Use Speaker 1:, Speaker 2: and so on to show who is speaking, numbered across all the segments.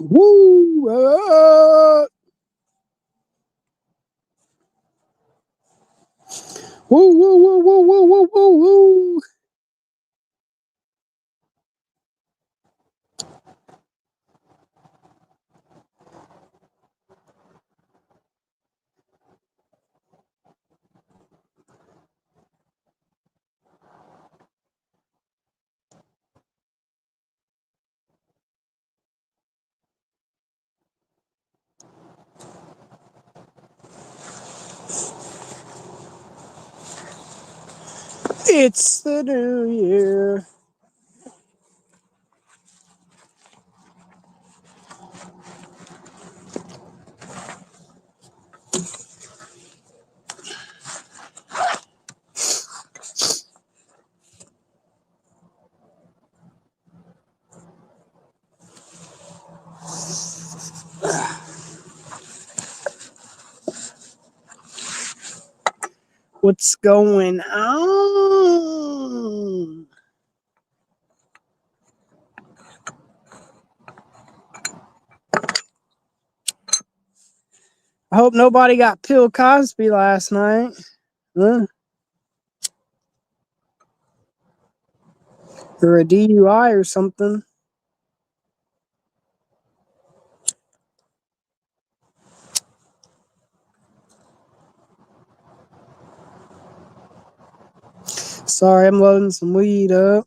Speaker 1: Woo! Woo! Woo! Woo! Woo! Woo! Woo! Woo! Woo! It's the new year. What's going on? I hope nobody got Bill Cosby last night. Huh? Or a DUI or something. Sorry, I'm loading some weed up.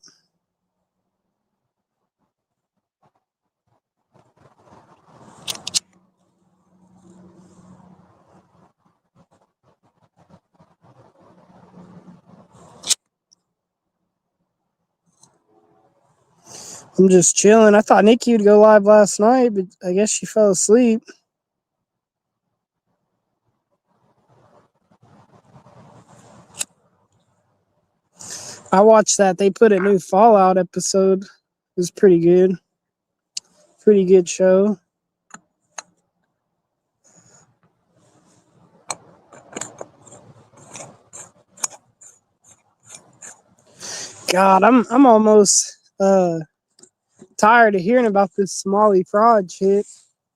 Speaker 1: I'm just chilling. I thought Nikki would go live last night, but I guess she fell asleep. I watched that. They put a new Fallout episode. It was pretty good. Pretty good show. God, I'm almost tired of hearing about this Somali fraud shit.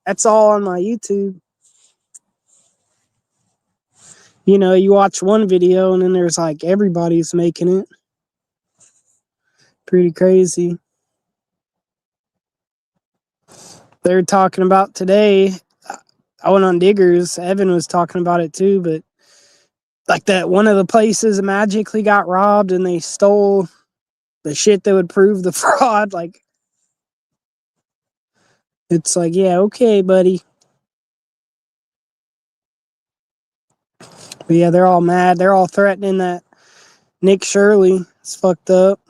Speaker 1: That's all on my YouTube. You know, you watch one video and then there's like everybody's making it. Pretty crazy. They're talking about today. I went on Diggers. Evan was talking about it too, but like that one of the places magically got robbed and they stole the shit that would prove the fraud. Like, it's like, yeah, okay, buddy. But yeah, they're all mad. They're all threatening that Nick Shirley. It's fucked up.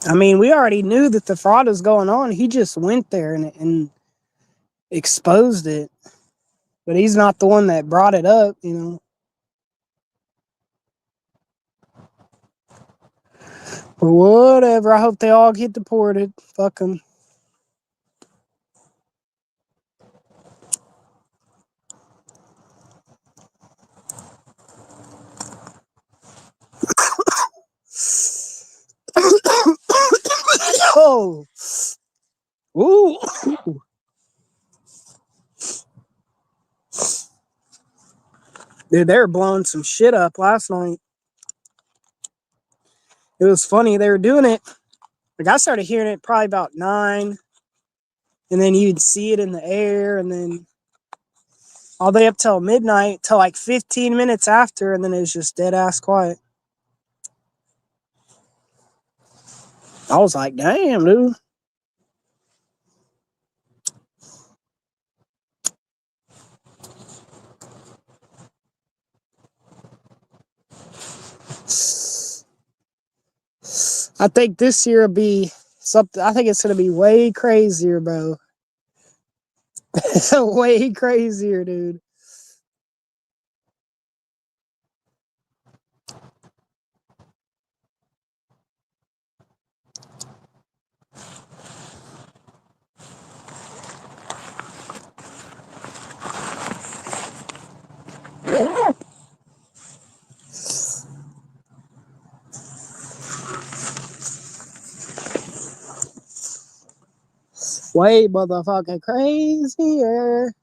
Speaker 1: I mean, we already knew that the fraud was going on. He just went there and exposed it. But he's not the one that brought it up, you know. But whatever. I hope they all get deported. Fuck them. Oh. Ooh. Dude, they were blowing some shit up last night. It was funny. They were doing it. Like, I started hearing it probably about 9. And then you'd see it in the air. And then all the way up till midnight, till like 15 minutes after. And then it was just dead ass quiet. I was like, damn, dude. I think this year will be something. I think it's going to be way crazier, bro. Way crazier, dude. Way motherfucking crazier.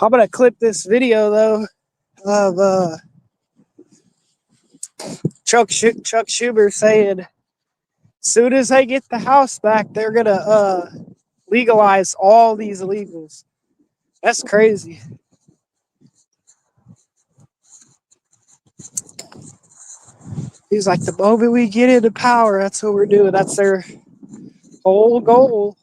Speaker 1: I'm gonna clip this video though of Chuck Schumer saying, soon as they get the House back, they're gonna legalize all these illegals. That's crazy. He's like, the moment we get into power, that's what we're doing. That's their whole goal.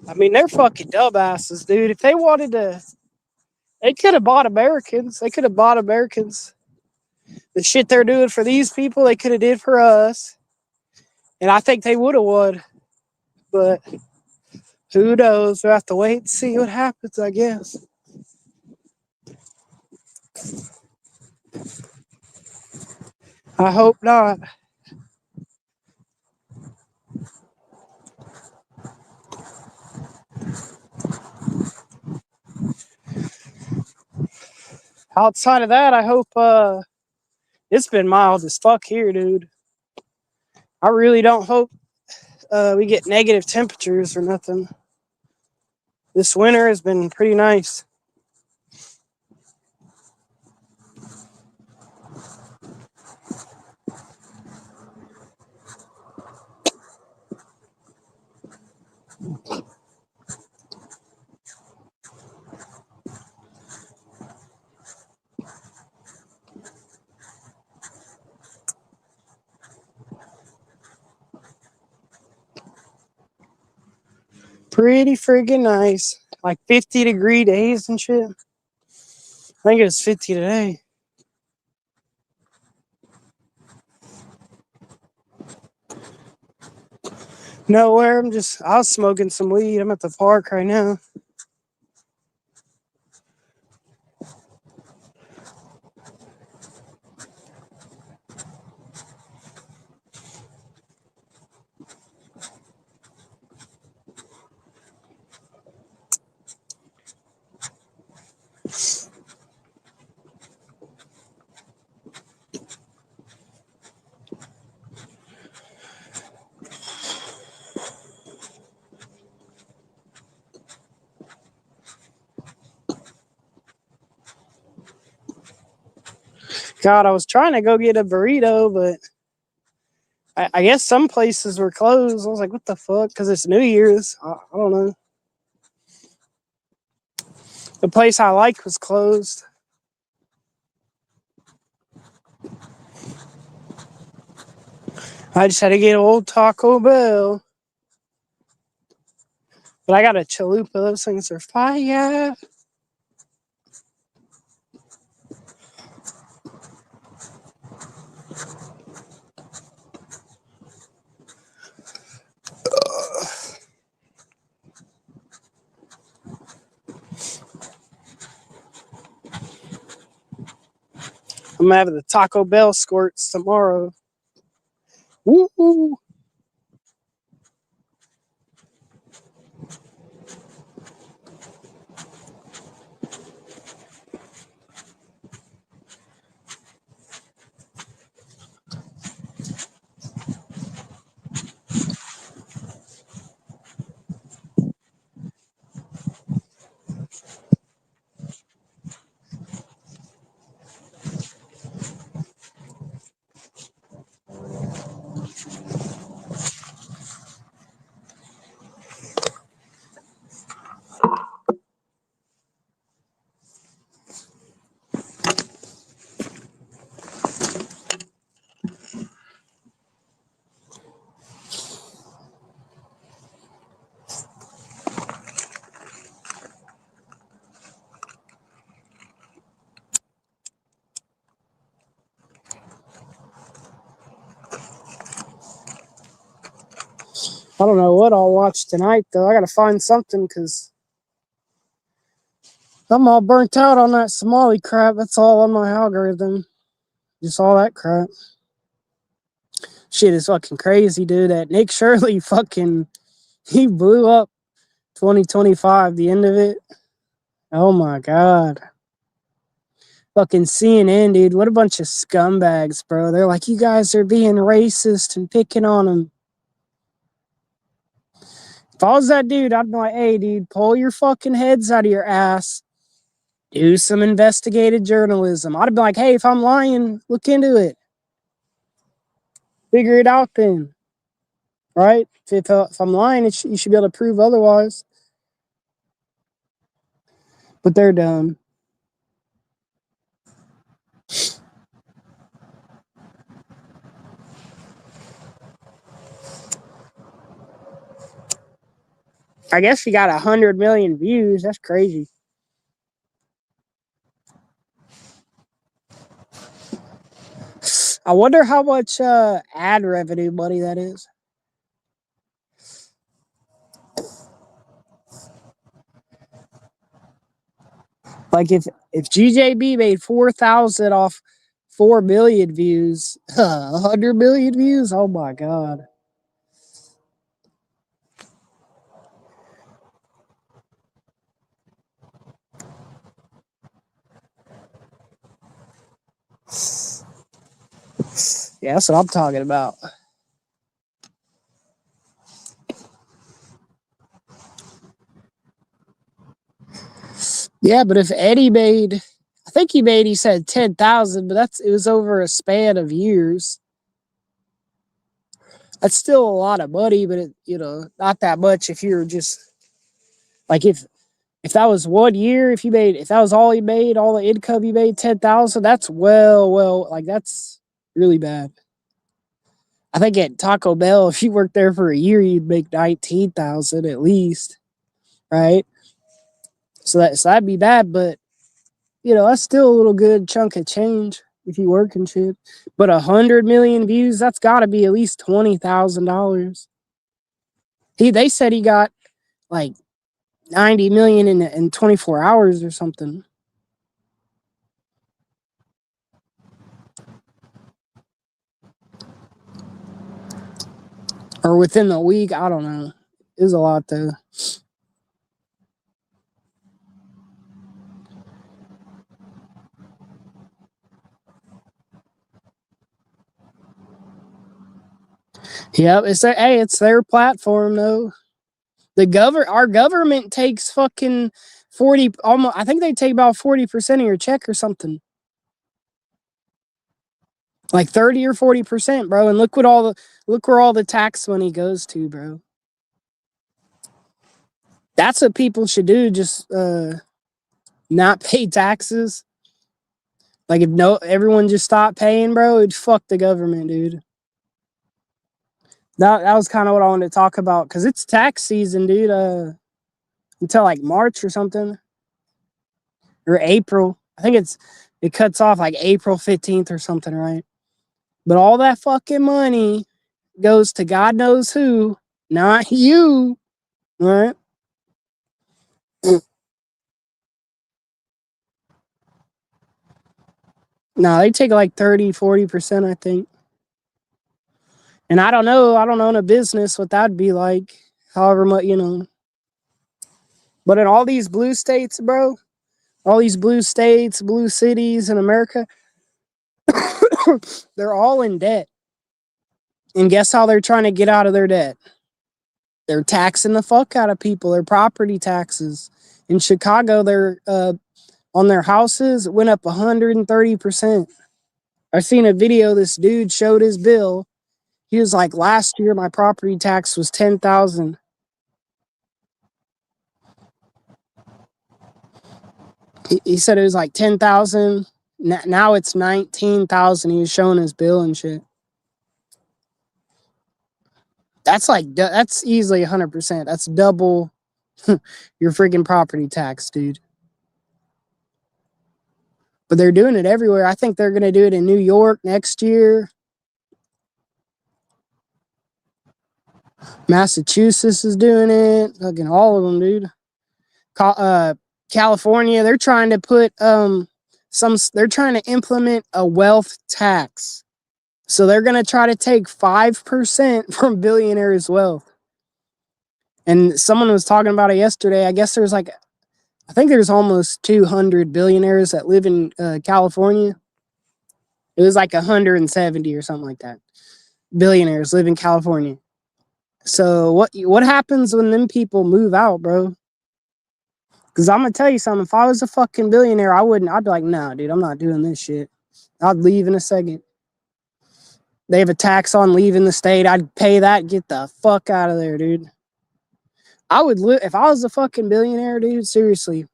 Speaker 1: I mean, they're fucking dumbasses, dude. If they wanted to, they could have bought Americans. They could have bought Americans. The shit they're doing for these people, they could have did for us. And I think they would have won. But who knows? We'll have to wait and see what happens, I guess. I hope not. Outside of that, I hope it's been mild as fuck here, dude. I really don't hope we get negative temperatures or nothing. This winter has been pretty nice. Pretty friggin' nice. Like 50-degree days and shit. I think it was 50 today. Nowhere. I was smoking some weed. I'm at the park right now. God, I was trying to go get a burrito, but I guess some places were closed. I was like, what the fuck? Because it's New Year's. I don't know. The place I liked was closed. I just had to get old Taco Bell. But I got a chalupa. Those things are fire. I'm having the Taco Bell squirts tomorrow. Woo! I don't know what I'll watch tonight though. I gotta find something because I'm all burnt out on that Somali crap. That's all on my algorithm. Just all that crap. Shit is fucking crazy, dude. That Nick Shirley fucking he blew up 2025, the end of it. Oh my god. Fucking CNN, dude. What a bunch of scumbags, bro. They're like, you guys are being racist and picking on them. If I was that dude, I'd be like, hey, dude, pull your fucking heads out of your ass. Do some investigative journalism. I'd be like, hey, if I'm lying, look into it. Figure it out then. Right? If I'm lying, you should be able to prove otherwise. But they're dumb. I guess she got 100 million views. That's crazy. I wonder how much ad revenue money that is. Like if GJB made 4,000 off 4 million views, 100 million views. Oh my god. Yeah, that's what I'm talking about. Yeah, but if Eddie made, I think he said 10,000, but it was over a span of years. That's still a lot of money, but not that much if you're just like if that was 1 year, if that was all he made, all the income he made, 10,000, that's like that's really bad. I think at Taco Bell, if you worked there for a year, you'd make 19,000 at least, right? So that'd be bad, but that's still a little good chunk of change if you work and shit. But 100 million views, that's got to be at least $20,000. They said he got like 90 million in 24 hours or something. Or within the week, I don't know. It was a lot though. Yep, it's their platform though. Our government takes fucking 40, almost, I think they take about 40% of your check or something. Like 30 or 40%, bro. And look where all the tax money goes to, bro. That's what people should do, just not pay taxes. Like if everyone just stopped paying, bro, it'd fuck the government, dude. That was kind of what I wanted to talk about because it's tax season, dude. Until like March or something, or April. I think it cuts off like April 15th or something, right? But all that fucking money goes to God knows who, not you, right? No, they take like 30, 40%, I think. And I don't know. I don't own a business what that'd be like. However much. But in all these blue states, bro, all these blue states, blue cities in America, they're all in debt. And guess how they're trying to get out of their debt? They're taxing the fuck out of people. Their property taxes. In Chicago, they're on their houses, it went up 130%. I seen a video. This dude showed his bill. He was like, last year my property tax was 10,000. He said it was like 10,000. Now it's 19,000. He was showing his bill and shit. That's easily 100%. That's double your freaking property tax, dude. But they're doing it everywhere. I think they're going to do it in New York next year. Massachusetts is doing it. Fucking all of them, dude. California, they're trying to put they're trying to implement a wealth tax. So they're gonna try to take 5% from billionaires' wealth. And someone was talking about it yesterday. I guess there's like, I think there's almost 200 billionaires that live in California. It was like 170 or something like that. Billionaires live in California. So what happens when them people move out, bro? Because I'm gonna tell you something. If I was a fucking billionaire, I wouldn't. I'd be like, nah, dude, I'm not doing this shit. I'd leave in a second. They have a tax on leaving the state. I'd pay that. Get the fuck out of there, dude. I would live if I was a fucking billionaire, dude. Seriously,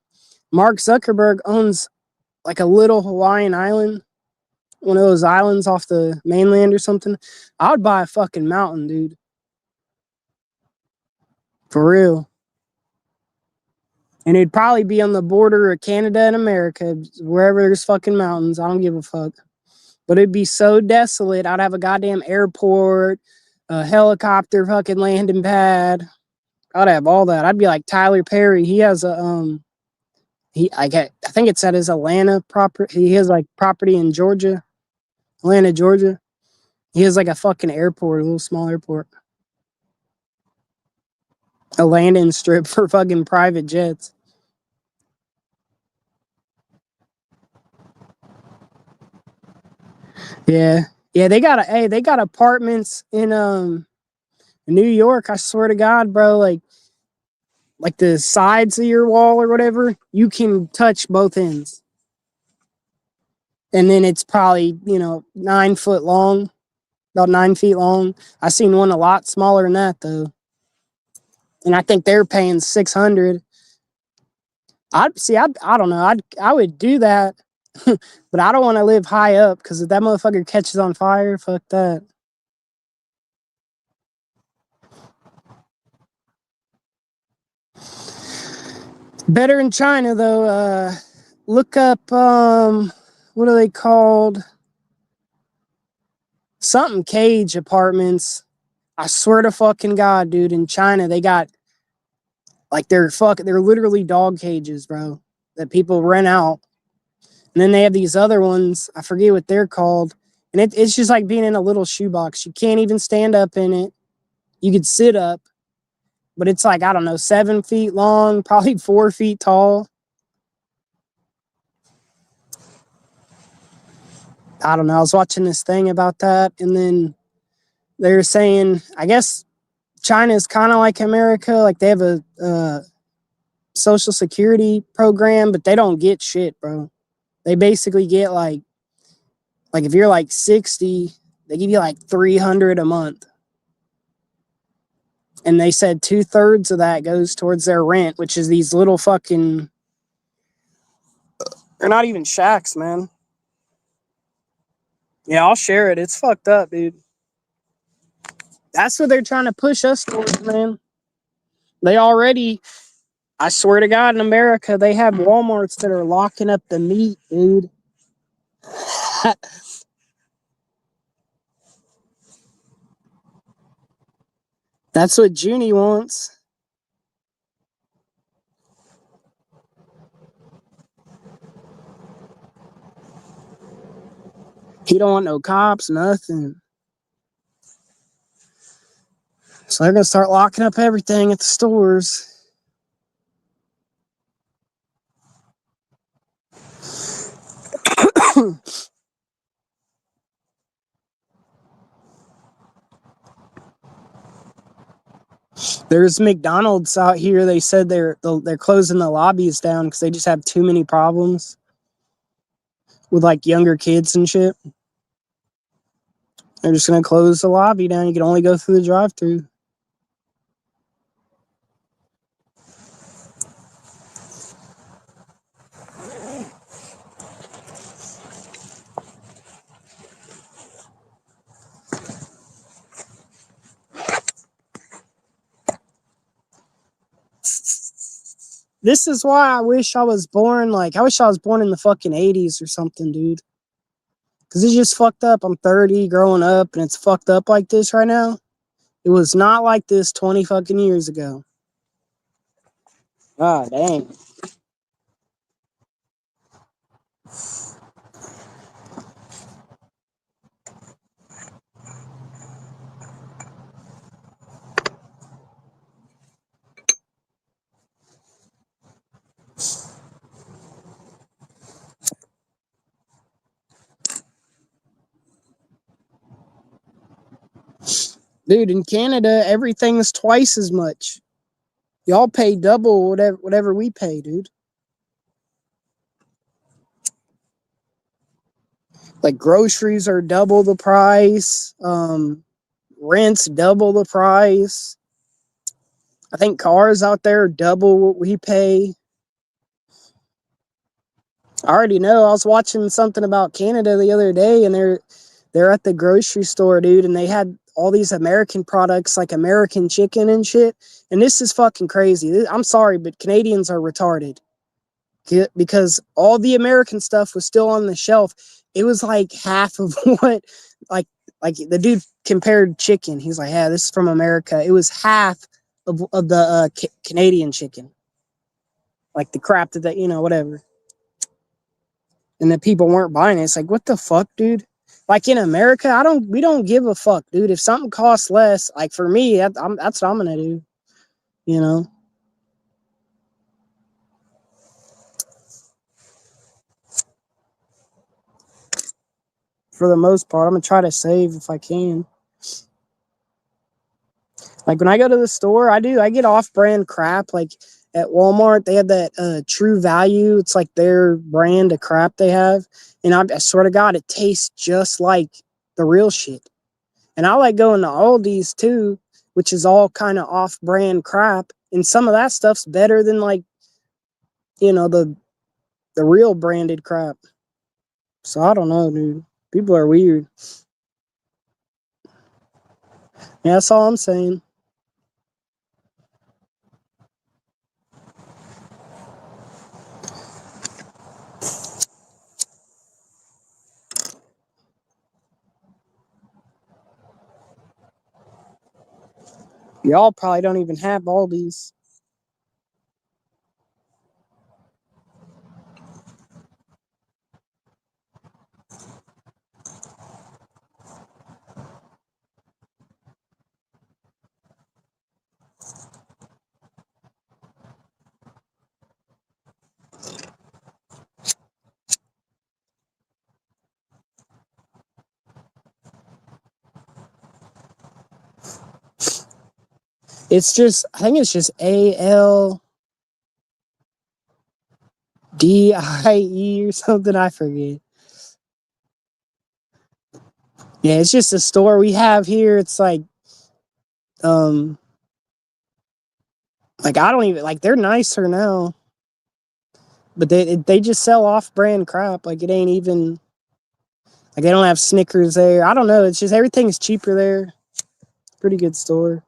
Speaker 1: Mark Zuckerberg owns like a little Hawaiian island, one of those islands off the mainland or something. I would buy a fucking mountain, dude. For real. And it'd probably be on the border of Canada and America, wherever there's fucking mountains. I don't give a fuck. But it'd be so desolate. I'd have a goddamn airport, a helicopter fucking landing pad. I'd have all that. I'd be like Tyler Perry. He has a I think it's at his Atlanta property. He has like property in Georgia, Atlanta, Georgia. He has like a fucking airport, a little small airport, a landing strip for fucking private jets. Yeah, yeah. They got apartments in New York. I swear to God, bro. Like the sides of your wall or whatever, you can touch both ends. And then it's probably, 9 foot long, about 9 feet long. I seen one a lot smaller than that though. And I think they're paying 600. I don't know. I would do that, but I don't want to live high up because if that motherfucker catches on fire, fuck that. Better in China though. Look up what are they called? Something cage apartments. I swear to fucking God, dude, in China they got like they're literally dog cages, bro, that people rent out. And then they have these other ones, I forget what they're called. And it's just like being in a little shoebox. You can't even stand up in it. You could sit up, but it's like, I don't know, 7 feet long, probably 4 feet tall. I don't know. I was watching this thing about that, and then they were saying, I guess China is kind of like America. Like they have a social security program, but they don't get shit, bro. They basically get like if you're like 60, they give you like 300 a month. And they said 2/3 of that goes towards their rent, which is these little fucking, they're not even shacks, man. Yeah, I'll share it. It's fucked up, dude. That's what they're trying to push us towards, man. They already, I swear to God, in America, they have Walmarts that are locking up the meat, dude. That's what Junie wants. He don't want no cops, nothing. So they're gonna start locking up everything at the stores. There's McDonald's out here. They said they're closing the lobbies down because they just have too many problems with like younger kids and shit. They're just gonna close the lobby down. You can only go through the drive-through. This is why I wish I was born. Like I wish I was born in the fucking 80s or something, dude. Cause it's just fucked up. I'm 30, growing up, and it's fucked up like this right now. It was not like this 20 fucking years ago. Ah, dang. Dude, in Canada, everything's twice as much. Y'all pay double whatever we pay, dude. Like groceries are double the price. Rent's double the price. I think cars out there are double what we pay. I already know. I was watching something about Canada the other day, and they're at the grocery store, dude, and they had all these American products like American chicken and shit. And this is fucking crazy. I'm sorry, but Canadians are retarded because all the American stuff was still on the shelf. It was like half of what, like, like the dude compared chicken. He's like, "Yeah, this is from America." It was half of the Canadian chicken, like the crap that whatever. And the people weren't buying it. It's like, what the fuck, dude? Like in America, we don't give a fuck, dude. If something costs less, like for me, that's what I'm gonna do. You know. For the most part, I'm gonna try to save if I can. Like when I go to the store, I get off-brand crap. Like at Walmart, they have that True Value. It's like their brand of crap they have, and I swear to God, it tastes just like the real shit. And I like going to Aldi's too, which is all kind of off-brand crap. And some of that stuff's better than like, the real branded crap. So I don't know, dude. People are weird. Yeah, that's all I'm saying. Y'all probably don't even have Aldi's. I think it's just ALDIE or something. I forget. Yeah, it's just a store we have here. It's um, like I don't even like. They're nicer now, but they just sell off-brand crap. Like it ain't even like they don't have Snickers there. I don't know. It's just everything's cheaper there. Pretty good store.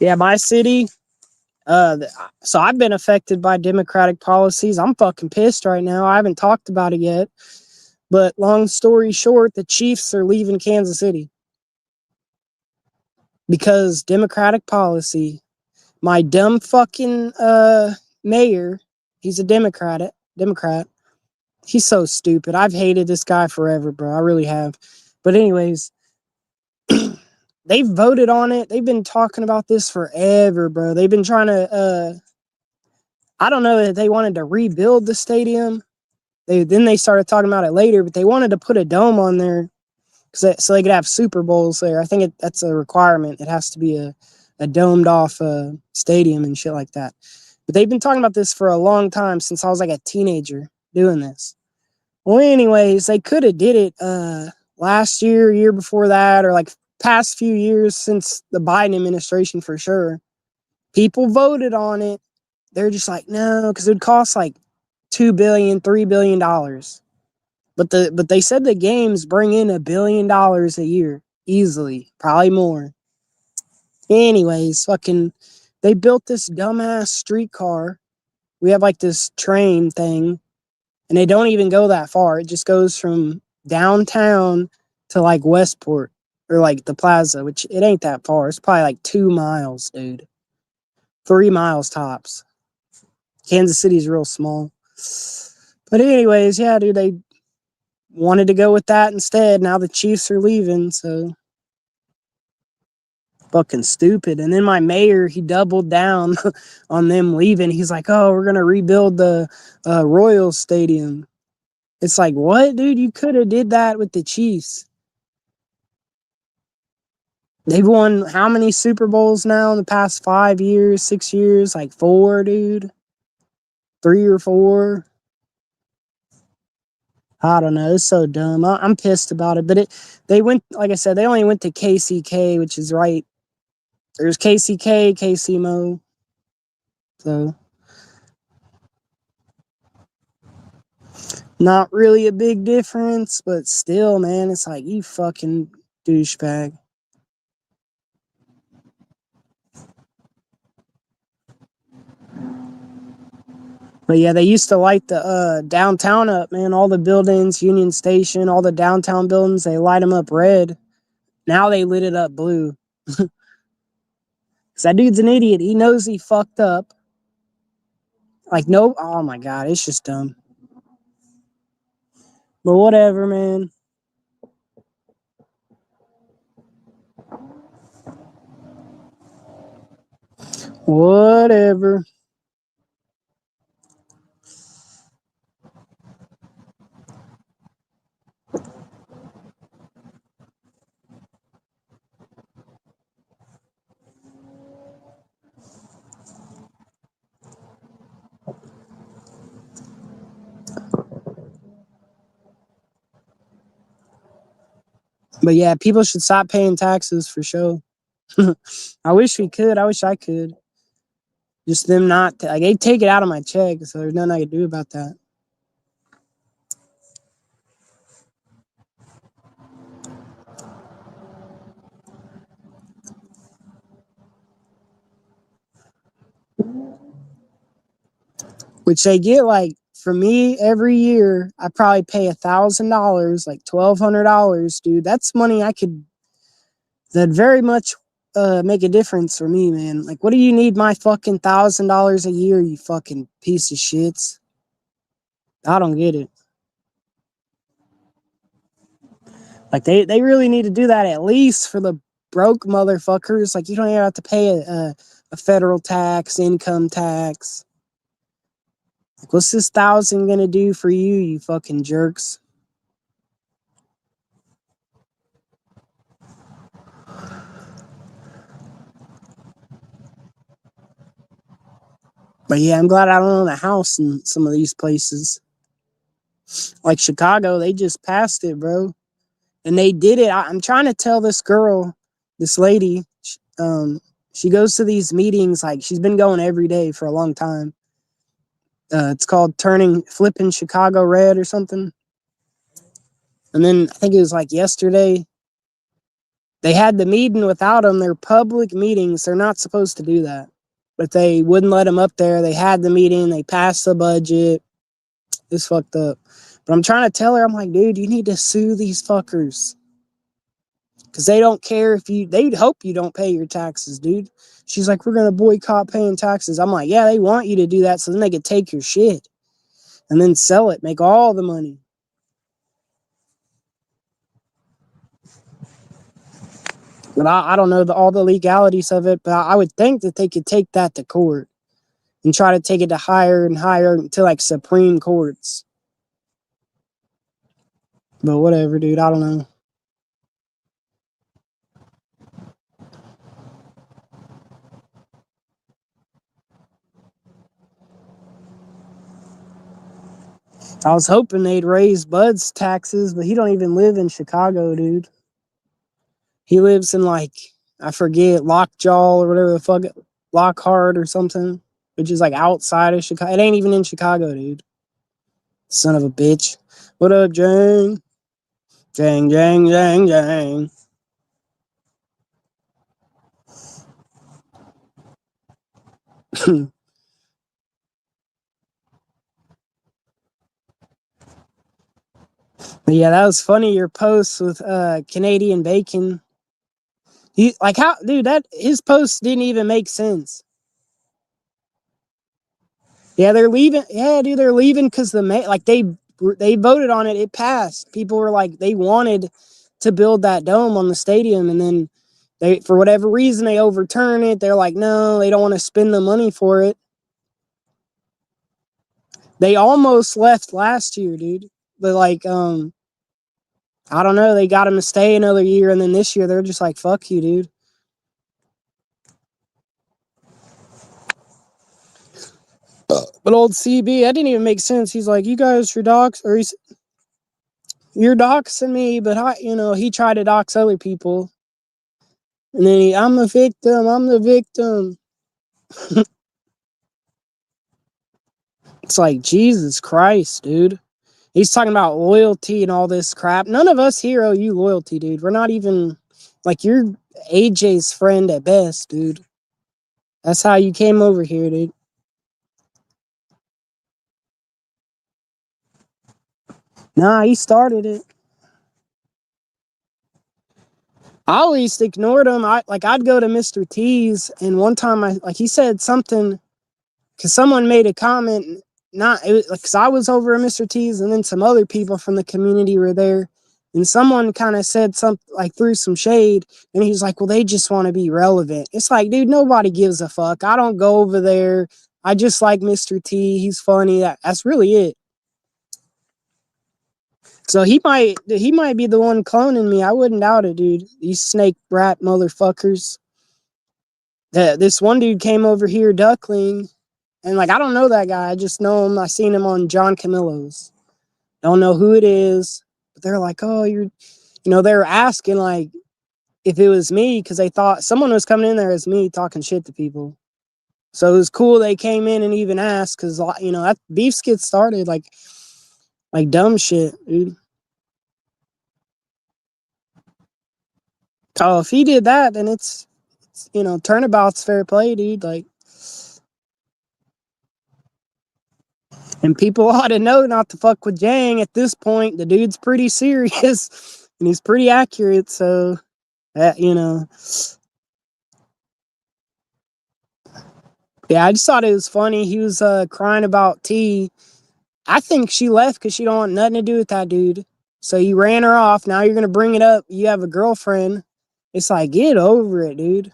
Speaker 1: Yeah, my city. So I've been affected by Democratic policies. I'm fucking pissed right now. I haven't talked about it yet, but long story short, the Chiefs are leaving Kansas City because Democratic policy. My dumb fucking mayor, he's a Democrat. He's so stupid. I've hated this guy forever, bro. I really have. But anyways, they've voted on it. They've been talking about this forever, bro. They've been trying to I don't know that they wanted to rebuild the stadium. They started talking about it later, but they wanted to put a dome on there so they could have Super Bowls there. I think that's a requirement. It has to be a domed off stadium and shit like that. But they've been talking about this for a long time since I was like a teenager doing this. Well, anyways, they could have did it last year, year before that, or like past few years since the Biden administration for sure, people voted on it. They're just like, no, because it would cost like $2 billion, $3 billion. But they said the games bring in $1 billion a year easily, probably more. Anyways, fucking, they built this dumbass streetcar. We have like this train thing, and they don't even go that far. It just goes from downtown to like Westport or like the plaza, which it ain't that far. It's probably like 2 miles, dude. 3 miles tops. Kansas City's real small. But anyways, yeah, dude, they wanted to go with that instead. Now the Chiefs are leaving, so fucking stupid. And then my mayor, he doubled down on them leaving. He's like, "Oh, we're gonna rebuild the Royal Stadium." It's like, what, dude? You could have did that with the Chiefs. They've won how many Super Bowls now in the past 5 years, 6 years? Like 4, dude. 3 or 4. I don't know. It's so dumb. I'm pissed about it. But they went, like I said, they only went to KCK, which is right. There's KCK, KCMO. So not really a big difference, but still, man, it's like, you fucking douchebag. But yeah, they used to light the downtown up, man. All the buildings, Union Station, all the downtown buildings, they light them up red. Now they lit it up blue. Because that dude's an idiot. He knows he fucked up. Like, no, oh my God, it's just dumb. But whatever, man. Whatever. But yeah, people should stop paying taxes for sure. I wish we could. I wish I could. Just them not, like, they take it out of my check, so there's nothing I can do about that. Which they get, like, for me every year, I probably pay $1,000, like $1,200, dude. That's money I could, that very much make a difference for me, man. Like, what do you need my fucking $1,000 a year, you fucking piece of shits? I don't get it. Like, they really need to do that at least for the broke motherfuckers. Like, you don't even have to pay a federal tax, income tax. Like, what's this 1,000 gonna do for you, you fucking jerks? But yeah, I'm glad I don't own a house in some of these places. Like Chicago, they just passed it, bro. And they did it. I'm trying to tell this girl, this lady, she goes to these meetings, like she's been going every day for a long time. It's called Flipping Chicago Red or something. And then I think it was like yesterday, they had the meeting without them. They're public meetings. They're not supposed to do that. But they wouldn't let them up there. They had the meeting. They passed the budget. It's fucked up. But I'm trying to tell her, I'm like, dude, you need to sue these fuckers. Because they don't care if you, they hope you don't pay your taxes, dude. She's like, we're going to boycott paying taxes. I'm like, yeah, they want you to do that so then they can take your shit and then sell it, make all the money. But I don't know all the legalities of it, but I would think that they could take that to court and try to take it to higher and higher to like Supreme Courts. But whatever, dude. I don't know. I was hoping they'd raise Bud's taxes, but he don't even live in Chicago, dude. He lives in like, I forget, Lockjaw or whatever the fuck, Lockhart or something, which is like outside of Chicago. It ain't even in Chicago, dude. Son of a bitch. What up, Jang? Jang, jang, jang, jang. But yeah, that was funny. Your post with Canadian bacon. He like how, dude. That his post didn't even make sense. Yeah, they're leaving. Yeah, dude, they're leaving because like they voted on it. It passed. People were like they wanted to build that dome on the stadium, and then they, for whatever reason, they overturn it. They're like, no, they don't want to spend the money for it. They almost left last year, dude. But like, I don't know. They got him to stay another year, and then this year they're just like, fuck you, dude. But old CB, that didn't even make sense. He's like, you guys, your docs, or you're doxing me, but he tried to dox other people. And then I'm the victim. I'm the victim. It's like, Jesus Christ, dude. He's talking about loyalty and all this crap. None of us here owe you loyalty, dude. We're not even, like, you're AJ's friend at best, dude. That's how you came over here, dude. Nah, he started it. I at least ignored him. I'd go to Mr. T's, and one time he said something because someone made a comment. Not it was because I was over at Mr. T's, and then some other people from the community were there, and someone kind of said something, like threw some shade, and he's like, "Well, they just want to be relevant." It's like, dude, nobody gives a fuck. I don't go over there. I just like Mr. T. He's funny. That's really it. So he might be the one cloning me. I wouldn't doubt it, dude. These snake rat motherfuckers. This one dude came over here, Duckling, and like I don't know that guy. I just know him. I seen him on John Camillo's. Don't know who it is, but they're like, oh, they were asking like if it was me because they thought someone was coming in there as me talking shit to people. So it was cool they came in and even asked because that beefs get started like dumb shit, dude. Oh, if he did that, then it's turnabout's fair play, dude. Like, and people ought to know not to fuck with Jang at this point. The dude's pretty serious and he's pretty accurate. So, yeah, I just thought it was funny. He was crying about T. I think she left because she don't want nothing to do with that dude. So you ran her off. Now you're gonna bring it up. You have a girlfriend. It's like, get over it, dude.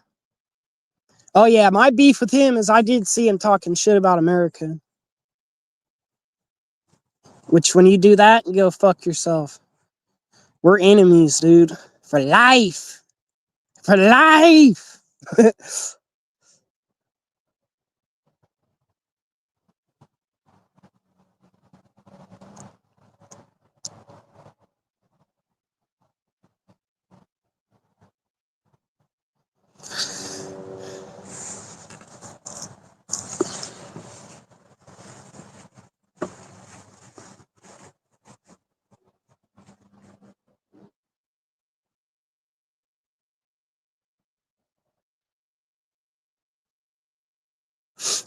Speaker 1: Oh yeah, my beef with him is I did see him talking shit about America. Which when you do that, you go fuck yourself. We're enemies, dude. For life. For life.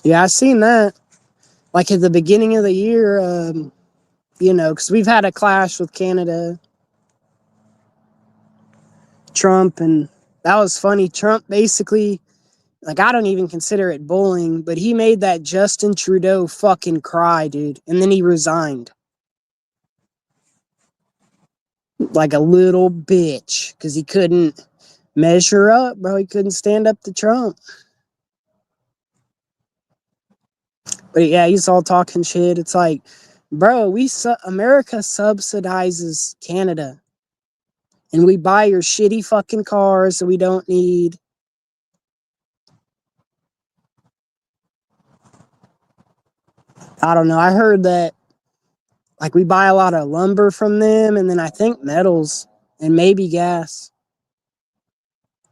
Speaker 1: Yeah, I seen that. Like at the beginning of the year, because we've had a clash with Canada, Trump, and that was funny. Trump basically, like, I don't even consider it bullying, but he made that Justin Trudeau fucking cry, dude. And then he resigned like a little bitch because he couldn't measure up, bro. He couldn't stand up to Trump. But yeah, he's all talking shit. It's like, bro, America subsidizes Canada, and we buy your shitty fucking cars that we don't need. I don't know. I heard that like we buy a lot of lumber from them, and then I think metals and maybe gas.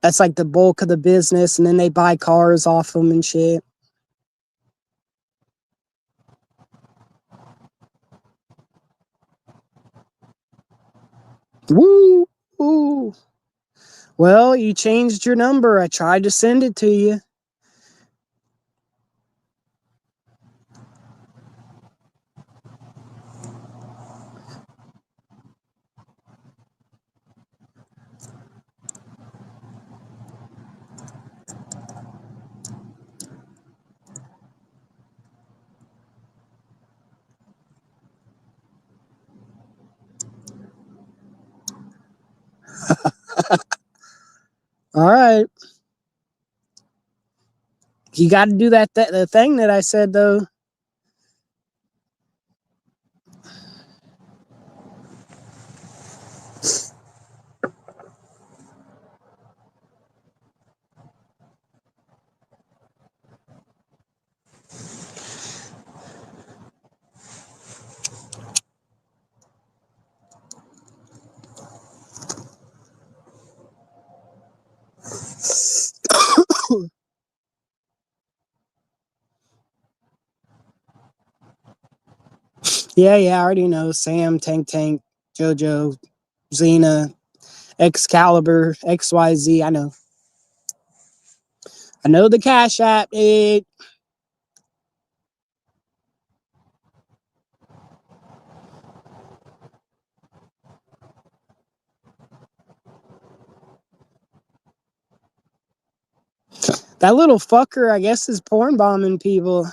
Speaker 1: That's like the bulk of the business, and then they buy cars off them and shit. Woo! Ooh. Well, you changed your number. I tried to send it to you. All right. You got to do that the thing that I said, though. Yeah, I already know. Sam, Tank, JoJo, Xena, Excalibur, XYZ. I know. I know the Cash App, dude. That little fucker, I guess, is porn bombing people.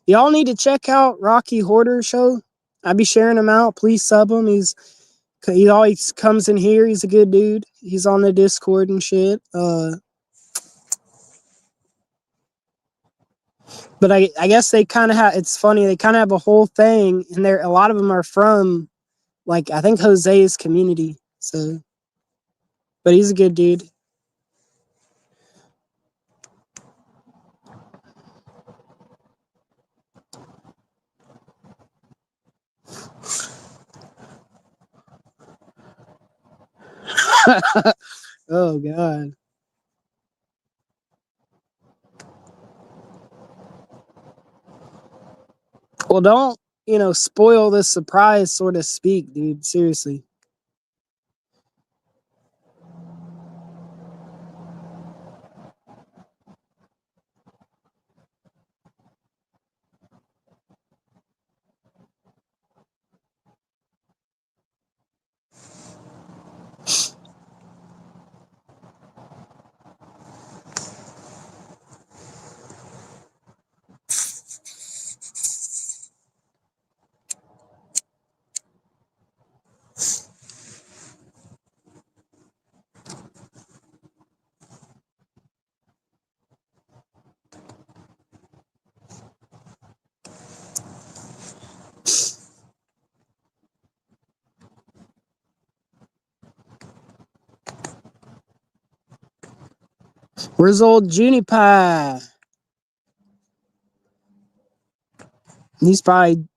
Speaker 1: Y'all need to check out Rocky Horror Show. I be sharing him out. Please sub him. He always comes in here. He's a good dude. He's on the Discord and shit. But I guess they kind of have. It's funny. They kind of have a whole thing, and a lot of them are from, like, I think Jose's community. So, but he's a good dude. Oh God. Well, don't spoil the surprise, so to speak, dude. Seriously. Where's old Junie Pie? He's probably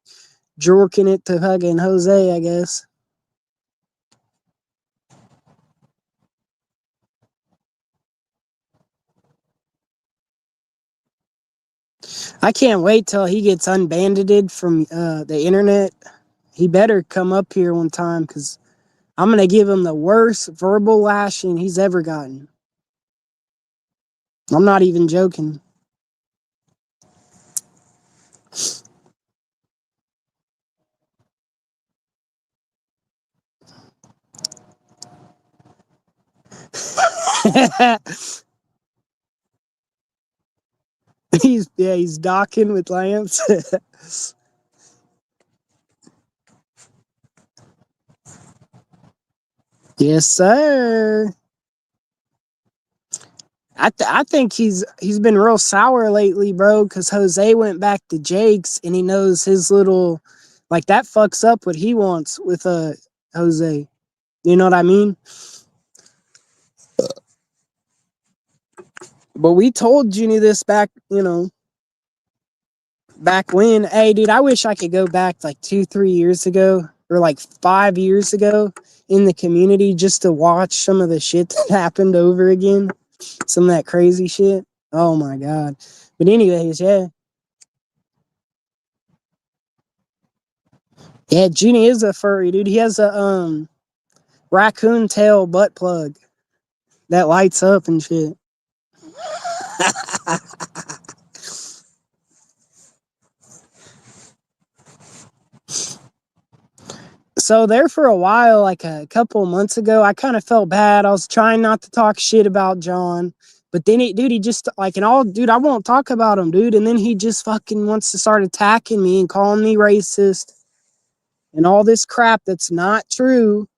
Speaker 1: jerking it to hugging Jose, I guess. I can't wait till he gets unbanded from the internet. He better come up here one time because I'm going to give him the worst verbal lashing he's ever gotten. I'm not even joking. He's docking with Lance. Yes, sir. I think he's been real sour lately, bro, because Jose went back to Jake's and he knows his little, like, that fucks up what he wants with Jose. You know what I mean? But we told Junie this back when. Hey, dude, I wish I could go back like 2-3 years ago or like 5 years ago in the community just to watch some of the shit that happened over again. Some of that crazy shit. Oh my god. But anyways, yeah. Yeah, Junie is a furry, dude. He has a raccoon tail butt plug that lights up and shit. So there for a while, like a couple of months ago, I kind of felt bad. I was trying not to talk shit about John, but then he just like, and all, dude, I won't talk about him, dude. And then he just fucking wants to start attacking me and calling me racist and all this crap that's not true.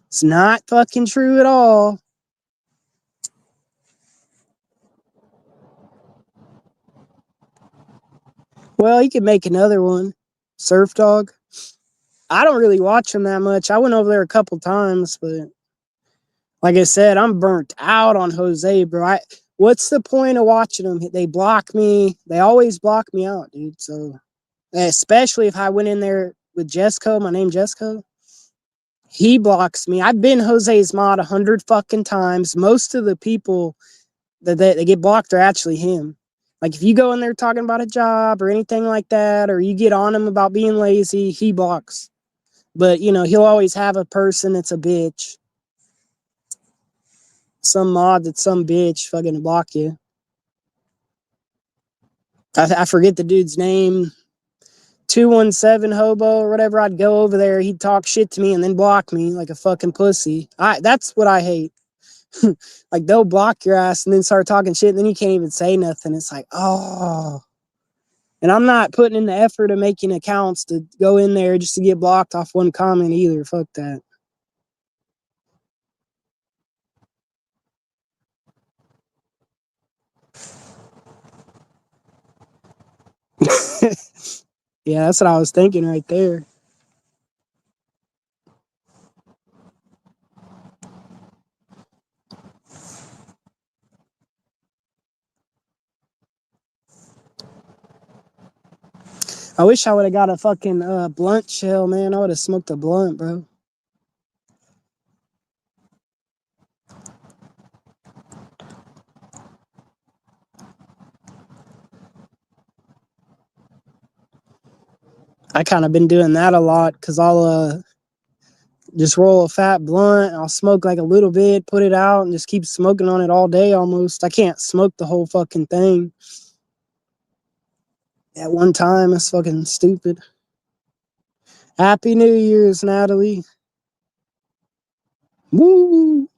Speaker 1: It's not fucking true at all. Well, he could make another one. Surf Dog. I don't really watch him that much. I went over there a couple times, but like I said, I'm burnt out on Jose, bro. What's the point of watching them? They block me. They always block me out, dude. So, especially if I went in there with Jesco, my name Jesco, he blocks me. I've been Jose's mod 100 fucking times. Most of the people that they get blocked are actually him. Like if you go in there talking about a job or anything like that, or you get on him about being lazy, he blocks. But you know, he'll always have a person that's a bitch. Some mod that's some bitch fucking block you. I forget the dude's name. 217 hobo or whatever. I'd go over there, he'd talk shit to me and then block me like a fucking pussy. That's what I hate. Like they'll block your ass and then start talking shit and then you can't even say nothing. It's like, oh. And I'm not putting in the effort of making accounts to go in there just to get blocked off one comment either. Fuck that. Yeah, that's what I was thinking right there. I wish I would have got a fucking blunt shell, man. I would have smoked a blunt, bro. I kind of been doing that a lot because I'll just roll a fat blunt. I'll smoke like a little bit, put it out, and just keep smoking on it all day almost. I can't smoke the whole fucking thing at one time. It's fucking stupid. Happy New Year's, Natalie. Woo!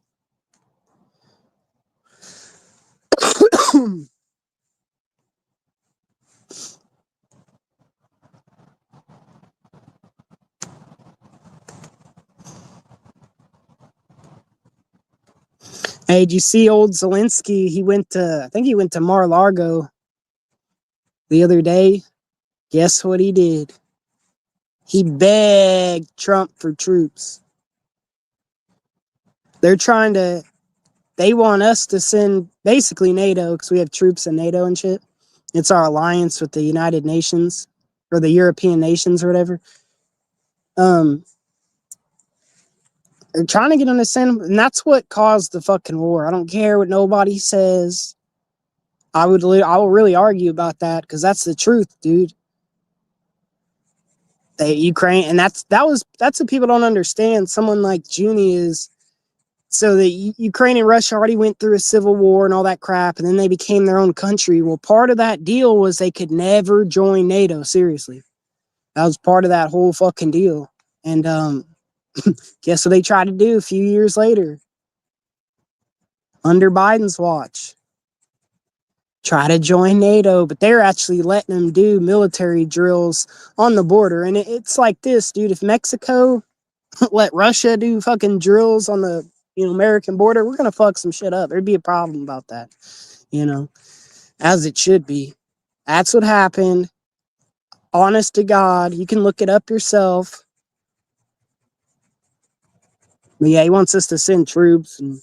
Speaker 1: Hey, did you see old Zelensky? I think he went to Mar-a-Lago the other day. Guess what he did? He begged Trump for troops. They're trying to, they want us to send basically NATO because we have troops in NATO and shit. It's our alliance with the United Nations or the European nations or whatever. They're trying to get on the send, and that's what caused the fucking war. I don't care what nobody says. I will really argue about that because that's the truth, dude. Ukraine, and that's what people don't understand. Someone like Junie is so the Ukraine and Russia already went through a civil war and all that crap, and then they became their own country. Well, part of that deal was they could never join NATO. Seriously, that was part of that whole fucking deal. And guess what they tried to do a few years later, under Biden's watch? Try to join NATO, but they're actually letting them do military drills on the border. And it's like this, dude. If Mexico let Russia do fucking drills on the American border, we're gonna fuck some shit up. There'd be a problem about that, as it should be. That's what happened. Honest to God, you can look it up yourself. But yeah, he wants us to send troops and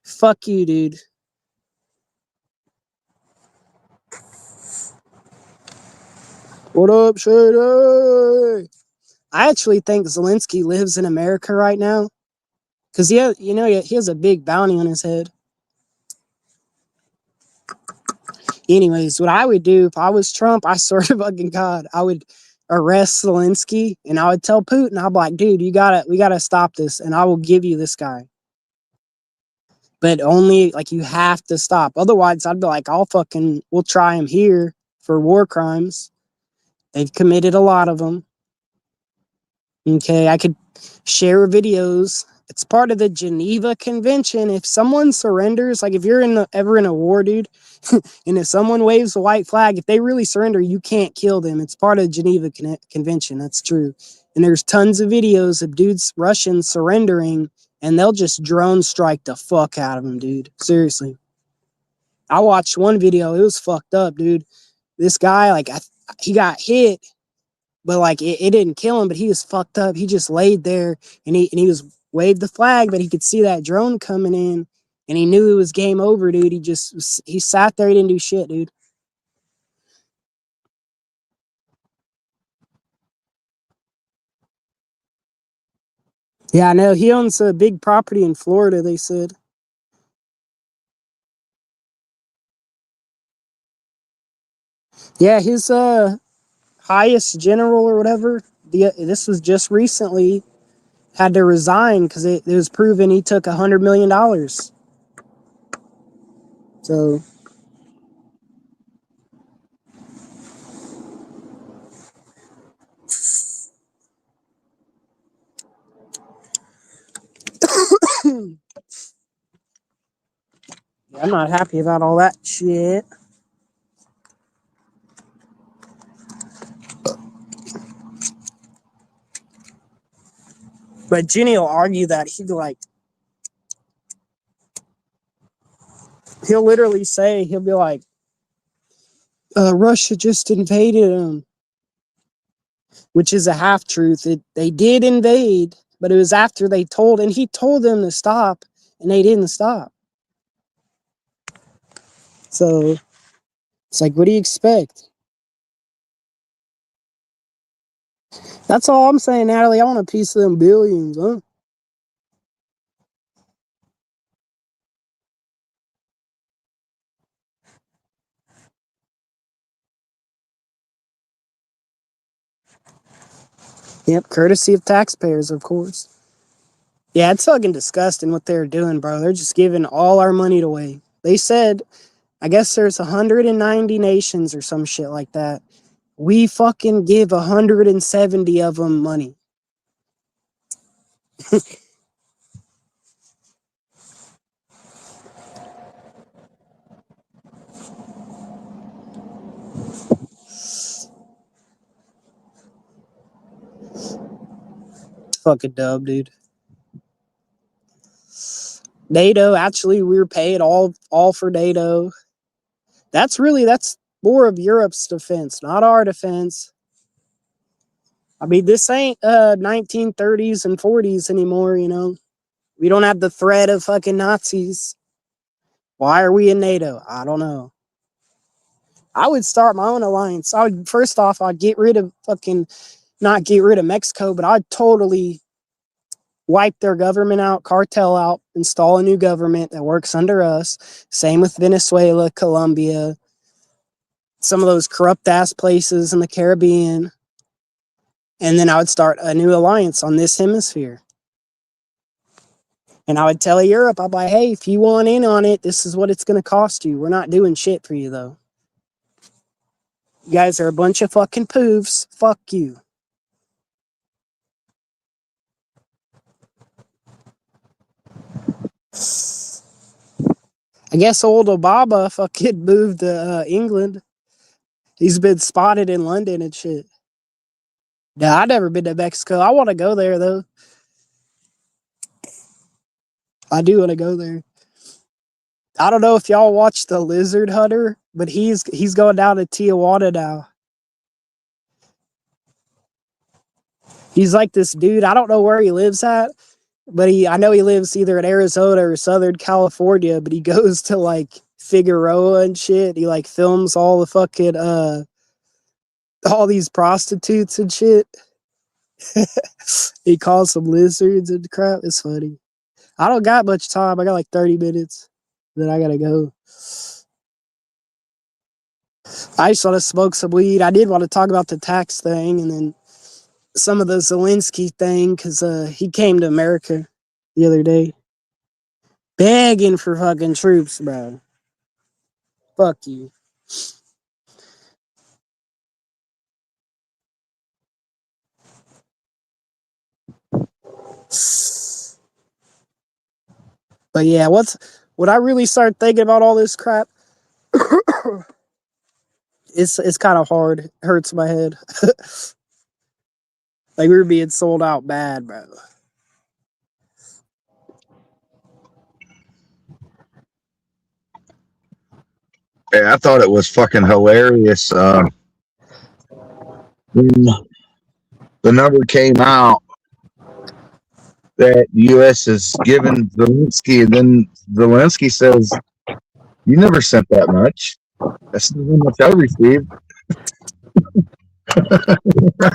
Speaker 1: fuck you, dude. What up, Shady? I actually think Zelensky lives in America right now because he has a big bounty on his head. Anyways, what I would do if I was Trump, I swear to fucking God, I would arrest Zelensky and I would tell Putin, I'd be like, dude, we gotta stop this, and I will give you this guy. But only like you have to stop. Otherwise, I'd be like, we'll try him here for war crimes. They've committed a lot of them. Okay, I could share videos. It's part of the Geneva Convention. If someone surrenders, like if you're ever in a war, dude, and if someone waves a white flag, if they really surrender, you can't kill them. It's part of the Geneva Convention. That's true. And there's tons of videos of dudes, Russians surrendering, and they'll just drone strike the fuck out of them, dude. Seriously. I watched one video. It was fucked up, dude. This guy, like, he got hit, but like it didn't kill him, but he was fucked up. He just laid there and he was waved the flag, but he could see that drone coming in and he knew it was game over, dude. He sat there, he didn't do shit, dude. Yeah, I know. He owns a big property in Florida, they said. Yeah, his highest general or whatever, this was just recently, had to resign because it was proven he took $100 million. So I'm not happy about all that shit. But Jenny will argue that he'll literally say, he'll be like, Russia just invaded them, which is a half truth. They did invade, but it was after and he told them to stop, and they didn't stop. So it's like, what do you expect? That's all I'm saying, Natalie. I want a piece of them billions, huh? Yep, courtesy of taxpayers, of course. Yeah, it's fucking disgusting what they're doing, bro. They're just giving all our money away. They said, I guess there's 190 nations or some shit like that. We fucking give 170 of them money. Fucking dumb, dude. NATO, actually, we were paid all for NATO. That's more of Europe's defense, not our defense. I mean, this ain't 1930s and 40s anymore, you know. We don't have the threat of fucking Nazis. Why are we in NATO? I don't know. I would start my own alliance. First off, I'd get rid of not get rid of Mexico, but I'd totally wipe their government out, cartel out, install a new government that works under us. Same with Venezuela, Colombia, some of those corrupt ass places in the Caribbean. And then I would start a new alliance on this hemisphere. And I would tell Europe, I'd be like, hey, if you want in on it, this is what it's going to cost you. We're not doing shit for you, though. You guys are a bunch of fucking poofs. Fuck you. I guess old Obama fucking moved to England. He's been spotted in London and shit. Nah, I've never been to Mexico. I want to go there, though. I do want to go there. I don't know if y'all watch The Lizard Hunter, but he's going down to Tijuana now. He's like this dude. I don't know where he lives at, but I know he lives either in Arizona or Southern California, but he goes to like Figueroa and shit. He like films all the fucking all these prostitutes and shit. He calls some lizards and crap. It's funny. I don't got much time. I got like 30 minutes. Then I gotta go. I just want to smoke some weed. I did want to talk about the tax thing and then some of the Zelensky thing because he came to America the other day begging for fucking troops, bro. Fuck you. But yeah, what I really start thinking about all this crap, it's kind of hard. It hurts my head. Like we were being sold out bad, bro.
Speaker 2: Yeah, I thought it was fucking hilarious. When the number came out that the U.S. is giving Zelensky, and then Zelensky says, "You never sent that much. That's not how much I received."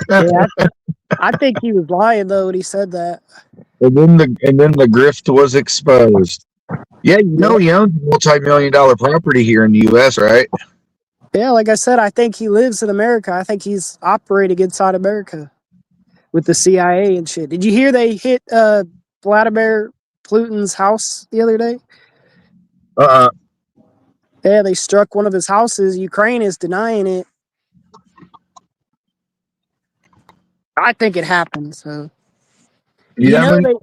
Speaker 1: Yeah, I think he was lying though when he said that.
Speaker 2: And then the grift was exposed. Yeah, you know he owns a multi-million-dollar property here in the U.S., right?
Speaker 1: Yeah, like I said, I think he lives in America. I think he's operating inside America with the CIA and shit. Did you hear they hit Vladimir Putin's house the other day? Yeah, they struck one of his houses. Ukraine is denying it. I think it happened. So
Speaker 2: You never know.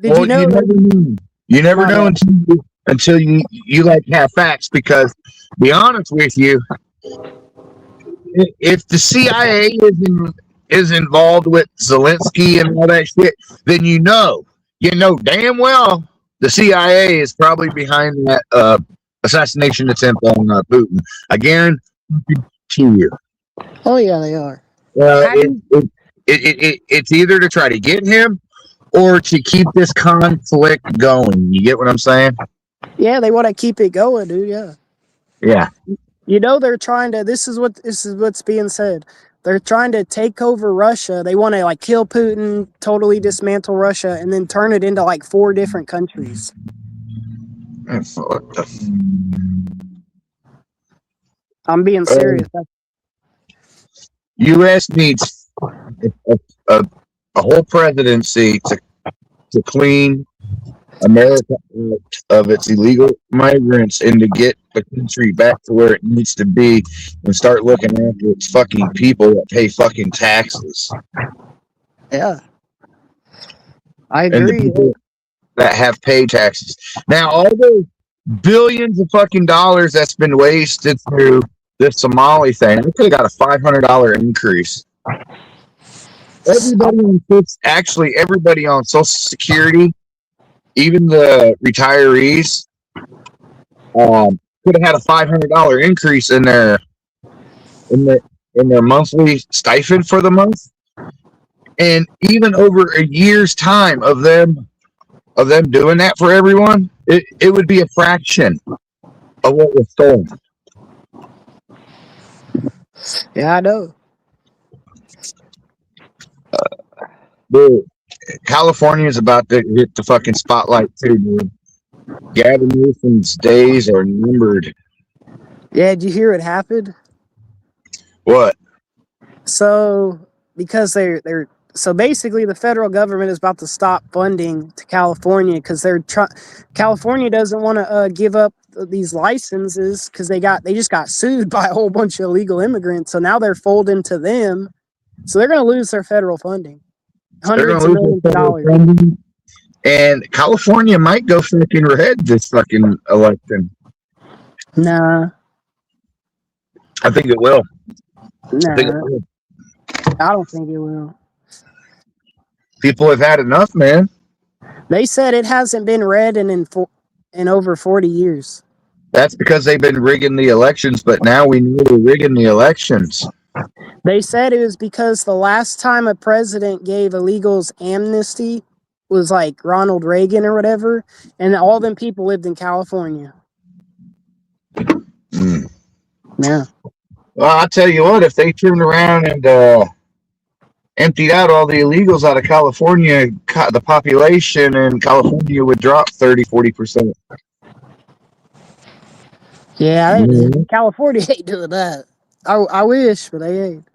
Speaker 1: Did you know?
Speaker 2: You never know. You never know until you like have facts. Because, to be honest with you, if the CIA is involved with Zelensky and all that shit, then you know damn well the CIA is probably behind that assassination attempt on Putin. I guarantee you.
Speaker 1: Oh yeah, they are.
Speaker 2: It's either to try to get him or to keep this conflict going. You get what I'm saying?
Speaker 1: Yeah, they want to keep it going, dude. Yeah.
Speaker 2: Yeah.
Speaker 1: You know they're trying to. This is what's being said. They're trying to take over Russia. They want to like kill Putin, totally dismantle Russia, and then turn it into like 4 different countries. I'm being serious.
Speaker 2: U.S. needs a whole presidency to clean America out of its illegal migrants and to get the country back to where it needs to be and start looking after its fucking people that pay fucking taxes.
Speaker 1: Yeah. I
Speaker 2: agree. And the people that have paid taxes. Now, all those billions of fucking dollars that's been wasted through this Somali thing, I could have got a $500 increase. Everybody on Social Security, even the retirees, could have had a $500 increase in their monthly stipend for the month, and even over a year's time of them doing that for everyone, it would be a fraction of what was stolen.
Speaker 1: Yeah, I know.
Speaker 2: Dude, California is about to hit the fucking spotlight too, dude. Gavin Newsom's days are numbered.
Speaker 1: Yeah, did you hear what happened?
Speaker 2: What?
Speaker 1: So, because they're so basically the federal government is about to stop funding to California because California doesn't want to give up these licenses because they just got sued by a whole bunch of illegal immigrants. So now they're folding to them. So they're going to lose their federal funding. Hundreds of millions of dollars.
Speaker 2: And California might go fucking red this fucking election.
Speaker 1: Nah.
Speaker 2: I think it will.
Speaker 1: Nah. I don't think it will.
Speaker 2: People have had enough, man.
Speaker 1: They said it hasn't been red in over 40 years.
Speaker 2: That's because they've been rigging the elections, but now we know they're rigging the elections.
Speaker 1: They said it was because the last time a president gave illegals amnesty was like Ronald Reagan or whatever, and all them people lived in California. Yeah.
Speaker 2: Well, I'll tell you what, if they turn around and emptied out all the illegals out of California, the population in California would drop 30-40%.
Speaker 1: Yeah, California ain't doing that. I wish, but they ain't.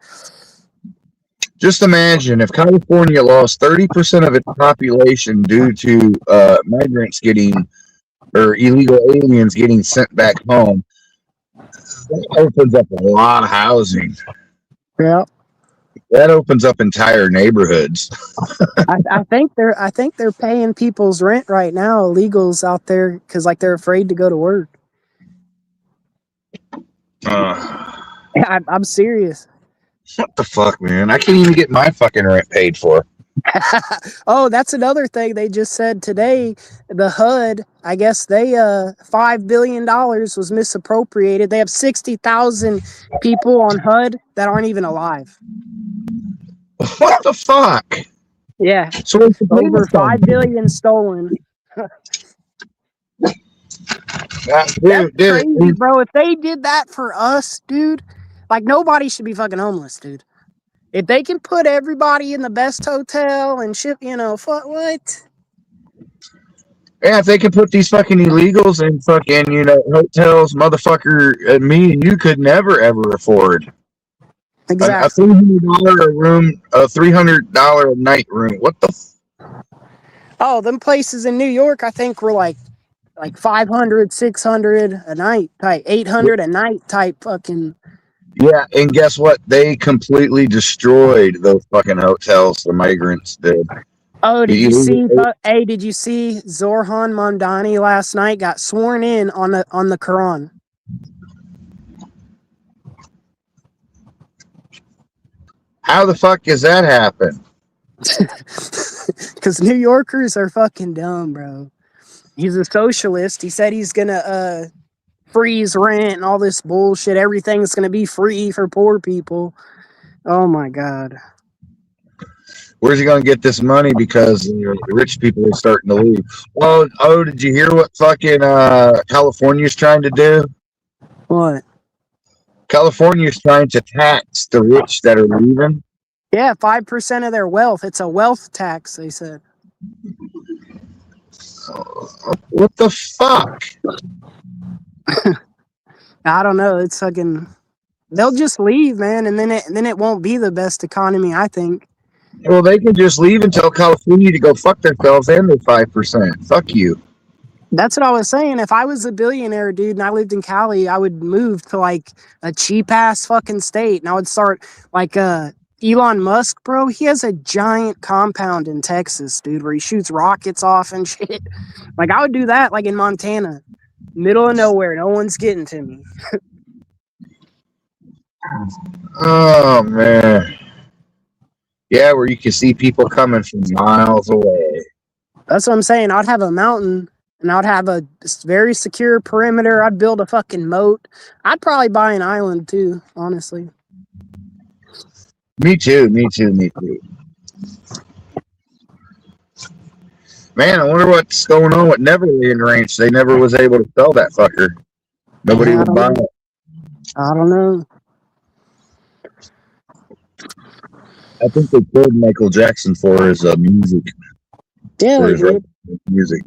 Speaker 2: Just imagine if California lost 30% of its population due to migrants getting, or illegal aliens getting sent back home. That opens up a lot of housing.
Speaker 1: Yeah.
Speaker 2: That opens up entire neighborhoods.
Speaker 1: I think they're paying people's rent right now, illegals out there, because like they're afraid to go to work. I'm serious.
Speaker 2: What the fuck, man? I can't even get my fucking rent paid for.
Speaker 1: Oh, that's another thing they just said today. The HUD, I guess they $5 billion was misappropriated. They have 60,000 people on HUD that aren't even alive.
Speaker 2: What the fuck?
Speaker 1: Yeah.
Speaker 2: So
Speaker 1: over 5 billion stolen. That's crazy, bro. If they did that for us, dude, like nobody should be fucking homeless, dude. If they can put everybody in the best hotel and ship, what?
Speaker 2: Yeah, if they could put these fucking illegals in fucking, hotels, motherfucker, me and you could never ever afford.
Speaker 1: Exactly.
Speaker 2: A $300 a room, a $300 a night room. What the?
Speaker 1: Oh, them places in New York, I think were like 500, 600 a night, type 800 a night type fucking.
Speaker 2: Yeah, and guess what? They completely destroyed those fucking hotels. The migrants did.
Speaker 1: Oh, did you see? Hey, did you see Zoran Mondani last night got sworn in on the Quran?
Speaker 2: How the fuck does that happen?
Speaker 1: Because New Yorkers are fucking dumb, bro. He's a socialist. He said he's gonna freeze rent and all this bullshit. Everything's gonna be free for poor people. Oh my god.
Speaker 2: Where's he gonna get this money? Because the rich people are starting to leave. Oh, did you hear what fucking California's trying to do?
Speaker 1: What?
Speaker 2: California's trying to tax the rich that are leaving.
Speaker 1: Yeah, 5% of their wealth. It's a wealth tax, they said.
Speaker 2: What the fuck?
Speaker 1: I don't know. It's fucking. They'll just leave, man, and then it won't be the best economy, I think.
Speaker 2: Well, they can just leave and tell California to go fuck themselves and their 5%. Fuck you.
Speaker 1: That's what I was saying. If I was a billionaire, dude, and I lived in Cali, I would move to like a cheap ass fucking state, and I would start like Elon Musk, bro. He has a giant compound in Texas, dude, where he shoots rockets off and shit. Like I would do that, like in Montana, middle of nowhere, no one's getting to me.
Speaker 2: Oh man. Yeah, where you can see people coming from miles away.
Speaker 1: That's what I'm saying. I'd have a mountain and I'd have a very secure perimeter. I'd build a fucking moat. I'd probably buy an island too, honestly.
Speaker 2: Me too. Man, I wonder what's going on with Neverland Ranch. They never was able to sell that fucker. Nobody would buy it.
Speaker 1: I don't know.
Speaker 2: I think they killed Michael Jackson for his music.
Speaker 1: Yeah, they did.
Speaker 2: Music.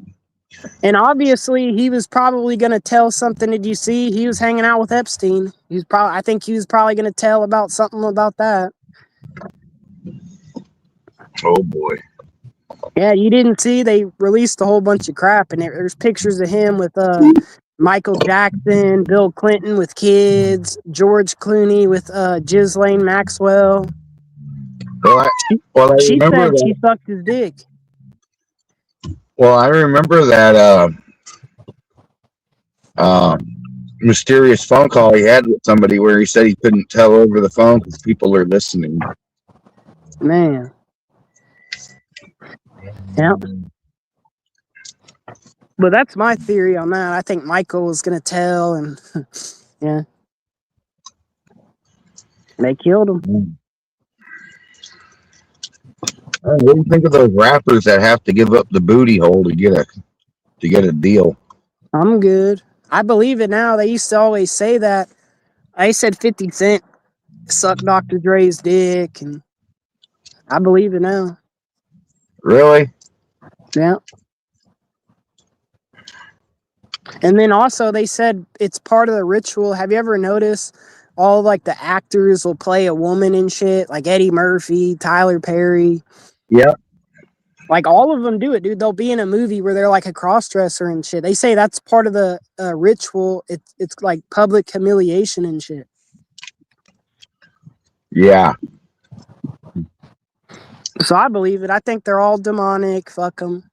Speaker 1: And obviously, he was probably going to tell something. Did you see? He was hanging out with Epstein. I think he was probably going to tell about something about that.
Speaker 2: Oh boy.
Speaker 1: Yeah, you didn't see? They released a whole bunch of crap, and there's pictures of him with Michael Jackson, Bill Clinton with kids, George Clooney with Ghislaine Maxwell. She said she sucked his dick.
Speaker 2: Well, I remember that mysterious phone call he had with somebody where he said he couldn't tell over the phone because people are listening.
Speaker 1: Man. Yeah. But that's my theory on that. I think Michael was going to tell, and yeah. They killed him.
Speaker 2: What do you think of those rappers that have to give up the booty hole to get a deal?
Speaker 1: I'm good. I believe it now. They used to always say that. I said 50 Cent sucked Dr. Dre's dick, and I believe it now.
Speaker 2: Really?
Speaker 1: Yeah. And then also they said it's part of the ritual. Have you ever noticed all like the actors will play a woman and shit, like Eddie Murphy, Tyler Perry?
Speaker 2: Yep.
Speaker 1: Like all of them do it, dude. They'll be in a movie where they're like a cross-dresser and shit. They say that's part of the ritual. It's like public humiliation and shit.
Speaker 2: Yeah.
Speaker 1: So I believe it. I think they're all demonic. Fuck them.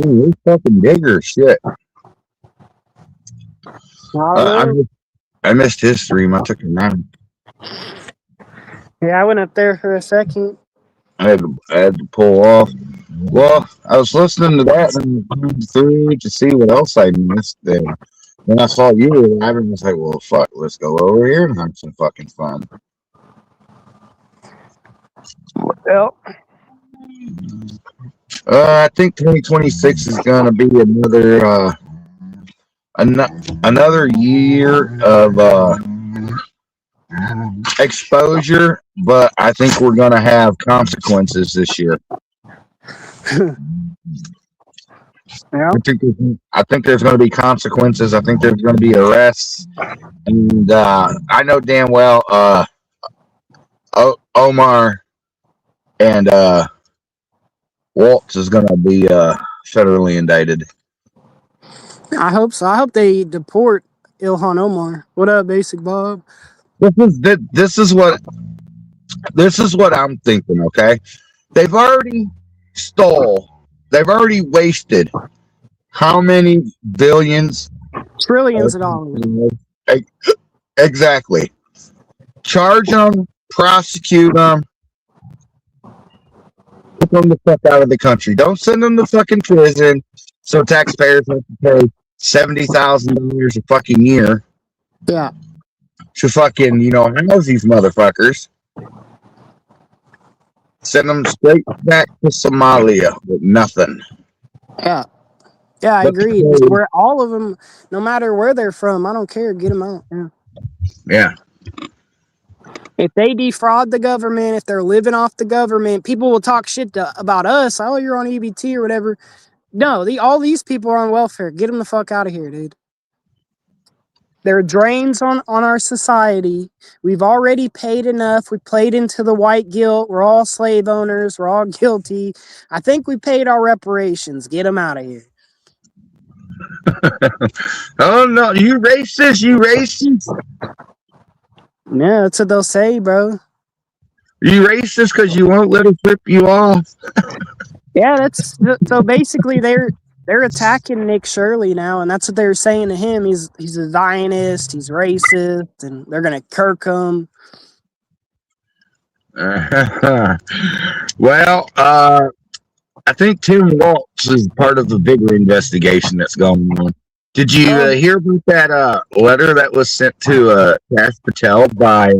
Speaker 2: Ooh, fucking digger shit. I missed his stream. I took a nap.
Speaker 1: Yeah, I went up there for a second.
Speaker 2: I had to pull off. Well, I was listening to that and through to see what else I missed. And when I saw you were live, I was like, well, fuck, let's go over here and have some fucking fun.
Speaker 1: Well,
Speaker 2: I think 2026 is going to be another year of exposure, but I think we're going to have consequences this year.
Speaker 1: yeah.
Speaker 2: I think there's going to be consequences. I think there's going to be arrests, and I know damn well Omar and Waltz is going to be federally indicted.
Speaker 1: I hope so. I hope they deport Ilhan Omar. What up, Basic Bob?
Speaker 2: This is what I'm thinking. Okay, they've already wasted how many billions,
Speaker 1: trillions of dollars.
Speaker 2: Exactly. Charge them, prosecute them, put them the fuck out of the country. Don't send them to fucking prison so taxpayers have to pay $70,000 a fucking year.
Speaker 1: Yeah.
Speaker 2: To fucking, house these motherfuckers. Send them straight back to Somalia with nothing.
Speaker 1: Yeah. Yeah, I agree. Where all of them, no matter where they're from, I don't care. Get them out.
Speaker 2: Yeah.
Speaker 1: If they defraud the government, if they're living off the government, people will talk shit about us. Oh, you're on EBT or whatever. No, all these people are on welfare. Get them the fuck out of here, dude. They're drains on our society. We've already paid enough. We played into the white guilt. We're all slave owners. We're all guilty. I think we paid our reparations. Get them out of here.
Speaker 2: Oh, no. You racist. You racist.
Speaker 1: Yeah, that's what they'll say, bro.
Speaker 2: You racist because you won't let us rip you off.
Speaker 1: Yeah, that's so basically they're attacking Nick Shirley now, and that's what they're saying to him. He's a Zionist, he's racist, and they're gonna kirk him.
Speaker 2: Well, I think Tim Waltz is part of the bigger investigation that's going on. Did you hear about that letter that was sent to Kash Patel by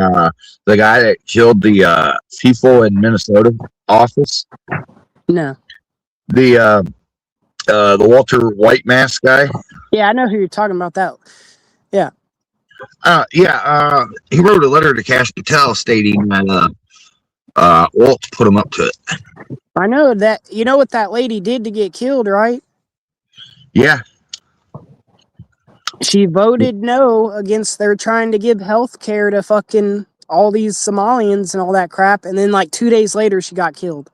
Speaker 2: the guy that killed the people in Minnesota office?
Speaker 1: No.
Speaker 2: The Walter White Mask guy?
Speaker 1: Yeah, I know who you're talking about. That. Yeah.
Speaker 2: He wrote a letter to Kash Patel stating that Waltz put him up to it.
Speaker 1: I know that. You know what that lady did to get killed, right?
Speaker 2: Yeah.
Speaker 1: She voted no against they're trying to give health care to fucking all these Somalians and all that crap. And then like 2 days later, she got killed.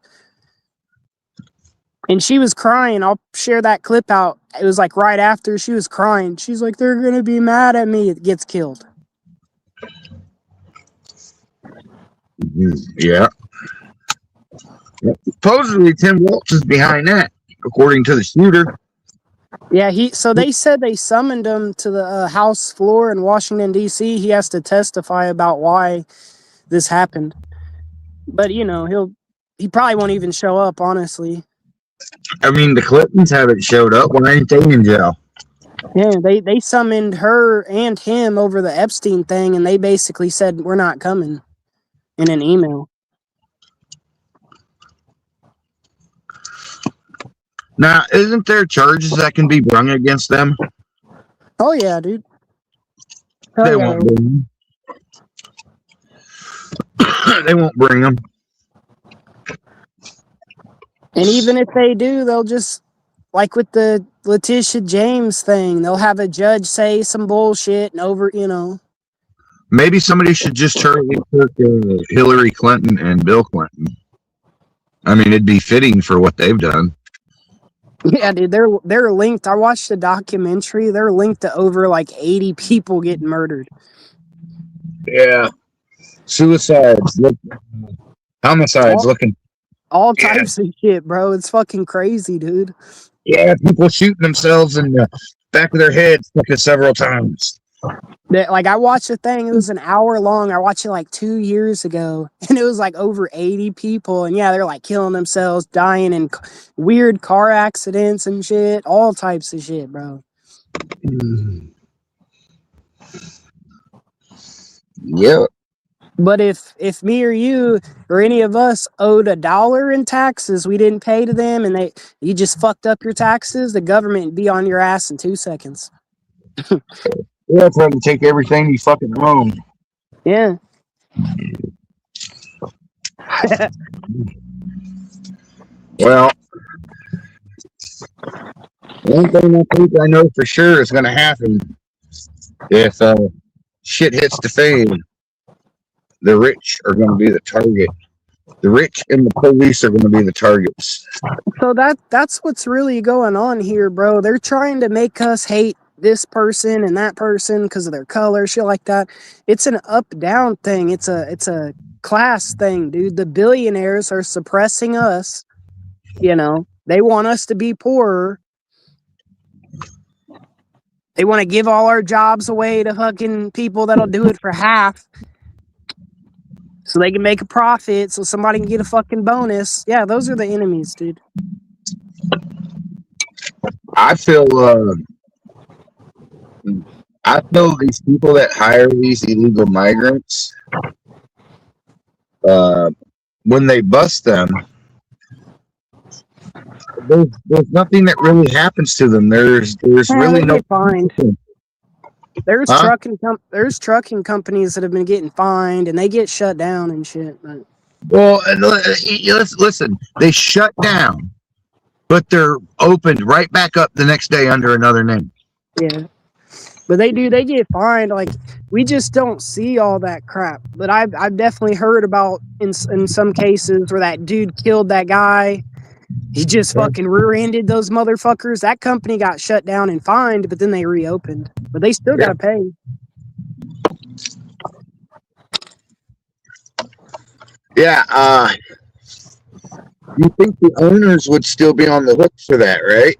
Speaker 1: And she was crying. I'll share that clip out. It was like right after she was crying. She's like, they're going to be mad at me. It gets killed.
Speaker 2: Yeah. Supposedly Tim Waltz is behind that, according to the shooter.
Speaker 1: Yeah, so they said they summoned him to the House floor in Washington, D.C. He has to testify about why this happened. But, he probably won't even show up, honestly.
Speaker 2: I mean, the Clintons haven't showed up. Why ain't they in jail?
Speaker 1: Yeah, they summoned her and him over the Epstein thing, and they basically said, we're not coming in an email.
Speaker 2: Now, isn't there charges that can be brung against them?
Speaker 1: Oh, yeah, dude.
Speaker 2: They won't be. They won't bring them.
Speaker 1: And even if they do, they'll just, like with the Letitia James thing, they'll have a judge say some bullshit and over,
Speaker 2: Maybe somebody should just Charlie Kirk Hillary Clinton and Bill Clinton. I mean, it'd be fitting for what they've done.
Speaker 1: Yeah, dude, they're linked. I watched a documentary. They're linked to over like 80 people getting murdered.
Speaker 2: Yeah. Suicides, homicides,
Speaker 1: all types of shit, bro. It's fucking crazy, dude.
Speaker 2: Yeah, people shooting themselves in the back of their heads several times.
Speaker 1: Like, I watched a thing, it was an hour long. I watched it like 2 years ago, and it was like over 80 people. And yeah, they're like killing themselves, dying in weird car accidents and shit, all types of shit, bro.
Speaker 2: Yeah.
Speaker 1: But if me or you or any of us owed $1 in taxes we didn't pay to them, and you just fucked up your taxes, the government would be on your ass in 2 seconds.
Speaker 2: Yeah, trying to take everything you fucking own.
Speaker 1: Yeah.
Speaker 2: Well, one thing I know for sure is going to happen if shit hits the fan. The rich are going to be the target. The rich and the police are going to be the targets.
Speaker 1: So that's what's really going on here, bro. They're trying to make us hate this person and that person because of their color, shit like that. It's an up-down thing. It's a class thing, dude. The billionaires are suppressing us. They want us to be poorer. They want to give all our jobs away to fucking people that'll do it for half, so they can make a profit, so somebody can get a fucking bonus. Yeah, those are the enemies, dude.
Speaker 2: I feel these people that hire these illegal migrants, when they bust them, there's nothing that really happens to them. There's really no
Speaker 1: fined. There's trucking companies that have been getting fined and they get shut down and shit. But.
Speaker 2: Well, listen, they shut down, but they're opened right back up the next day under another name.
Speaker 1: Yeah. But they get fined. Like, we just don't see all that crap. But I've definitely heard about in some cases where that dude killed that guy. He just fucking rear-ended those motherfuckers. That company got shut down and fined, but then they reopened. But they still gotta pay.
Speaker 2: Yeah, you think the owners would still be on the hook for that, right?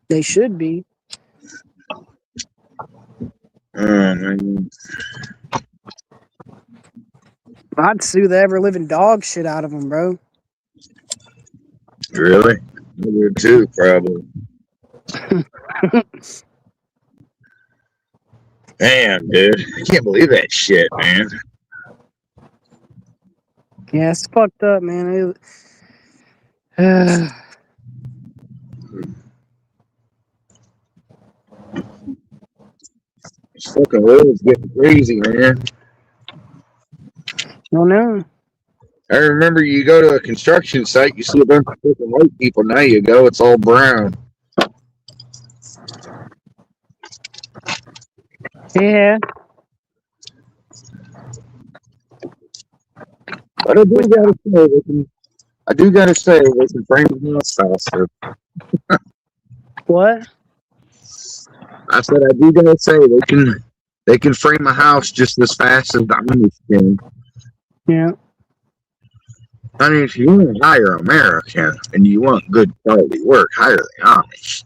Speaker 1: They should be. I'd sue the ever-living dog shit out of them, bro.
Speaker 2: Really? I would too, probably. Damn, dude. I can't believe that shit, man.
Speaker 1: Yeah, it's fucked up, man.
Speaker 2: This fucking world's getting crazy, man.
Speaker 1: Oh, no.
Speaker 2: I remember you go to a construction site, you see a bunch of fucking white people. Now you go, it's all brown.
Speaker 1: Yeah.
Speaker 2: But I do gotta say they can frame the house faster.
Speaker 1: What?
Speaker 2: I said I do gotta say they can frame a house just as fast as the Amish can.
Speaker 1: Yeah.
Speaker 2: I mean, if you want to hire American and you want good quality work, hire the Amish.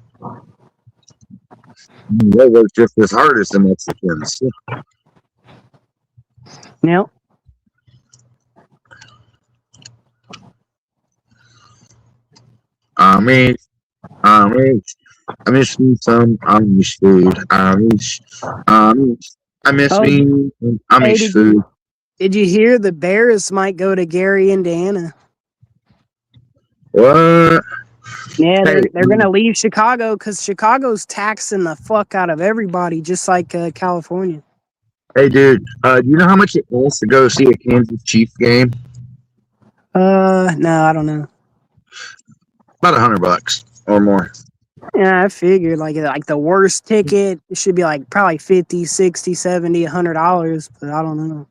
Speaker 2: They work just as hard as the Mexicans.
Speaker 1: Yep.
Speaker 2: I miss me some Amish food. I miss me some Amish food.
Speaker 1: Did you hear the Bears might go to Gary, Indiana?
Speaker 2: What?
Speaker 1: Yeah, they're gonna leave Chicago because Chicago's taxing the fuck out of everybody, just like California.
Speaker 2: Hey, dude, do you know how much it costs to go see a Kansas Chiefs game?
Speaker 1: No, I don't know.
Speaker 2: About $100 or more.
Speaker 1: Yeah, I figured like the worst ticket should be like probably 50, 60, 70, $100, but I don't know.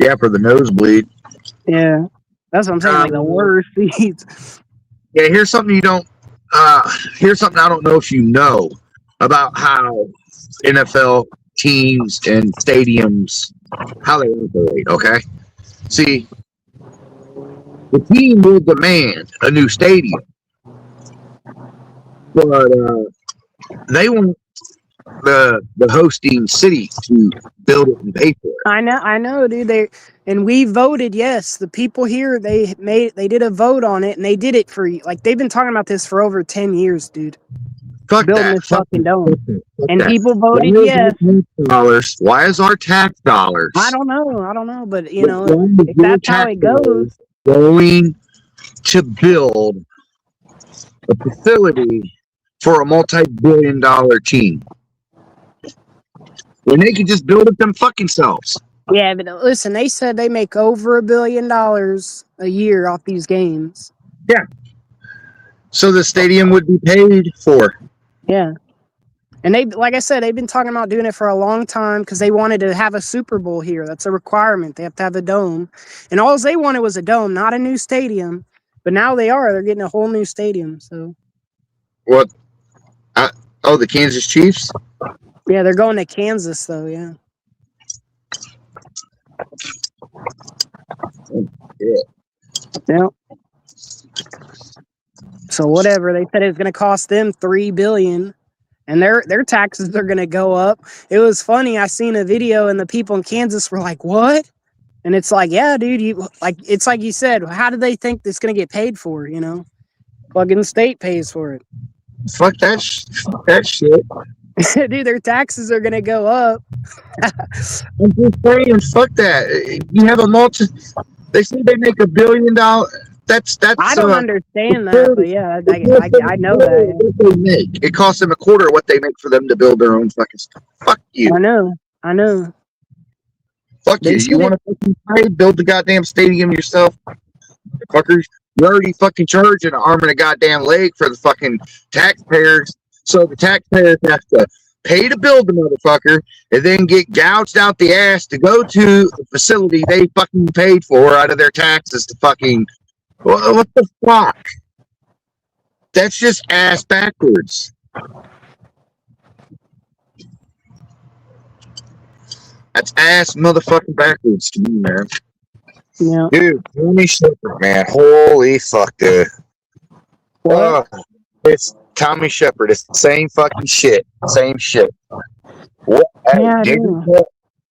Speaker 2: Yeah, for the nosebleed.
Speaker 1: Yeah. That's what I'm saying, like the worst seats.
Speaker 2: Yeah, here's something you don't. Here's something I don't know if you know about how NFL teams and stadiums how they operate. Okay, see, the team will demand a new stadium, but they want the hosting city to build it and pay for it.
Speaker 1: I know, dude. And we voted yes. The people here they did a vote on it, and they did it for like they've been talking about this for over 10 years, dude.
Speaker 2: Fuck
Speaker 1: Building
Speaker 2: that.
Speaker 1: this fucking dome.
Speaker 2: Fuck
Speaker 1: And
Speaker 2: that.
Speaker 1: people voted yes.
Speaker 2: Why is our tax dollars?
Speaker 1: I don't know, but you
Speaker 2: But
Speaker 1: know,
Speaker 2: why is
Speaker 1: if
Speaker 2: your
Speaker 1: that's how
Speaker 2: tax
Speaker 1: it goes,
Speaker 2: dollars going to build a facility for a multi-billion-dollar team when they can just build it them fucking selves?
Speaker 1: yeah, but listen, they said they make over $1 billion a year off these games.
Speaker 2: Yeah. So the stadium would be paid for.
Speaker 1: Yeah. And they, like I said, they've been talking about doing it for a long time because they wanted to have a Super Bowl here. That's a requirement. They have to have a dome. And all they wanted was a dome, not a new stadium. But now they are. They're getting a whole new stadium. So
Speaker 2: What? Oh, the Kansas Chiefs?
Speaker 1: yeah, they're going to Kansas though, yeah. Yeah. So whatever. They said it was gonna cost them $3 billion. And their taxes are gonna go up. It was funny. I seen a video and the people in Kansas were like, "What?" And it's like, "Yeah, dude, it's like you said. How do they think it's gonna get paid for? You know, fucking the state pays for it.
Speaker 2: Fuck that shit.
Speaker 1: Dude, their taxes are gonna go up."
Speaker 2: I'm just saying, fuck that. You have a They say they make $1 billion. That's.
Speaker 1: I don't understand that, but yeah, I know that.
Speaker 2: What they make. It costs them a quarter of what they make for them to build their own fucking stuff. Fuck you.
Speaker 1: I know.
Speaker 2: Fuck
Speaker 1: They
Speaker 2: you.
Speaker 1: should-
Speaker 2: You want to fucking pay? Build the goddamn stadium yourself, fuckers. You're already fucking charging an arm and a goddamn leg for the fucking taxpayers. So the taxpayers have to pay to build the motherfucker and then get gouged out the ass to go to the facility they fucking paid for out of their taxes to fucking. What the fuck? That's just ass backwards. That's ass motherfucking backwards to me, man.
Speaker 1: Yeah.
Speaker 2: Dude, Tommy Shepard, man. Holy fuck, dude.
Speaker 1: What?
Speaker 2: It's Tommy Shepard. It's the same fucking shit. Same shit. What? Hey,
Speaker 1: Yeah,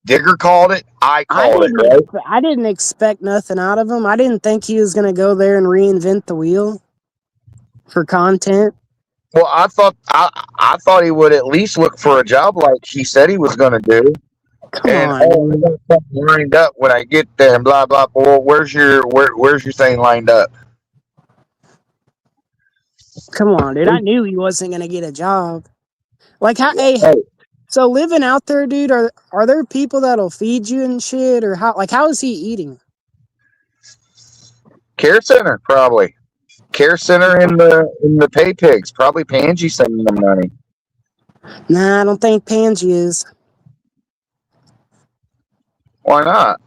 Speaker 2: Digger called it. I called it, right?
Speaker 1: I didn't expect nothing out of him. I didn't think he was gonna go there and reinvent the wheel for content.
Speaker 2: Well, I thought he would at least look for a job like he said he was gonna do.
Speaker 1: Come
Speaker 2: And
Speaker 1: on,
Speaker 2: I got something lined up when I get there and blah blah blah. Where's your thing lined up?
Speaker 1: come on, dude. I knew he wasn't gonna get a job. Like how? Hey,
Speaker 2: Hey,
Speaker 1: so living out there, dude. Are there people that'll feed you and shit, or how? Like how is he eating?
Speaker 2: Care Center, probably. Care Center in the pay pigs. Probably Pangy sending them money.
Speaker 1: Nah, I don't think Pangy is.
Speaker 2: Why not?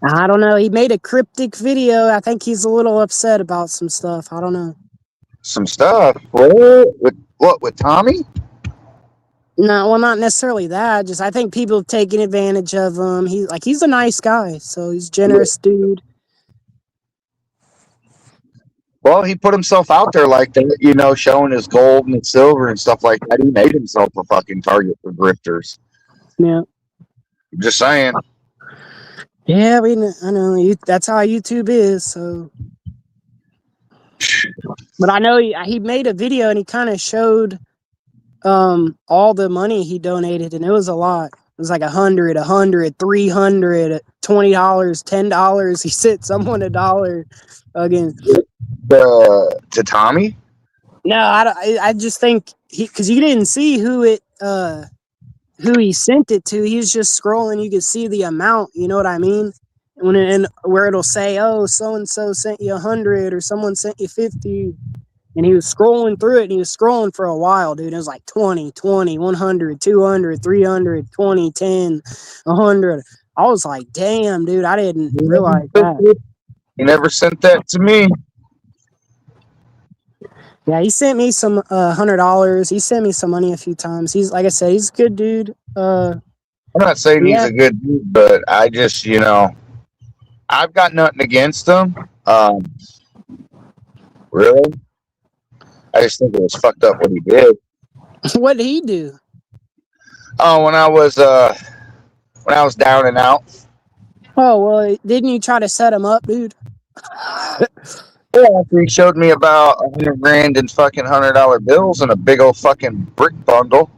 Speaker 1: I don't know. He made a cryptic video. I think he's a little upset about some stuff. I don't know.
Speaker 2: Some stuff. With Tommy?
Speaker 1: No, well, not necessarily that. Just I think people have taken advantage of him. He's a nice guy, so he's a generous dude.
Speaker 2: Well, he put himself out there like that, showing his gold and his silver and stuff like that. He made himself a fucking target for grifters.
Speaker 1: Yeah.
Speaker 2: Just saying.
Speaker 1: Yeah, I know. That's how YouTube is, so. But I know he made a video and he kind of showed all the money he donated, and it was a lot. It was like $100, $300, $20, $10. He sent someone $1 again.
Speaker 2: To Tommy?
Speaker 1: No, I just think because you didn't see who who he sent it to. He's just scrolling. You can see the amount. You know what I mean? And where it'll say, "Oh, so and so sent you 100, or someone sent you 50." And he was scrolling through it, and he was scrolling for a while, dude. It was like 20, 20, 100, 200, 300, 20, 10, 100. I was like, damn, dude, I didn't realize that.
Speaker 2: He never sent that to me.
Speaker 1: Yeah, he sent me some $100. He sent me some money a few times. He's, like I said, he's a good dude.
Speaker 2: I'm not saying he's
Speaker 1: Yeah.
Speaker 2: a good dude, but I just, I've got nothing against him. Really? I just think it was fucked up what he did.
Speaker 1: What did he do?
Speaker 2: Oh, when I was down and out.
Speaker 1: Oh, well, didn't you try to set him up, dude?
Speaker 2: Yeah, after he showed me about $100,000 in fucking $100 bills and a big old fucking brick bundle.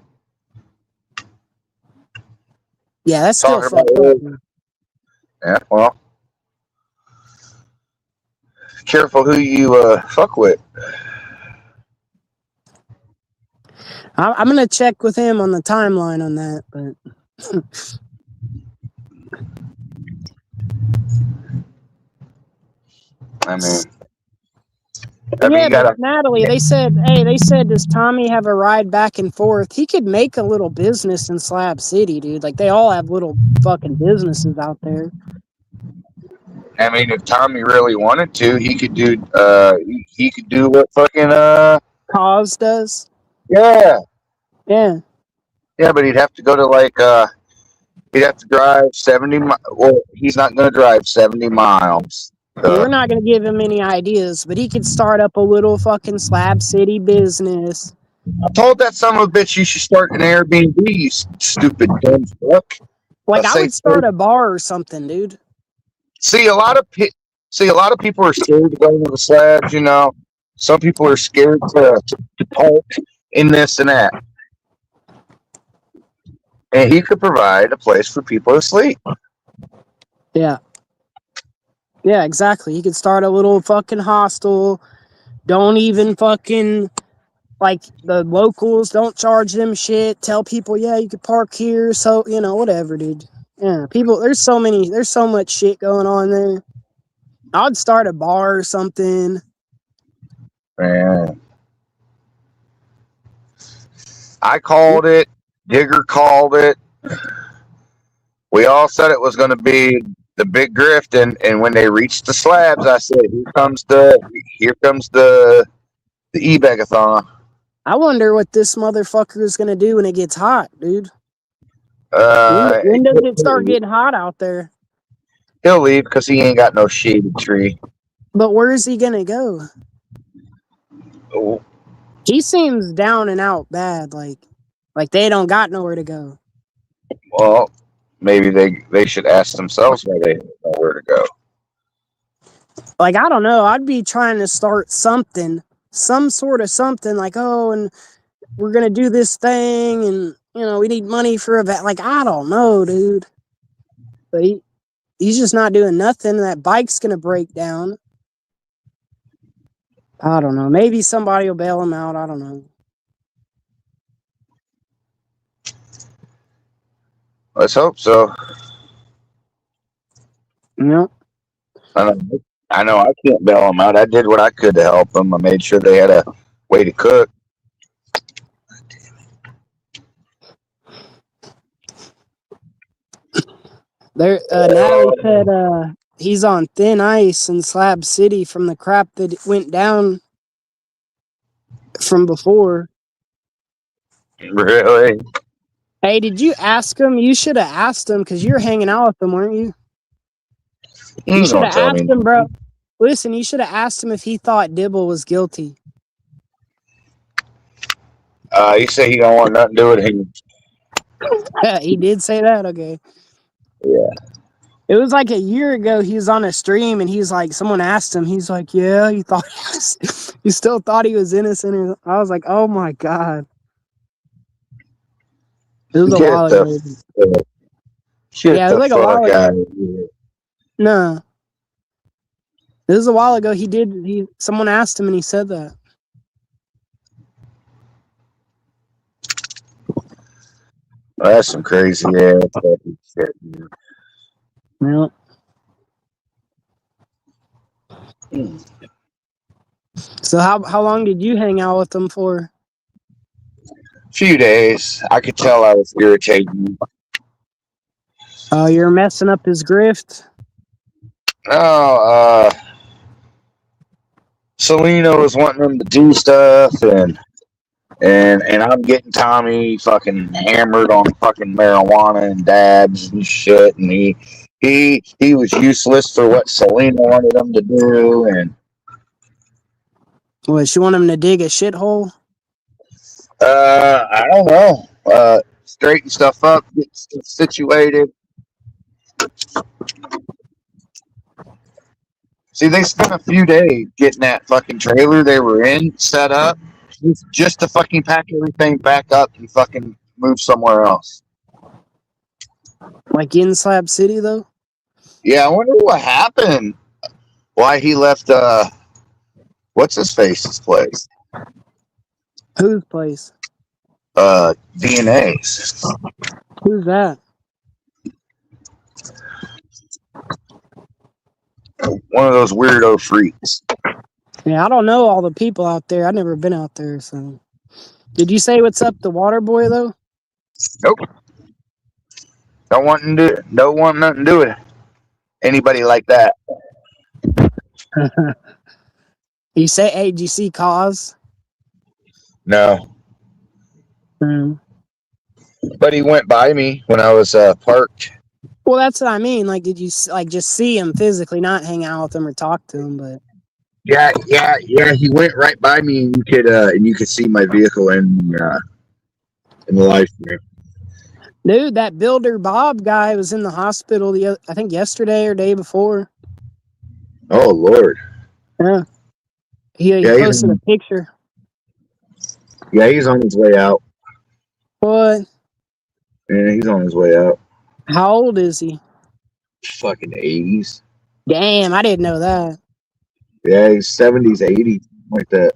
Speaker 1: Yeah, that's still
Speaker 2: Talking about
Speaker 1: fucked up, dude.
Speaker 2: Yeah, well, careful who you fuck with.
Speaker 1: I'm going to check with him on the timeline on that, but...
Speaker 2: I mean,
Speaker 1: Yeah,
Speaker 2: you
Speaker 1: but
Speaker 2: gotta.
Speaker 1: Natalie, they said, does Tommy have a ride back and forth? He could make a little business in Slab City, dude. Like, they all have little fucking businesses out there.
Speaker 2: I mean, if Tommy really wanted to, he could do. He could do what fucking
Speaker 1: Cause does.
Speaker 2: Yeah,
Speaker 1: Yeah.
Speaker 2: yeah, but he'd have to go to like he'd have to drive 70. Well, he's not going to drive 70 miles.
Speaker 1: Well, we're not going to give him any ideas, but he could start up a little fucking Slab City business.
Speaker 2: I told that son of a bitch you should start an Airbnb. You stupid dumb fuck.
Speaker 1: Like, I would start a bar or something, dude.
Speaker 2: See, a lot of people are scared to go into the slabs. Some people are scared to park in this and that. And he could provide a place for people to sleep.
Speaker 1: Yeah. Yeah, exactly. He could start a little fucking hostel. Don't even fucking, like, the locals, don't charge them shit. Tell people, yeah, you could park here. So, whatever, dude. Yeah, people, there's so much shit going on there. I'd start a bar or something.
Speaker 2: Man. I called it. Digger called it. We all said it was going to be the big grift, and when they reached the slabs, I said, "Here comes the e-begathon."
Speaker 1: I wonder what this motherfucker is gonna do when it gets hot, dude. When does it start getting hot out there?
Speaker 2: He'll leave because he ain't got no shaded tree.
Speaker 1: But where is he gonna go?
Speaker 2: Oh.
Speaker 1: He seems down and out bad, like they don't got nowhere to go.
Speaker 2: Well, maybe they should ask themselves why they don't know where to go.
Speaker 1: Like, I don't know. I'd be trying to start something, some sort of something, like, oh, and we're gonna do this thing, and we need money for a vet. Like, I don't know, dude. But he's just not doing nothing. That bike's gonna break down. I don't know. Maybe somebody will bail him out. I don't know.
Speaker 2: Let's hope so.
Speaker 1: Yep.
Speaker 2: I know I can't bail them out. I did what I could to help them. I made sure they had a way to cook.
Speaker 1: Natalie said he's on thin ice in Slab City from the crap that went down from before.
Speaker 2: Really?
Speaker 1: Hey, did you ask him? You should have asked him because you're hanging out with him, weren't you? You should have asked him, bro. Listen, you should have asked him if he thought Dibble was guilty.
Speaker 2: He said he don't want nothing to do with him.
Speaker 1: He did say that? Okay.
Speaker 2: Yeah.
Speaker 1: It was like a year ago. He was on a stream and he's like, someone asked him. He's like, yeah, he still thought he was innocent. I was like, oh my God. It was a while ago.
Speaker 2: Yeah, it was like a while ago.
Speaker 1: No. It was a while ago. Someone asked him and he said that.
Speaker 2: That's some crazy ass fucking shit, man.
Speaker 1: Yeah. So how long did you hang out with them for?
Speaker 2: Few days. I could tell I was irritating.
Speaker 1: You're messing up his grift.
Speaker 2: Oh, Selena was wanting him to do stuff, and I'm getting Tommy fucking hammered on fucking marijuana and dabs and shit, and he was useless for what Selena wanted him to do, and
Speaker 1: What, she want him to dig a shithole?
Speaker 2: I don't know. Straighten stuff up, get stuff situated. See, they spent a few days getting that fucking trailer they were in set up just to fucking pack everything back up and fucking move somewhere else.
Speaker 1: Like in Slab City though?
Speaker 2: Yeah, I wonder what happened. Why he left what's his face's place?
Speaker 1: Whose place?
Speaker 2: DNA's.
Speaker 1: Who's that?
Speaker 2: One of those weirdo freaks.
Speaker 1: Yeah, I don't know all the people out there. I've never been out there, so. Did you say what's up to Waterboy though?
Speaker 2: Nope. Don't want nothing to do with anybody like that.
Speaker 1: You say, hey, did you see Cause?
Speaker 2: No.
Speaker 1: Mm.
Speaker 2: But he went by me when I was parked.
Speaker 1: Well, that's what I mean. Like, did you like just see him physically, not hang out with him or talk to him? But
Speaker 2: Yeah. He went right by me, and you could see my vehicle in the life there.
Speaker 1: dude, that Builder Bob guy was in the hospital. I think yesterday or day before.
Speaker 2: Oh Lord.
Speaker 1: Yeah. He posted a picture.
Speaker 2: Yeah, he's on his way out.
Speaker 1: What?
Speaker 2: Yeah, he's on his way out.
Speaker 1: How old is he?
Speaker 2: Fucking 80s.
Speaker 1: Damn, I didn't know that.
Speaker 2: Yeah, he's 70s, 80s, like that.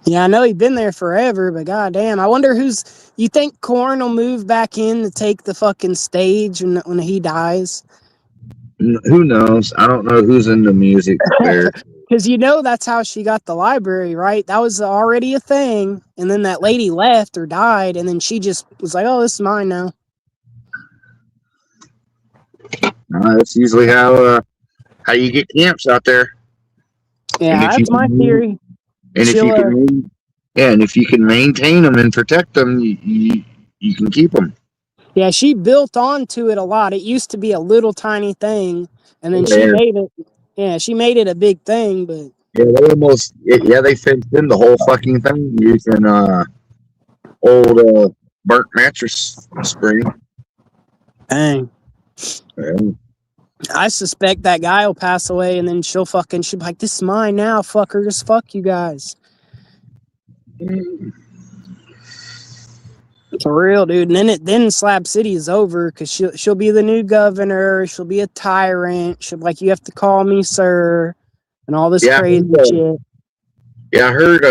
Speaker 1: Yeah, I know he's been there forever, but goddamn, I wonder who's. You think Korn will move back in to take the fucking stage when he dies?
Speaker 2: Who knows? I don't know who's into music there.
Speaker 1: Because that's how she got the library, right? That was already a thing, and then that lady left or died, and then she just was like, "Oh, this is mine now."
Speaker 2: That's usually how you get camps out there.
Speaker 1: Yeah, that's my theory.
Speaker 2: And if you can maintain them and protect them, you can keep them.
Speaker 1: Yeah, she built onto it a lot. It used to be a little tiny thing, and then she made it. Yeah, she made it a big thing, but
Speaker 2: they fenced in the whole fucking thing using old burnt mattress spring.
Speaker 1: Dang.
Speaker 2: Yeah.
Speaker 1: I suspect that guy will pass away, and then she'll be like, "This is mine now, fuckers. Fuck you guys." For real, dude. And then Slab City is over because she'll be the new governor. She'll be a tyrant. She'll be like, "You have to call me sir," and all this crazy shit.
Speaker 2: Yeah, I heard.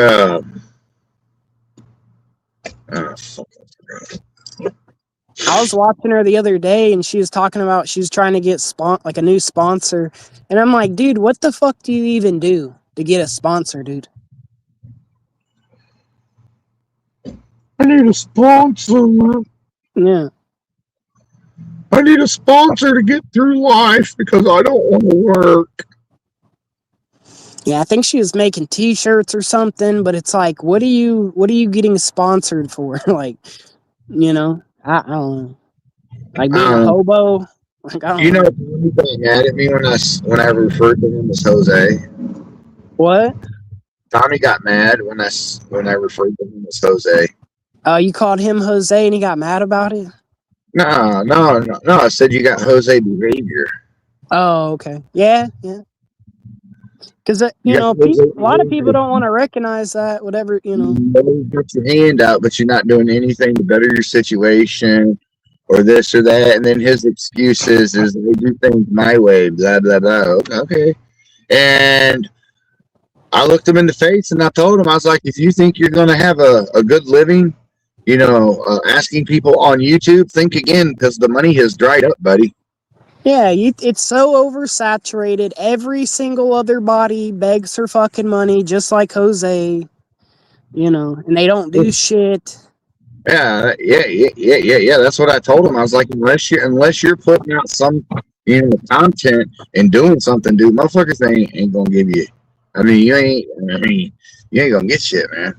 Speaker 1: I was watching her the other day, and she was talking about she was trying to get a new sponsor, and I'm like, dude, what the fuck do you even do to get a sponsor, dude?
Speaker 2: I need a sponsor.
Speaker 1: Yeah.
Speaker 2: I need a sponsor to get through life because I don't want to work.
Speaker 1: Yeah, I think she was making T-shirts or something, but it's like, what are you getting sponsored for? Like, I don't know. Like being a hobo. Like, I don't know.
Speaker 2: Tommy got mad at me when I referred to him as Jose.
Speaker 1: What?
Speaker 2: Tommy got mad when I referred to him as Jose.
Speaker 1: Oh, you called him Jose and he got mad about it?
Speaker 2: No. I said you got Jose behavior.
Speaker 1: Oh, okay. Yeah. Because, a lot of people don't want to recognize that, whatever,
Speaker 2: You put your hand out, but you're not doing anything to better your situation or this or that. And then his excuses is they do things my way, blah, blah, blah. Okay. And I looked him in the face and I told him, I was like, if you think you're going to have a good living asking people on YouTube, think again, because the money has dried up, buddy.
Speaker 1: Yeah, it's so oversaturated. Every single other body begs for fucking money, just like Jose, and they don't do shit.
Speaker 2: Yeah. That's what I told him. I was like, unless you're putting out some, content and doing something, dude, motherfuckers ain't gonna give you. I mean, you ain't gonna get shit, man.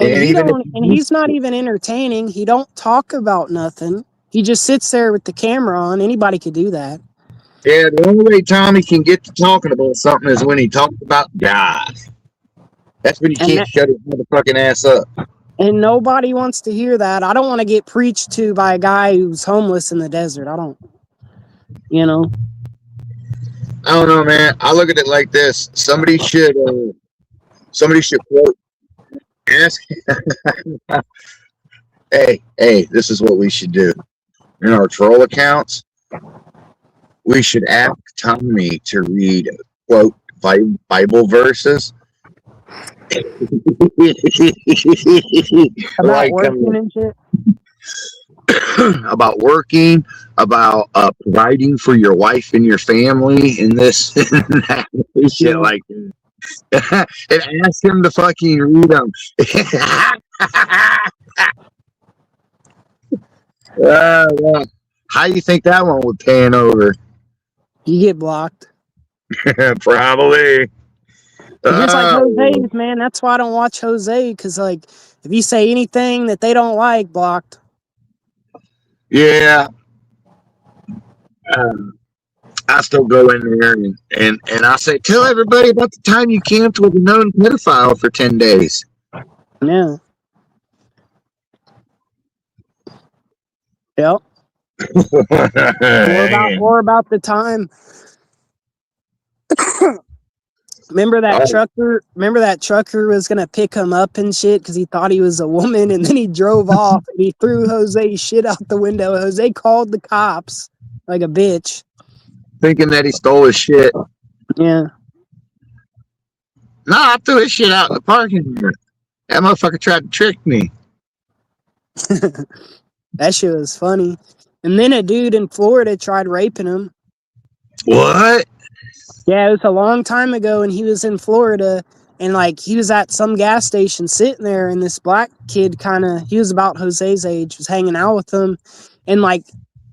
Speaker 1: And he's not even entertaining. He don't talk about nothing. He just sits there with the camera on. Anybody could do that.
Speaker 2: Yeah, the only way Tommy can get to talking about something is when he talks about God. That's when he can't shut his motherfucking ass up.
Speaker 1: And nobody wants to hear that. I don't want to get preached to by a guy who's homeless in the desert. I don't.
Speaker 2: I don't know, man. I look at it like this. Somebody should quote, ask. hey, this is what we should do. In our troll accounts, we should ask Tommy to read, quote, Bible verses.
Speaker 1: About working and shit?
Speaker 2: About working, about providing for your wife and your family, and this and that, shit like that. And ask him to fucking read them. How do you think that one would pan over?
Speaker 1: You get blocked.
Speaker 2: Probably.
Speaker 1: Just like Jose's, man. That's why I don't watch Jose, because, like, if you say anything that they don't like, blocked.
Speaker 2: Yeah. I still go in there and I say, tell everybody about the time you camped with a known pedophile for 10 days.
Speaker 1: Yeah. Yep. More about the time. Remember that trucker was gonna pick him up and shit because he thought he was a woman, and then he drove off and he threw Jose's shit out the window. Jose called the cops like a bitch,
Speaker 2: thinking that he stole his shit.
Speaker 1: Yeah.
Speaker 2: No, I threw his shit out in the parking lot. That motherfucker tried to trick me.
Speaker 1: That shit was funny. And then a dude in Florida tried raping him.
Speaker 2: What?
Speaker 1: Yeah, it was a long time ago, and he was in Florida, and like he was at some gas station sitting there, and this black kid he was about Jose's age, was hanging out with him, and like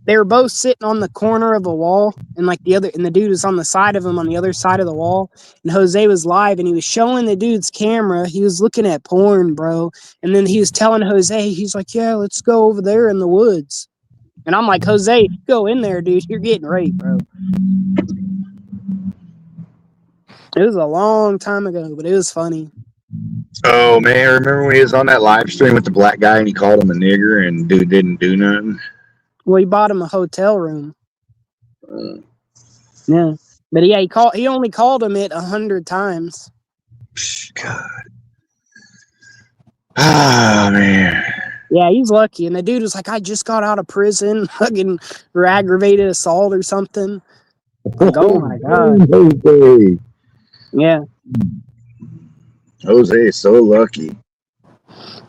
Speaker 1: they were both sitting on the corner of a wall, and like the dude was on the side of him on the other side of the wall, and Jose was live, and he was showing the dude's camera. He was looking at porn, bro, and then he was telling Jose, he's like, yeah, let's go over there in the woods. And I'm like, Jose, go in there, dude. You're getting raped, bro. It was a long time ago, but it was funny.
Speaker 2: Oh, man. Remember when he was on that live stream with the black guy and he called him a nigger and dude didn't do nothing?
Speaker 1: Well, he bought him a hotel room. Yeah. But yeah, he only called him it 100 times.
Speaker 2: God. Ah, man.
Speaker 1: Yeah, he's lucky. And the dude was like, I just got out of prison, fucking for aggravated assault or something. Like, oh my God.
Speaker 2: Jose.
Speaker 1: Yeah.
Speaker 2: Jose is so lucky.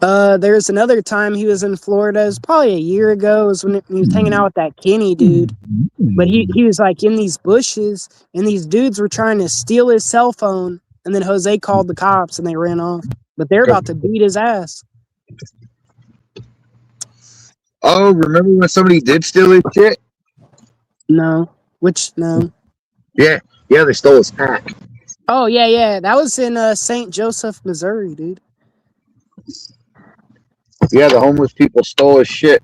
Speaker 1: There's another time he was in Florida. It was probably a year ago. It was when he was hanging out with that Kenny dude. But he was like in these bushes, and these dudes were trying to steal his cell phone. And then Jose called the cops, and they ran off. But they're about to beat his ass.
Speaker 2: Oh, remember when somebody did steal his shit?
Speaker 1: No. No.
Speaker 2: Yeah, they stole his pack.
Speaker 1: Oh, yeah. That was in St. Joseph, Missouri, dude.
Speaker 2: Yeah, the homeless people stole his shit.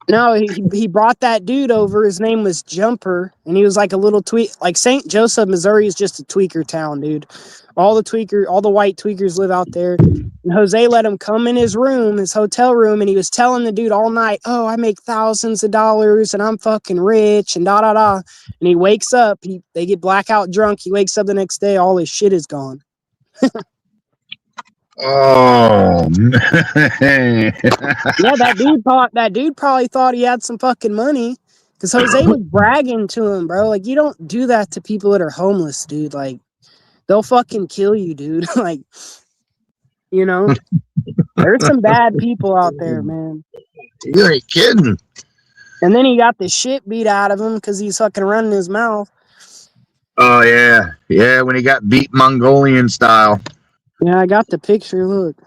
Speaker 1: No, he brought that dude over. His name was Jumper, and he was like a little tweak. Like St. Joseph, Missouri is just a tweaker town, dude. All the white tweakers live out there. And Jose let him come in his hotel room, and he was telling the dude all night, oh, I make thousands of dollars, and I'm fucking rich, and da-da-da. And he wakes up, they get blackout drunk. He wakes up the next day, all his shit is gone.
Speaker 2: Oh, man.
Speaker 1: Yeah, that dude probably thought he had some fucking money, because Jose was bragging to him, bro. Like, you don't do that to people that are homeless, dude. Like, they'll fucking kill you, dude. Like, There's some bad people out there, man.
Speaker 2: You ain't kidding.
Speaker 1: And then he got the shit beat out of him because he's fucking running his mouth.
Speaker 2: Oh yeah, yeah. When he got beat Mongolian style.
Speaker 1: Yeah, I got the picture. Look.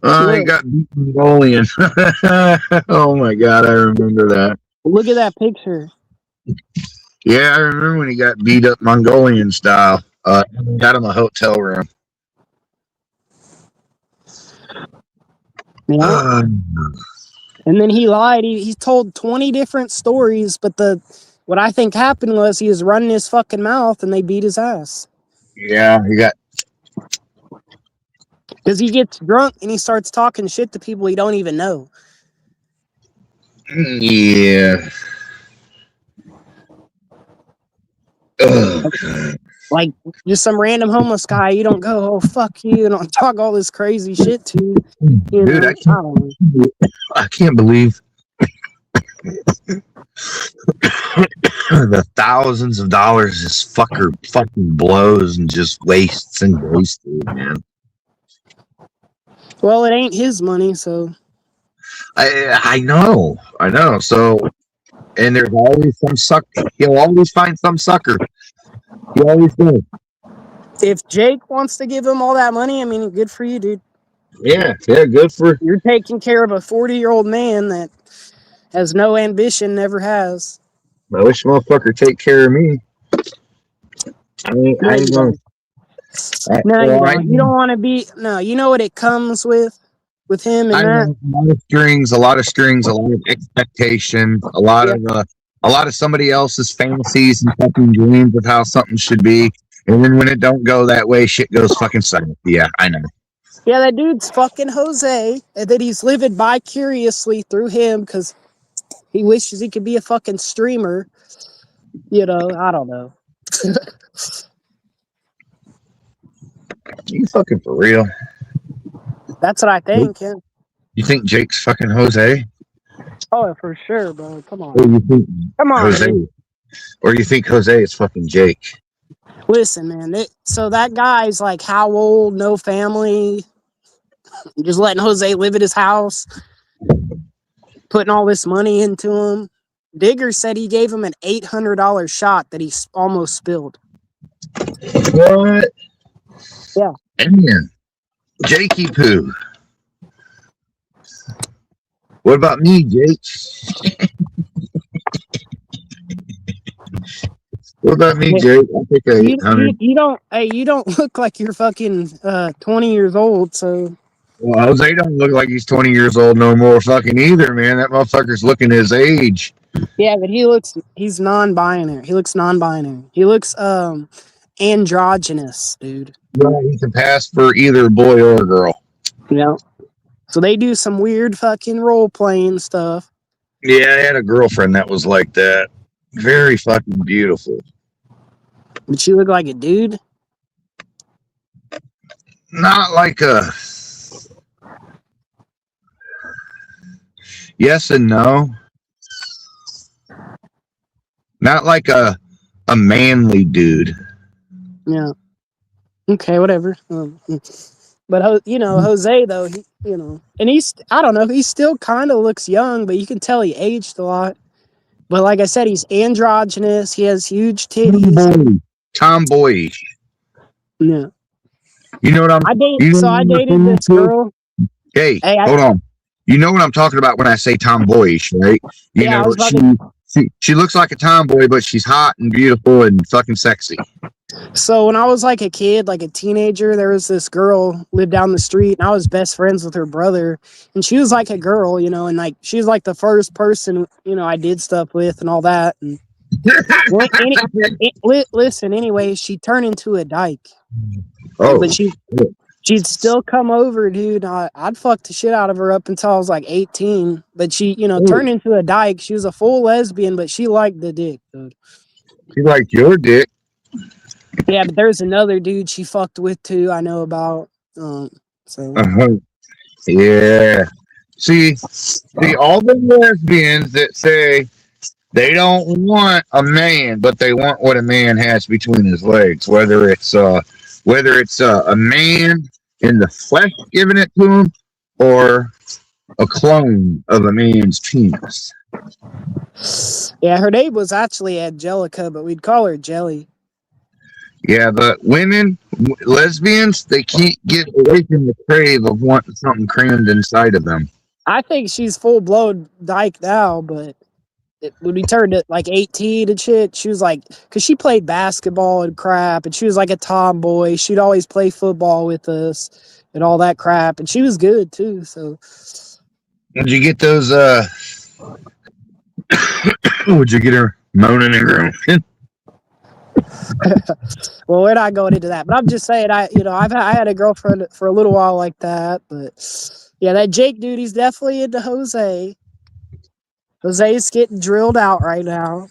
Speaker 2: Oh, he got beat Mongolian. Oh my god, I remember that.
Speaker 1: Look at that picture.
Speaker 2: Yeah, I remember when he got beat up Mongolian style. Got him a hotel room.
Speaker 1: Yeah. And then he lied. He told 20 different stories, but what I think happened was he was running his fucking mouth and they beat his ass.
Speaker 2: Yeah, he got.
Speaker 1: Because he gets drunk and he starts talking shit to people he don't even know.
Speaker 2: Yeah. Oh,
Speaker 1: like just some random homeless guy. You don't go, oh fuck you, and don't talk all this crazy shit to. You
Speaker 2: dude,
Speaker 1: know,
Speaker 2: I can't believe the thousands of dollars this fucker fucking blows and just wastes and wasted, man.
Speaker 1: Well, it ain't his money, so.
Speaker 2: I know. So, and there's always some sucker. He'll always find some sucker. He always does.
Speaker 1: If Jake wants to give him all that money, I mean, good for you, dude.
Speaker 2: Yeah, good for.
Speaker 1: You're taking care of a 40-year-old man that has no ambition, never has.
Speaker 2: I wish motherfucker take care of me. I ain't gonna.
Speaker 1: You don't want to be. No, you know what it comes with him and that.
Speaker 2: A lot of strings, a lot of expectation, a lot of somebody else's fantasies and fucking dreams of how something should be, and then when it don't go that way, shit goes fucking south. Yeah, I know.
Speaker 1: Yeah, that dude's fucking Jose, and that he's living vicariously through him because he wishes he could be a fucking streamer. You know, I don't know.
Speaker 2: You fucking for real?
Speaker 1: That's what I think. Yeah.
Speaker 2: You think Jake's fucking Jose?
Speaker 1: Oh, for sure, bro. Come on.
Speaker 2: Come on, Jose. Dude. Or you think Jose is fucking Jake?
Speaker 1: Listen, man. So that guy's like how old? No family. Just letting Jose live at his house. Putting all this money into him. Digger said he gave him an $800 shot that he almost spilled.
Speaker 2: What?
Speaker 1: Yeah.
Speaker 2: Man. Jakey poo. What about me, Jake? What about me, Jake? I think
Speaker 1: you don't look like you're fucking 20 years old, so.
Speaker 2: Well, Jose don't look like he's 20 years old no more fucking either, man. That motherfucker's looking his age.
Speaker 1: Yeah, but he's non-binary. He looks non-binary. He looks androgynous, dude.
Speaker 2: Yeah, he can pass for either a boy or a girl.
Speaker 1: Yeah. So they do some weird fucking role-playing stuff.
Speaker 2: Yeah, I had a girlfriend that was like that. Very fucking beautiful.
Speaker 1: But she looked like a dude?
Speaker 2: Not like a... Yes and no. Not like a manly dude.
Speaker 1: Yeah. Okay, whatever. But you know, Jose though, and I don't know, he still kind of looks young, but you can tell he aged a lot. But like I said, he's androgynous. He has huge titties.
Speaker 2: Tomboyish.
Speaker 1: Yeah.
Speaker 2: You know what
Speaker 1: I dated this girl.
Speaker 2: Hey, hold on. You know what I'm talking about when I say tomboyish, right? You know, she looks like a tomboy, but she's hot and beautiful and fucking sexy.
Speaker 1: So when I was like a kid, like a teenager, there was this girl lived down the street, and I was best friends with her brother, and she was like a girl, you know, and like she was like the first person, you know, I did stuff with and all that. And listen, anyway, she turned into a dyke. Oh, but she'd still come over, dude. I'd fuck the shit out of her up until I was like 18. But she, you know, turned into a dyke. She was a full lesbian, but she liked the dick, dude.
Speaker 2: She liked your dick.
Speaker 1: Yeah, but there's another dude she fucked with too. I know about.
Speaker 2: Yeah. See, all the lesbians that say they don't want a man, but they want what a man has between his legs, whether it's a man in the flesh giving it to him, or a clone of a man's penis?
Speaker 1: Yeah, her name was actually Angelica, but we'd call her Jelly.
Speaker 2: Yeah, but women, lesbians, they can't get away from the crave of wanting something crammed inside of them.
Speaker 1: I think she's full blown dyke now, but when we turned at like 18 and shit, she was like, because she played basketball and crap, and she was like a tomboy. She'd always play football with us and all that crap, and she was good too. So,
Speaker 2: Did you get those? Would you get her moaning and groaning?
Speaker 1: well, we're not going into that, but I'm just saying, I had a girlfriend for a little while like that, but yeah, that Jake dude, he's definitely into Jose. Jose's getting drilled out right now.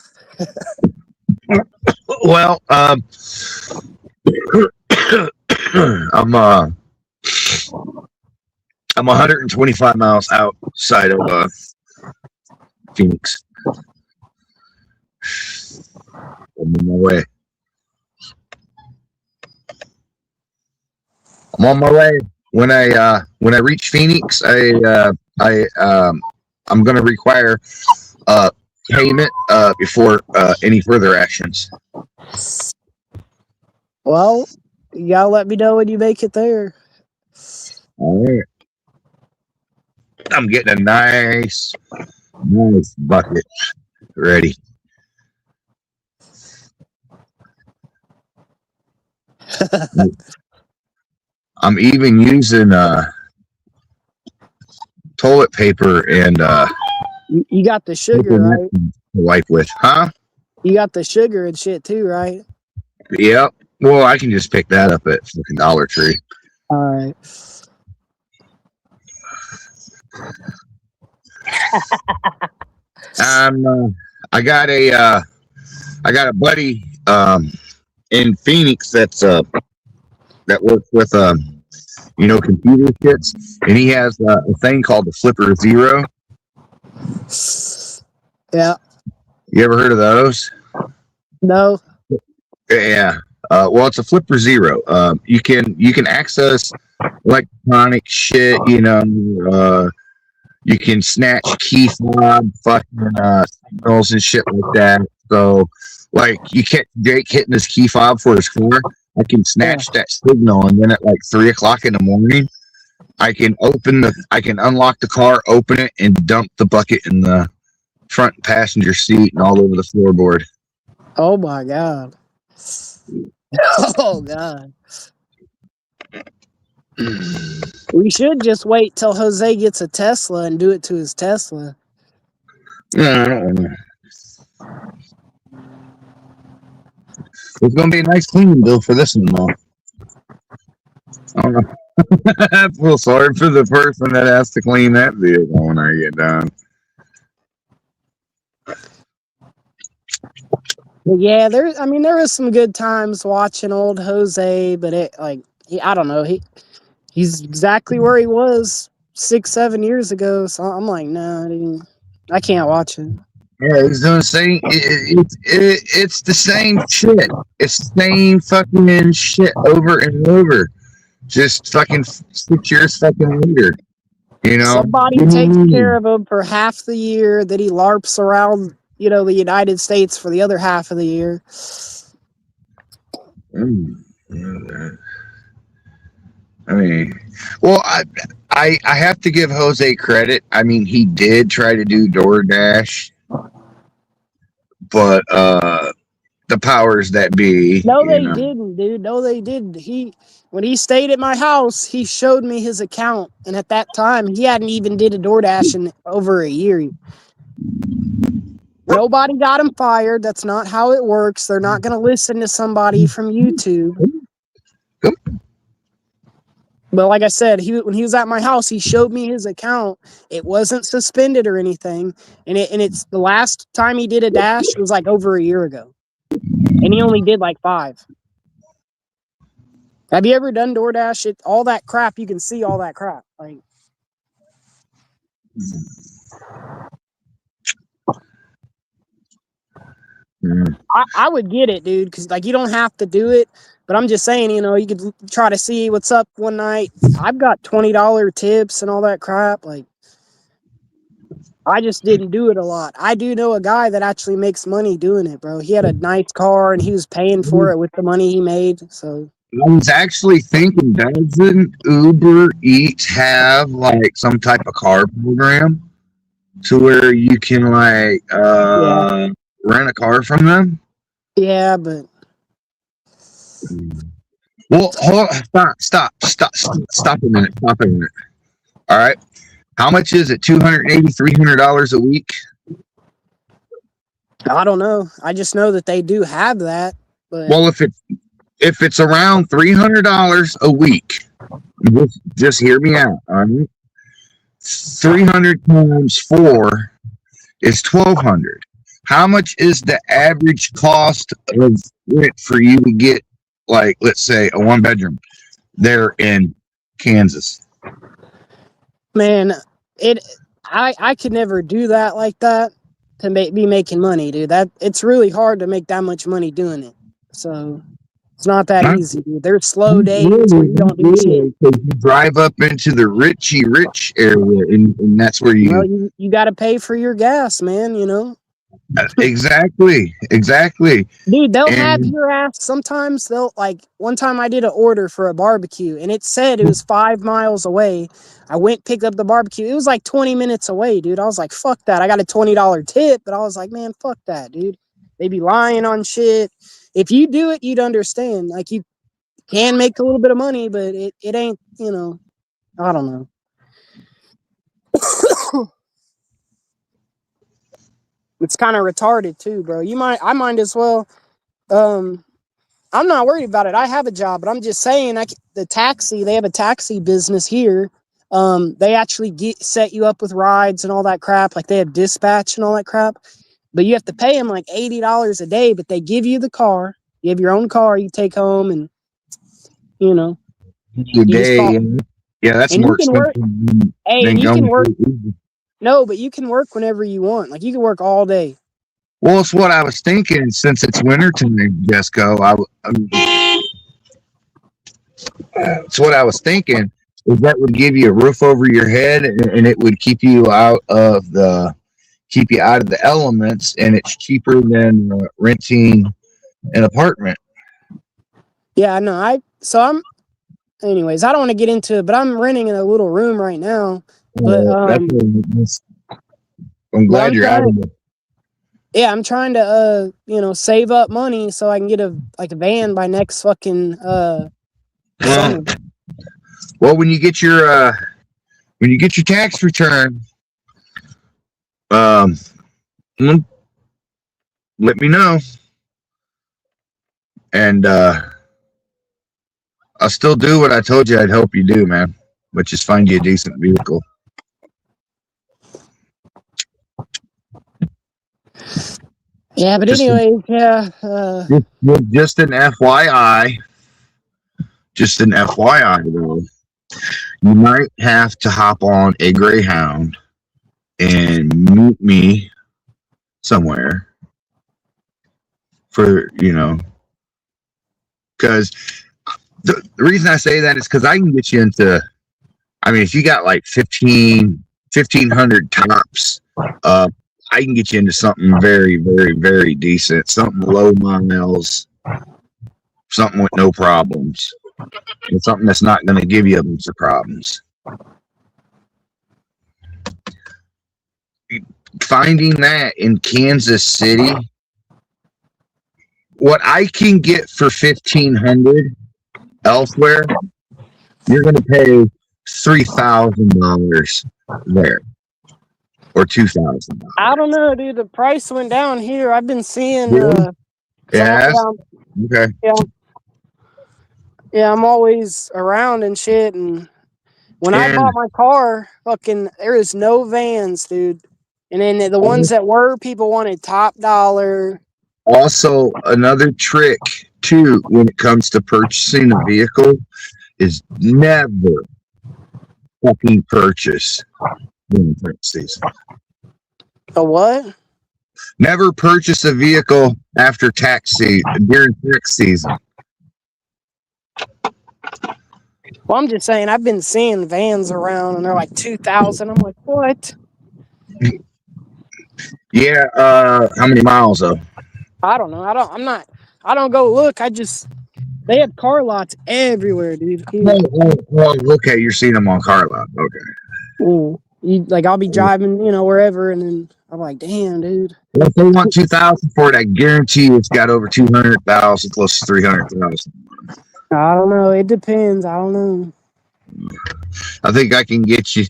Speaker 2: Well, I'm 125 miles outside of Phoenix. I'm on my way. I'm on my way. When I reach Phoenix, I'm going to require payment before any further actions.
Speaker 1: Well, you gotta let me know when you make it there.
Speaker 2: All right. I'm getting a nice bucket ready. I'm even using toilet paper and
Speaker 1: You got the sugar, right?
Speaker 2: to wipe with, huh?
Speaker 1: You got the sugar and shit too, right?
Speaker 2: Yep. Well, I can just pick that up at fucking Dollar Tree.
Speaker 1: All right.
Speaker 2: I got a buddy in Phoenix that's that works with computer kits, and he has a thing called the Flipper Zero.
Speaker 1: Yeah.
Speaker 2: You ever heard of those?
Speaker 1: No.
Speaker 2: Yeah. Well, it's a Flipper Zero. You can access electronic shit. You can snatch key fob, fucking signals and shit like that. So, like, you catch Jake hitting his key fob for his car, I can snatch that signal, and then at like 3:00 in the morning, I can unlock the car, open it, and dump the bucket in the front passenger seat and all over the floorboard.
Speaker 1: Oh my god. Oh god. We should just wait till Jose gets a Tesla and do it to his Tesla.
Speaker 2: No, I don't know. It's gonna be a nice cleaning bill for this one, though. I don't know. I feel sorry for the person that has to clean that vehicle when I get done.
Speaker 1: Yeah, there was some good times watching old Jose, but I don't know, he's exactly where he was 6-7 years ago. So I'm like, no, I can't watch it.
Speaker 2: Yeah, he's doing the same. It's the same shit. It's the same fucking shit over and over. Just fucking 6 years fucking later.
Speaker 1: Somebody takes care of him for half the year, then he LARPs around, the United States for the other half of the year.
Speaker 2: I mean, well, I have to give Jose credit. I mean, he did try to do DoorDash, but the powers that be.
Speaker 1: No, they didn't, dude. No, they didn't. When he stayed at my house, he showed me his account, and at that time, he hadn't even did a DoorDash in over a year. Nobody got him fired. That's not how it works. They're not going to listen to somebody from YouTube. But like I said, when he was at my house, he showed me his account. It wasn't suspended or anything, and it's the last time he did a dash was like over a year ago, and he only did like 5. Have you ever done DoorDash? All that crap, you can see all that crap. Like, I would get it, dude, because like you don't have to do it, But I'm just saying, you know, you could try to see what's up one night. I've got $20 tips and all that crap. Like, I just didn't do it a lot. I do know a guy that actually makes money doing it, bro. He had a nice car and he was paying for it with the money he made. So
Speaker 2: I was actually thinking, doesn't Uber Eats have like some type of car program to where you can like rent a car from them?
Speaker 1: Yeah, but
Speaker 2: Well, hold on, stop a minute. All right. How much is it? $280, $300 a week?
Speaker 1: I don't know. I just know that they do have that. But
Speaker 2: Well, if it's around $300 a week, just hear me out. All right? 300 times 4 is 1,200. How much is the average cost of rent for you to get, like, let's say, a 1-bedroom there in Kansas?
Speaker 1: man, I could never do that like that to be making money, dude. That it's really hard to make that much money doing it. So it's not that easy, dude. There's slow days where you don't do shit.
Speaker 2: You drive up into the rich area, and that's where you.
Speaker 1: Well, you got to pay for your gas, man. You know.
Speaker 2: Exactly.
Speaker 1: Dude, they'll have your ass. Sometimes they'll like. One time I did an order for a barbecue, and it said it was 5 miles away. I went picked up the barbecue. It was like 20 minutes away, dude. I was like, fuck that. I got a $20 tip, but I was like, man, fuck that, dude. They be lying on shit. If you do it, you'd understand. Like, you can make a little bit of money, but it ain't, you know, I don't know. It's kind of retarded too, bro. I might as well. I'm not worried about it. I have a job, but I'm just saying, they have a taxi business here. They actually set you up with rides and all that crap. Like, they have dispatch and all that crap, but you have to pay them like $80 a day. But they give you the car. You have your own car you take home, and you know.
Speaker 2: Yeah, that's more expensive.
Speaker 1: And you can work. No, but you can work whenever you want. Like, you can work all day.
Speaker 2: Well, it's what I was thinking. Since it's wintertime, Jesco, it's what I was thinking. Is that would give you a roof over your head, and it would keep you out of the elements, and it's cheaper than renting an apartment.
Speaker 1: Yeah, no, anyways, I don't want to get into it, but I'm renting in a little room right now. But
Speaker 2: I'm glad you're out of it.
Speaker 1: Yeah, I'm trying to save up money so I can get a van by next fucking summer.
Speaker 2: Well, when you get your tax return, let me know, and I'll still do what I told you I'd help you do, man, which is find you a decent vehicle.
Speaker 1: Yeah, but anyway, yeah.
Speaker 2: Just an FYI. Just an FYI, though. You might have to hop on a Greyhound and meet me somewhere for, because the reason I say that is because I can get you into, if you got like 1,500 tops, I can get you into something very, very, very decent, something low miles, something with no problems, and something that's not going to give you a bunch of problems. Finding that in Kansas City, what I can get for $1,500 elsewhere, you're going to pay $3,000 there. Or $2,000.
Speaker 1: I don't know, dude. The price went down here. I've been seeing.
Speaker 2: Okay.
Speaker 1: Yeah, I'm always around and shit. And when I bought my car, there is no vans, dude. And then the ones that were, people wanted top dollar.
Speaker 2: Also, another trick too when it comes to purchasing a vehicle is never fucking purchase during tax season.
Speaker 1: A what?
Speaker 2: Never purchase a vehicle during tax season.
Speaker 1: Well, I'm just saying, I've been seeing vans around and they're like 2,000. I'm like, what?
Speaker 2: Yeah, how many miles though?
Speaker 1: I don't know. I don't go look. They have car lots everywhere, dude.
Speaker 2: Okay, you're seeing them on car lot. Okay.
Speaker 1: Like, I'll be driving, wherever, and then I'm like, damn, dude.
Speaker 2: Well, if they want 2,000 for it, I guarantee you it's got over 200,000, close to 300,000.
Speaker 1: I don't know. It depends. I don't know.
Speaker 2: I think I can get you.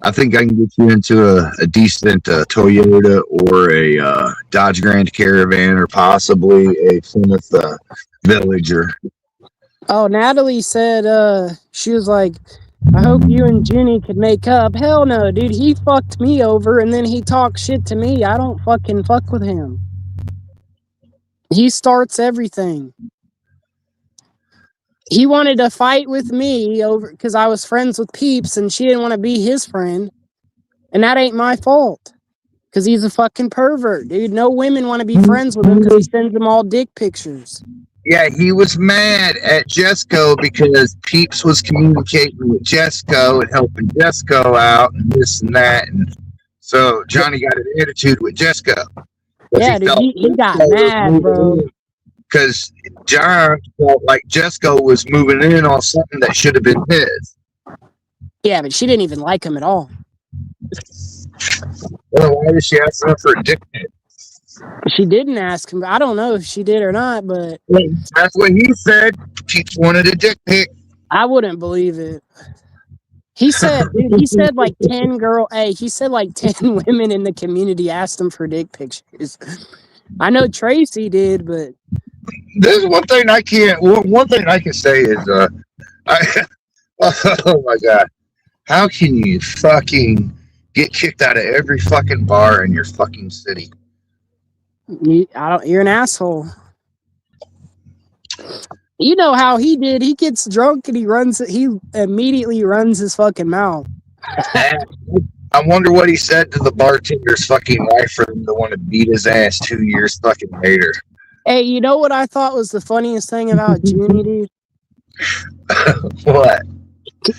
Speaker 2: I think I can get you into a decent Toyota or a Dodge Grand Caravan or possibly a Plymouth Villager.
Speaker 1: Oh, Natalie said, she was like, I hope you and Jenny could make up. Hell no, dude. He fucked me over and then he talked shit to me. I don't fucking fuck with him. He starts everything. He wanted to fight with me over because I was friends with Peeps and she didn't want to be his friend. And that ain't my fault. Because he's a fucking pervert, dude. No women want to be friends with him because he sends them all dick pictures.
Speaker 2: Yeah, he was mad at Jesco because Peeps was communicating with Jesco and helping Jesco out and this and that. And so Johnny got an attitude with Jesco.
Speaker 1: Yeah, dude, he got mad, bro.
Speaker 2: Because John felt like Jesco was moving in on something that should have been his.
Speaker 1: Yeah, but she didn't even like him at all.
Speaker 2: Well, why did she ask him for a dick pic?
Speaker 1: She didn't ask him. I don't know if she did or not, but
Speaker 2: that's what he said. Peeps wanted a dick pic.
Speaker 1: I wouldn't believe it. He said, dude, he said like 10 he said like 10 women in the community asked him for dick pictures. I know Tracy did, but
Speaker 2: there's one thing I can say is oh my god, how can you fucking get kicked out of every fucking bar in your fucking city?
Speaker 1: You're an asshole. You know how he did. He gets drunk and he immediately runs his fucking mouth.
Speaker 2: I wonder what he said to the bartender's fucking wife for them to want to beat his ass 2 years fucking later.
Speaker 1: Hey, you know what I thought was the funniest thing about Junie, dude?
Speaker 2: What?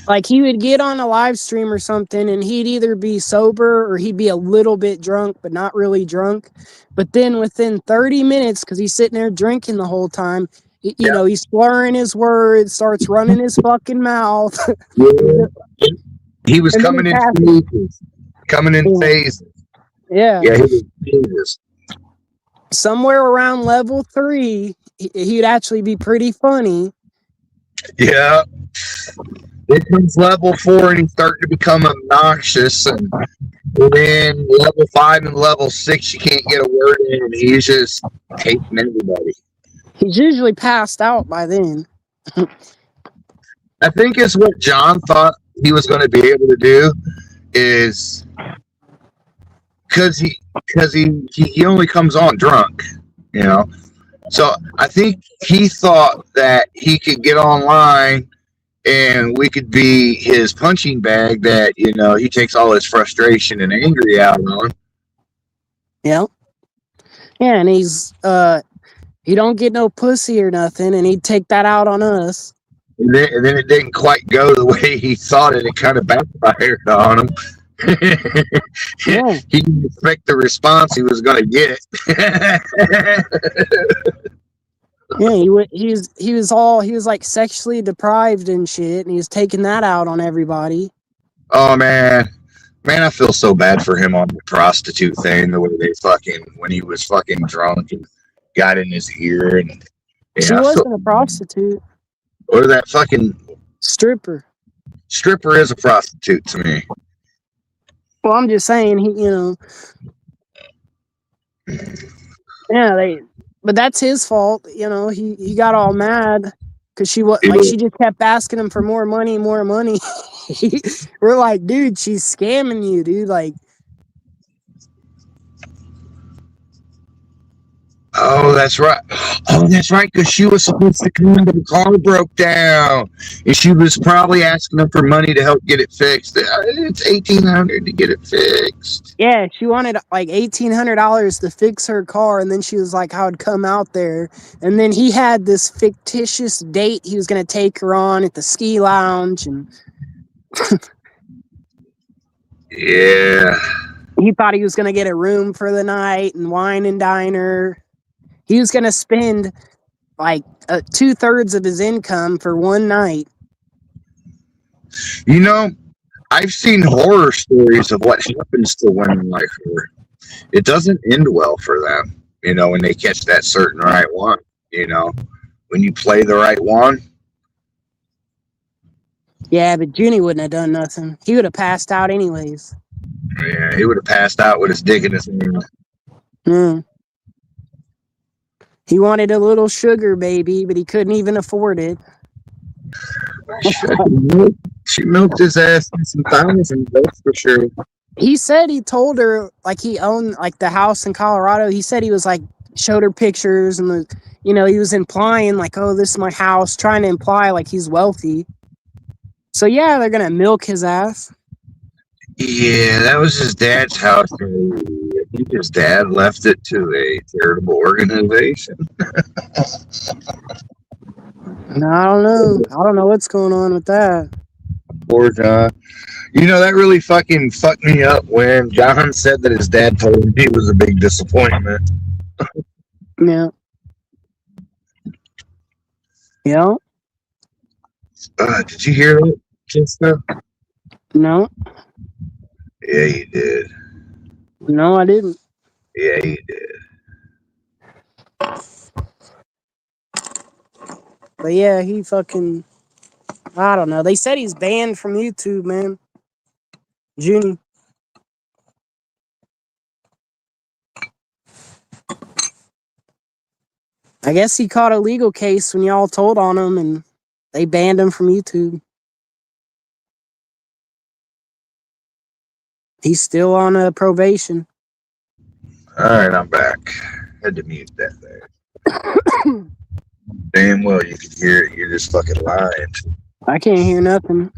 Speaker 1: Like, he would get on a live stream or something and he'd either be sober or he'd be a little bit drunk, but not really drunk. But then within 30 minutes, because he's sitting there drinking the whole time, you know, he's slurring his words, starts running his fucking mouth.
Speaker 2: Yeah. He was coming in phases.
Speaker 1: Yeah.
Speaker 2: Yeah, he was phases.
Speaker 1: Somewhere around level 3, he'd actually be pretty funny.
Speaker 2: Yeah. It comes level 4 and he's starting to become obnoxious, and then level 5 and level 6 you can't get a word in and he's just hating everybody.
Speaker 1: He's usually passed out by then.
Speaker 2: I think it's what John thought he was going to be able to do is because he only comes on drunk, you know. So I think he thought that he could get online and we could be his punching bag that, you know, he takes all his frustration and anger out on.
Speaker 1: Yeah. Yeah, and he's he don't get no pussy or nothing, and he'd take that out on us.
Speaker 2: And then it didn't quite go the way he thought it. It kind of backfired on him.
Speaker 1: Yeah.
Speaker 2: He didn't expect the response he was going to get.
Speaker 1: Yeah, he was like sexually deprived and shit, and he was taking that out on everybody.
Speaker 2: Oh man, I feel so bad for him on the prostitute thing. The way they when he was fucking drunk and got in his ear, and yeah,
Speaker 1: she wasn't a prostitute.
Speaker 2: Or that fucking
Speaker 1: stripper.
Speaker 2: Stripper is a prostitute to me.
Speaker 1: Well, I'm just saying, but that's his fault. You know, he got all mad because she just kept asking him for more money. We're like, dude, she's scamming you, dude. Like,
Speaker 2: Oh, that's right. Oh, that's right. Because she was supposed to come, but the car broke down, and she was probably asking them for money to help get it fixed. It's $1,800 to get it fixed.
Speaker 1: Yeah, she wanted like $1,800 to fix her car, and then she was like, I would come out there. And then he had this fictitious date he was going to take her on at the ski lounge, and
Speaker 2: Yeah.
Speaker 1: he thought he was going to get a room for the night and wine and diner. He was going to spend like 2/3 of his income for one night.
Speaker 2: You know, I've seen horror stories of what happens to women like her. It doesn't end well for them, when they catch that certain right one. When you play the right one.
Speaker 1: Yeah, but Junie wouldn't have done nothing. He would have passed out anyways.
Speaker 2: Yeah, he would have passed out with his dick in his hand.
Speaker 1: He wanted a little sugar baby, but he couldn't even afford it.
Speaker 2: She milked his ass in some thousands, that's for sure.
Speaker 1: He said he told her like he owned like the house in Colorado. He said he was like showed her pictures and he was implying like, oh, this is my house, trying to imply like he's wealthy. So yeah, they're gonna milk his ass.
Speaker 2: Yeah, that was his dad's house. I think his dad left it to a charitable organization.
Speaker 1: No, I don't know. I don't know what's going on with that.
Speaker 2: Poor John. That really fucking fucked me up when John said that his dad told him he was a big disappointment.
Speaker 1: Yeah. Yeah.
Speaker 2: Did you hear that just now?
Speaker 1: No.
Speaker 2: Yeah, you did.
Speaker 1: No, I didn't.
Speaker 2: Yeah, you did.
Speaker 1: But yeah, he fucking, I don't know. They said he's banned from YouTube, man. Junie. I guess he caught a legal case when y'all told on him and they banned him from YouTube. He's still on probation.
Speaker 2: All right, I'm back. Had to mute that there. Damn well you can hear it. You're just fucking lying.
Speaker 1: I can't hear nothing.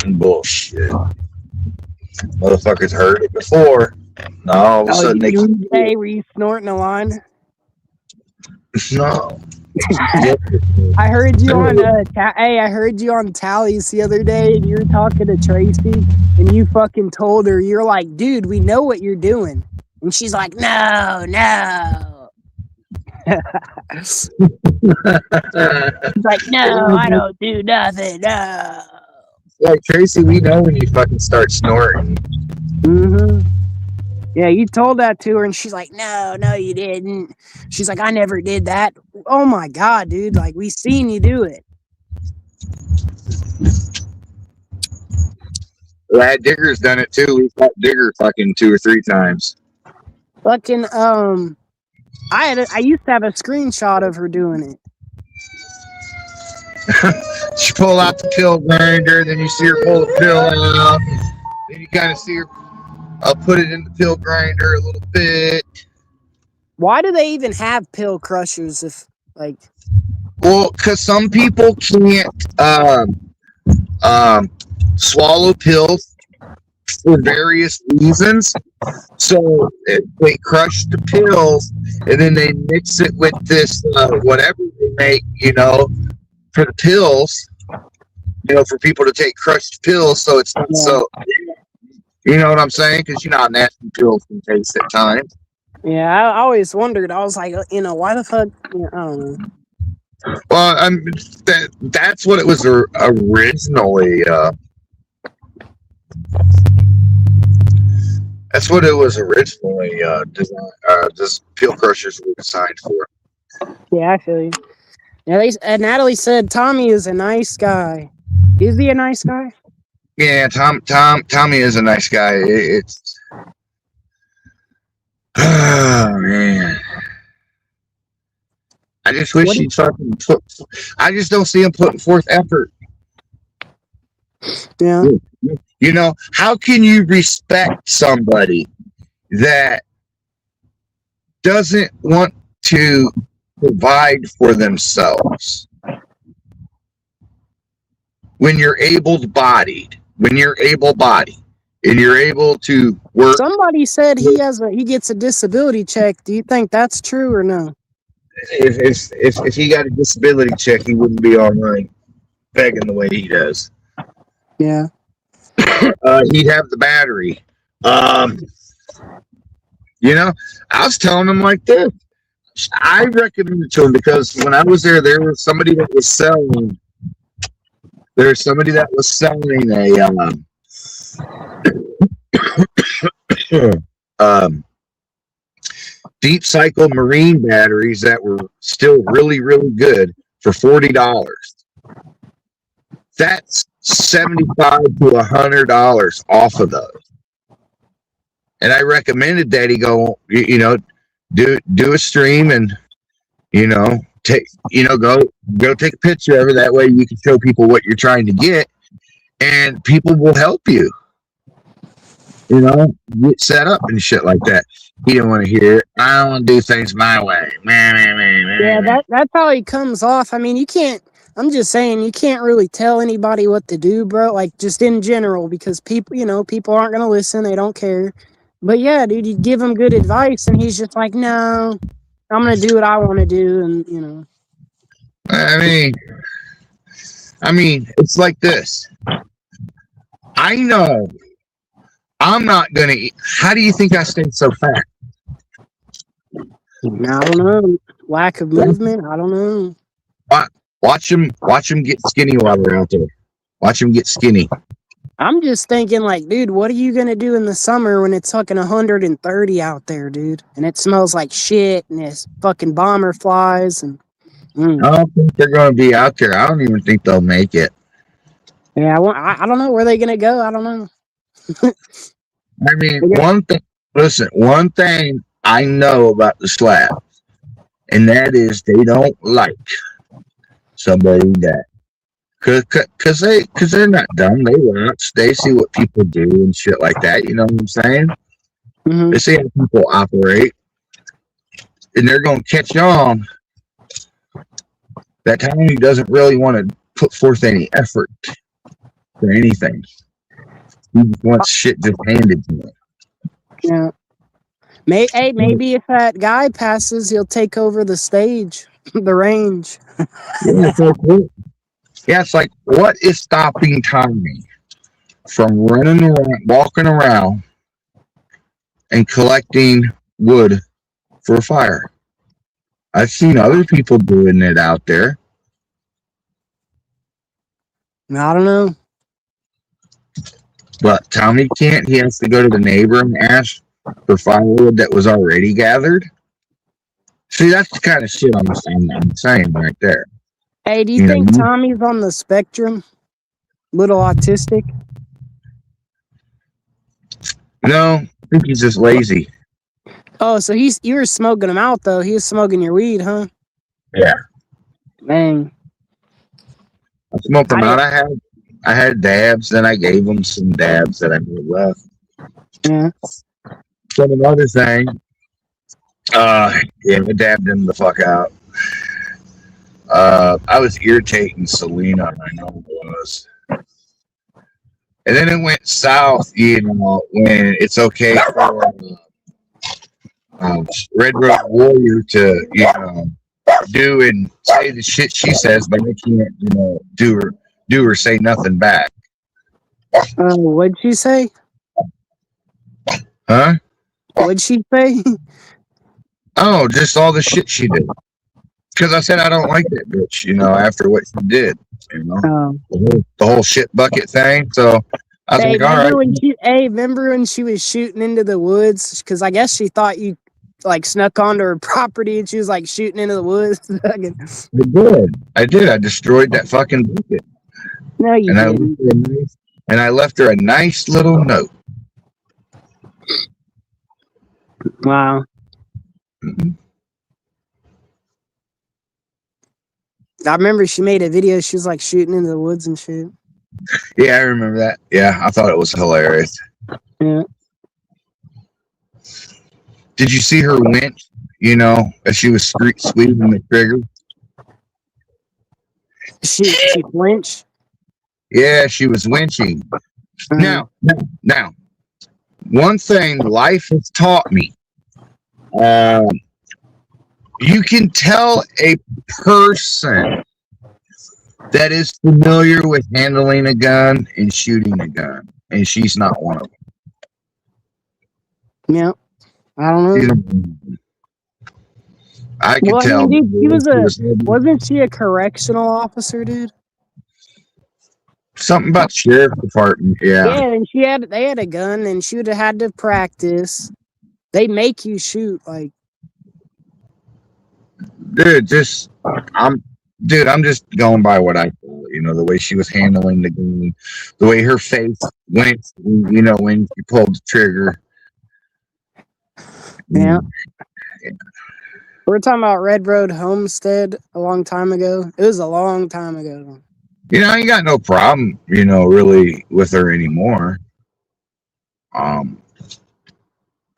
Speaker 2: Bullshit. Motherfuckers heard it before. Now all of a sudden they
Speaker 1: Hey, were you snorting a line?
Speaker 2: No.
Speaker 1: I heard you on I heard you on Tallies the other day, and you were talking to Tracy, and you fucking told her, you're like, dude, we know what you're doing, and she's like, no. She's like, no, I don't do nothing. No.
Speaker 2: Like Tracy, we know when you fucking start snorting.
Speaker 1: Yeah, you told that to her, and she's like, no, you didn't. She's like, I never did that. Oh my God, dude. Like, we seen you do it.
Speaker 2: Lad Digger's done it too. We've got Digger fucking 2 or 3 times.
Speaker 1: Fucking, I used to have a screenshot of her doing it.
Speaker 2: She pull out the pill grinder, then you see her pull the pill out. Then you kind of see her I'll put it in the pill grinder a little bit.
Speaker 1: Why do they even have pill crushers if, like...
Speaker 2: Well, because some people can't swallow pills for various reasons. So they crush the pills, and then they mix it with this, whatever they make, for the pills, for people to take crushed pills, so it's not so... You know what I'm saying? Because you know how nasty pills can taste at times.
Speaker 1: Yeah, I always wondered. I was like, why the fuck? I don't know.
Speaker 2: Well, that's what it was originally. That's what it was originally designed. This pill crushers were designed for.
Speaker 1: Yeah, I feel you. Yeah, Natalie said Tommy is a nice guy. Is he a nice guy?
Speaker 2: Yeah, Tommy is a nice guy. It's oh man, I just wish he'd fucking put. I just don't see him putting forth effort.
Speaker 1: Yeah.
Speaker 2: How can you respect somebody that doesn't want to provide for themselves. When you're able-bodied, and you're able to work.
Speaker 1: Somebody said he gets a disability check. Do you think that's true or no?
Speaker 2: If he got a disability check, he wouldn't be online begging the way he does.
Speaker 1: Yeah.
Speaker 2: He'd have the battery. You know, I was telling him like this. I recommended it to him because when I was there was somebody that was selling. There's somebody that was selling a deep cycle marine batteries that were still really, really good for $40. That's $75 to $100 off of those. And I recommended that he go, do a stream and, go take a picture of it. That way you can show people what you're trying to get and people will help you, get set up and shit like that. He didn't want to hear it. I don't want to do things my way.
Speaker 1: Yeah, that's how he comes off. I mean, I'm just saying, you can't really tell anybody what to do, bro. Like, just in general, because people aren't going to listen. They don't care. But yeah, dude, you give him good advice, and he's just like, no, I'm going to do what I want to do, and,
Speaker 2: I mean, it's like this. I know I'm not going to eat. How do you think I stayed so fat?
Speaker 1: I don't know. Lack of movement? I don't know.
Speaker 2: Watch him get skinny while they're out there. Watch him get skinny.
Speaker 1: I'm just thinking, like, dude, what are you going to do in the summer when it's fucking 130 out there, dude? And it smells like shit, and there's fucking bomber flies. And
Speaker 2: I don't think they're going to be out there. I don't even think they'll make it.
Speaker 1: Yeah, I don't know where they're going to go. I don't know.
Speaker 2: I mean, one thing I know about the slab, and that is they don't like somebody that, cause they're not dumb. They watch, they see what people do and shit like that. You know what I'm saying?
Speaker 1: Mm-hmm.
Speaker 2: They see how people operate, and they're gonna catch on that Tommy doesn't really want to put forth any effort for anything. He just wants shit just handed to him.
Speaker 1: Yeah. Maybe if that guy passes, he'll take over the stage, the range.
Speaker 2: It's like, what is stopping Tommy from running around, walking around, and collecting wood for a fire? I've seen other people doing it out there.
Speaker 1: I don't know.
Speaker 2: But Tommy can't. He has to go to the neighbor and ask for firewood that was already gathered. See, that's the kind of shit I'm saying right there.
Speaker 1: Hey, do you think Tommy's on the spectrum? Little autistic?
Speaker 2: No, I think he's just lazy.
Speaker 1: Oh, so you were smoking him out, though. He was smoking your weed, huh?
Speaker 2: Yeah.
Speaker 1: Man.
Speaker 2: I smoked him out. I had dabs, then I gave him some dabs that I made left.
Speaker 1: Yeah.
Speaker 2: Then another thing, I dabbed him the fuck out. I was irritating Selena, I know it was. And then it went south, when it's okay for Red Road Warrior to, do and say the shit she says, but I can't, do or say nothing back.
Speaker 1: What'd she say?
Speaker 2: Huh?
Speaker 1: What'd she say?
Speaker 2: Oh, just all the shit she did. Because I said I don't like that bitch, after what she did. The whole shit bucket thing. So I was like, all right.
Speaker 1: Remember when she was shooting into the woods? Because I guess she thought you snuck onto her property and she was shooting into the woods.
Speaker 2: I did. I destroyed that fucking bucket.
Speaker 1: No, you didn't.
Speaker 2: And I left her a nice little note.
Speaker 1: Wow.
Speaker 2: Mm-hmm.
Speaker 1: I remember she made a video. She was shooting into the woods and shit.
Speaker 2: Yeah, I remember that. Yeah, I thought it was hilarious.
Speaker 1: Yeah.
Speaker 2: Did you see her winch? You know, as she was squeezing the trigger.
Speaker 1: She flinched.
Speaker 2: Yeah, she was winching.
Speaker 1: Mhm.
Speaker 2: Now, one thing life has taught me: um, you can tell a person that is familiar with handling a gun and shooting a gun, and she's not one of
Speaker 1: Yeah, I don't know.
Speaker 2: them. I could
Speaker 1: Well, I
Speaker 2: tell.
Speaker 1: mean, dude, wasn't she a correctional officer, dude?
Speaker 2: Something about the sheriff department. Yeah,
Speaker 1: Yeah, and they had a gun, and she would have had to practice. They make you shoot, like,
Speaker 2: dude. I'm just going by what I saw. You know, the way she was handling the gun, the way her face went. You know, when she pulled the trigger.
Speaker 1: yeah. We're talking about Red Road Homestead a long time ago. It was a long time ago.
Speaker 2: You know, I ain't got no problem. You know, really with her anymore. Um,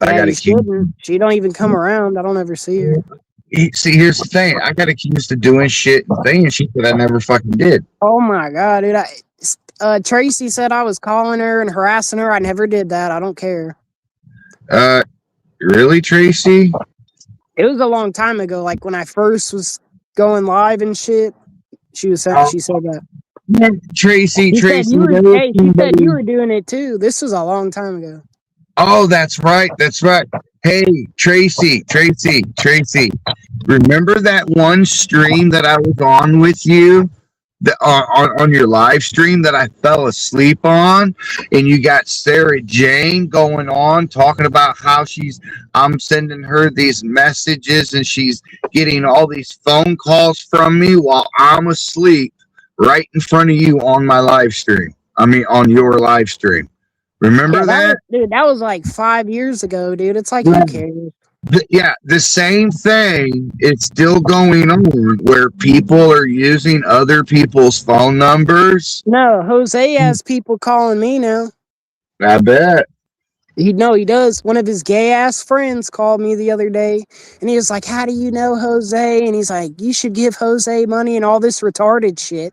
Speaker 2: I
Speaker 1: Yeah,
Speaker 2: got
Speaker 1: you
Speaker 2: accused.
Speaker 1: shouldn't. She don't even come around. I don't ever see her.
Speaker 2: See, here's the thing. I got accused of doing shit and saying shit that I never fucking did.
Speaker 1: Oh my god, dude! Tracy said I was calling her and harassing her. I never did that. I don't care.
Speaker 2: Really, Tracy?
Speaker 1: It was a long time ago. Like when I first was going live and shit. She said that.
Speaker 2: Tracy,
Speaker 1: She said
Speaker 2: Tracy.
Speaker 1: you were.
Speaker 2: There was
Speaker 1: Hey, she said you
Speaker 2: somebody.
Speaker 1: were doing it too. This was a long time ago.
Speaker 2: Oh, that's right. That's right. Hey, Tracy. Remember that one stream that I was on with you? On your live stream that I fell asleep on, and you got Sarah Jane going on talking about how I'm sending her these messages and she's getting all these phone calls from me while I'm asleep right in front of you on my live stream. I mean, on your live stream.
Speaker 1: Yeah,
Speaker 2: Remember that?
Speaker 1: that was like 5 years ago, dude. It's like who cares?
Speaker 2: Yeah, the same thing is still going on where people are using other people's phone numbers.
Speaker 1: No, Jose has people calling me now.
Speaker 2: I bet.
Speaker 1: He does. One of his gay ass friends called me the other day, and he was like, "How do you know Jose?" And he's like, "You should give Jose money and all this retarded shit."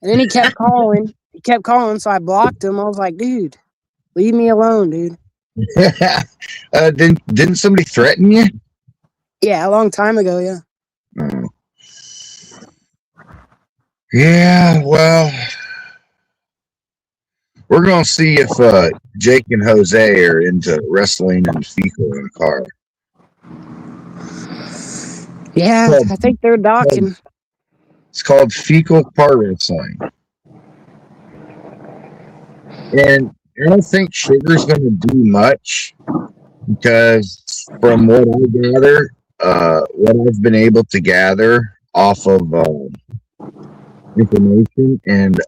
Speaker 1: And then he kept calling. So I blocked him. I was like, "Dude, leave me alone, dude."
Speaker 2: Didn't somebody threaten you?
Speaker 1: Yeah, a long time ago. Yeah.
Speaker 2: Oh. Yeah, well, we're gonna see if Jake and Jose are into wrestling and fecal in a car.
Speaker 1: Yeah, I think they're docking.
Speaker 2: It's called fecal car wrestling, and I don't think Sugar's gonna do much because, from what I gather, what I've been able to gather off of information and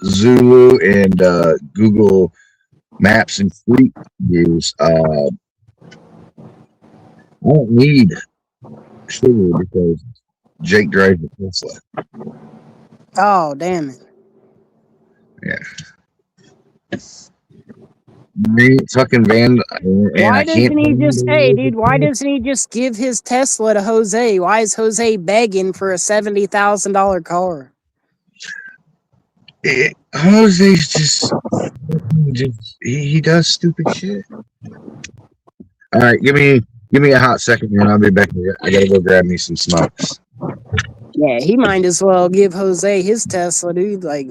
Speaker 2: Zulu and Google Maps and Street Views. I don't need Sugar because Jake drives a Tesla.
Speaker 1: Oh, damn it.
Speaker 2: Yeah. Me fucking Van.
Speaker 1: Why doesn't he just, hey, dude, why doesn't he just give his Tesla to Jose? Why is Jose begging for a $70,000 car?
Speaker 2: Jose's just he does stupid shit. All right, give me a hot second here, and I'll be back. I gotta go grab me some smokes.
Speaker 1: Yeah, he might as well give Jose his Tesla, dude. Like,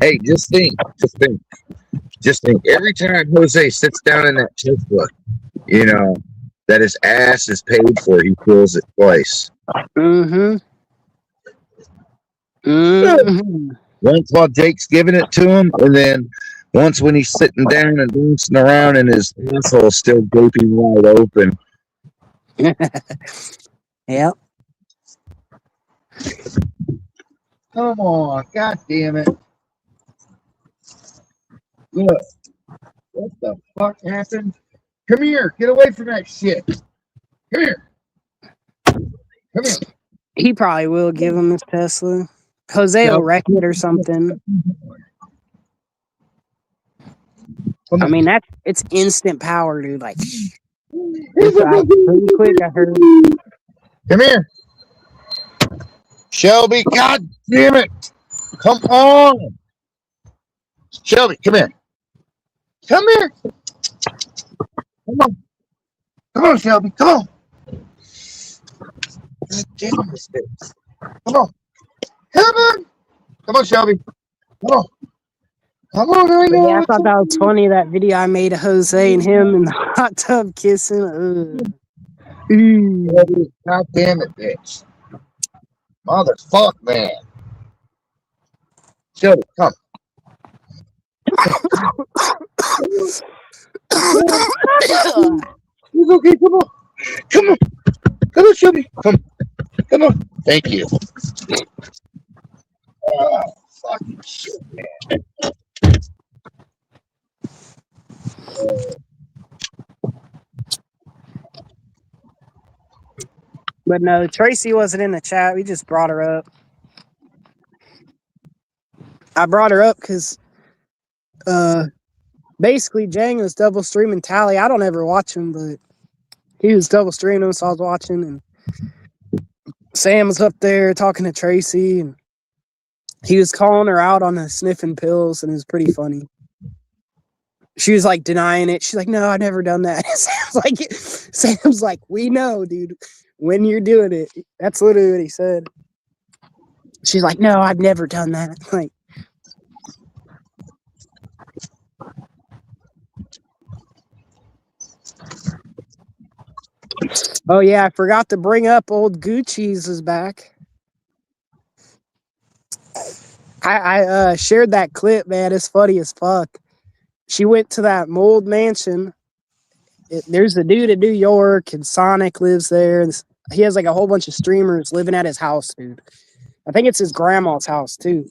Speaker 2: Hey, just think. Every time Jose sits down in that Tesla, you know that his ass is paid for. He feels it twice.
Speaker 1: mm-hmm.
Speaker 2: Once while Jake's giving it to him, and then once when he's sitting down and dancing around and his asshole is still gaping wide open.
Speaker 1: Yep.
Speaker 2: Come on, god damn it. Look, what the fuck happened? Come here, get away from that shit. Come here.
Speaker 1: He probably will give him his Tesla. Jose will wreck it or something. I mean, it's instant power, dude. Like, It's pretty quick, I heard.
Speaker 2: Come here. Shelby, God damn it. Come on. Shelby, come here. Come here. Come on. Come on, Shelby. Come on. God damn this bitch. Come on. Come on. Come on, Shelby. Come on. Come on, I
Speaker 1: But
Speaker 2: know
Speaker 1: yeah, I
Speaker 2: what's
Speaker 1: thought
Speaker 2: up.
Speaker 1: that was funny, that video I made of Jose and him in the hot tub kissing.
Speaker 2: Shelby, God damn it, bitch. Motherfuck, man. Shelby, come. It's okay. Come on. Come on. Come on, Shelby. Come. Come on. Thank you. Oh, fucking shit.
Speaker 1: But no, Tracy wasn't in the chat. We just brought her up. I brought her up because basically Jang was double streaming Tally. I don't ever watch him, but he was double streaming him, so I was watching. And Sam was up there talking to Tracy, and he was calling her out on the sniffing pills, and it was pretty funny. She was like denying it. She's like, "No, I've never done that." Sam's like, "We know, dude, when you're doing it." That's literally what he said. She's like, "No, I've never done that." Like, oh yeah, I forgot to bring up old Gucci's is back. I shared that clip, man. It's funny as fuck. She went to that mold mansion. There's a dude in New York, and Sonic lives there. And he has like a whole bunch of streamers living at his house, dude. I think it's his grandma's house too,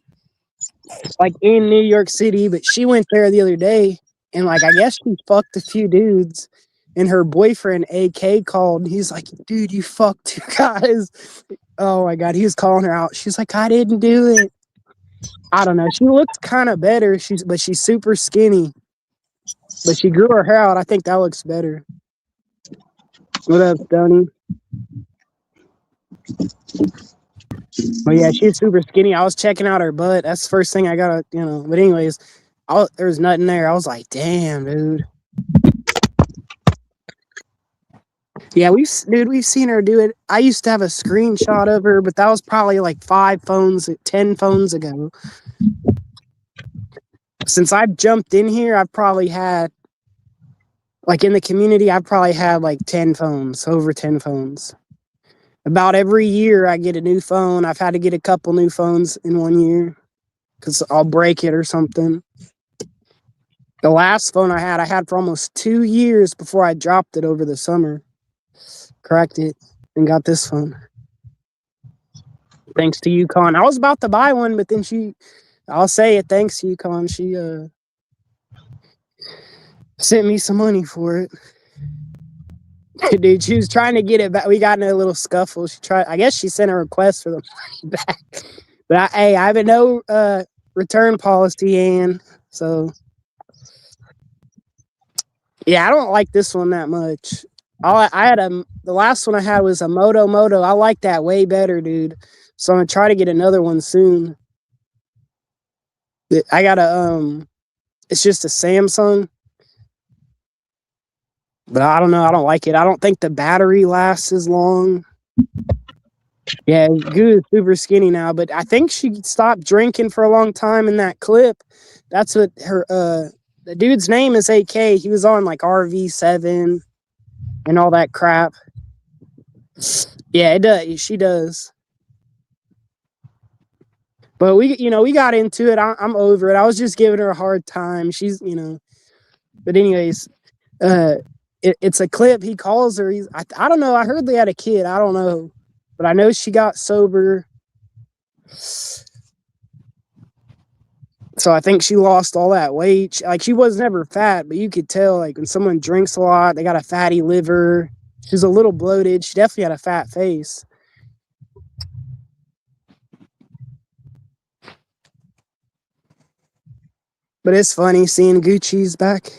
Speaker 1: like in New York City. But she went there the other day, and like I guess she fucked a few dudes. And her boyfriend AK called. And he's like, "Dude, you fucked two guys." Oh my god, he was calling her out. She's like, "I didn't do it." I don't know. She looked kind of better. But she's super skinny. But she grew her hair out. I think that looks better. What up, Stoney? But yeah, she's super skinny. I was checking out her butt. That's the first thing I got, But anyways, there was nothing there. I was like, damn, dude. Yeah, we've seen her do it. I used to have a screenshot of her, but that was probably like 10 phones ago. Since I've jumped in here, I've probably had, like in the community, I've probably had like 10 phones, over 10 phones. About every year, I get a new phone. I've had to get a couple new phones in 1 year because I'll break it or something. The last phone I had for almost 2 years before I dropped it over the summer. Cracked it and got this phone. Thanks to Yukon. I was about to buy one, but then I'll say it, thanks to Yukon. She sent me some money for it. Dude, she was trying to get it back. We got in a little scuffle. I guess she sent a request for the money back. But I have a no return policy, and so yeah, I don't like this one that much. The last one I had was a Moto. I like that way better, dude. So I'm gonna try to get another one soon. I got it's just a Samsung, but I don't know. I don't like it. I don't think the battery lasts as long. Yeah, Goo is super skinny now, but I think she stopped drinking for a long time in that clip. That's what the dude's name is AK. He was on like RV7 and all that crap. Yeah, it does. She does. But we got into it. I'm over it. I was just giving her a hard time. She's, but anyways, it's a clip. He calls her. I don't know. I heard they had a kid. I don't know, but I know she got sober. So I think she lost all that weight. Like she was never fat, but you could tell like when someone drinks a lot, they got a fatty liver. She's a little bloated. She definitely had a fat face. But it's funny seeing Gucci's back.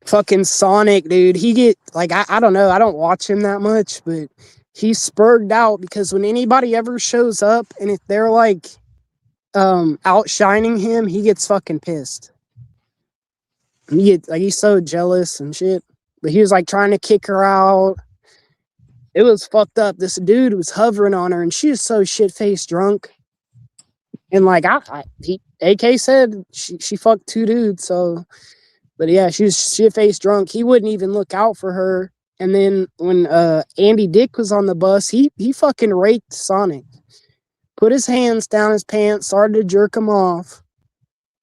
Speaker 1: Fucking Sonic, dude. He get like I don't know. I don't watch him that much, but he's spurred out because when anybody ever shows up and if they're like outshining him, he gets fucking pissed. He's so jealous and shit. But he was like trying to kick her out. It was fucked up. This dude was hovering on her and she was so shit faced drunk. And like AK said she fucked two dudes, so but yeah, she was shit faced drunk. He wouldn't even look out for her. And then when Andy Dick was on the bus, he fucking raped Sonic. Put his hands down his pants, started to jerk him off,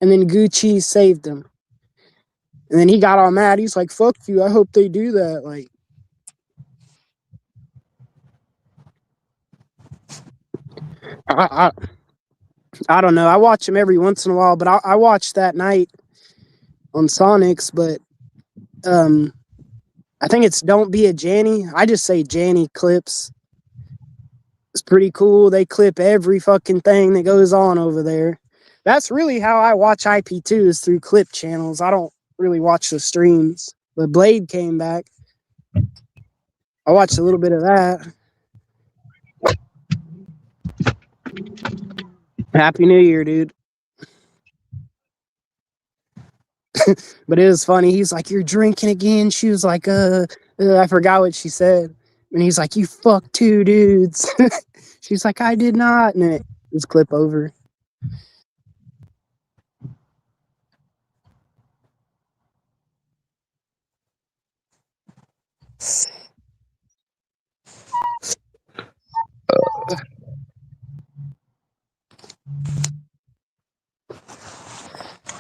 Speaker 1: and then Gucci saved him. And then he got all mad. He's like, "Fuck you! I hope they do that." Like, I don't know. I watch him every once in a while, but I watched that night on Sonics. But I think it's Don't Be a Janny. I just say Janny clips. It's pretty cool. They clip every fucking thing that goes on over there. That's really how I watch IP2 is through clip channels. I don't really watch the streams. But Blade came back. I watched a little bit of that. Happy New Year, dude. But it was funny. He's like, "You're drinking again?" She was like, I forgot what she said. And he's like, "You fucked two dudes." She's like, "I did not." And it was clip over.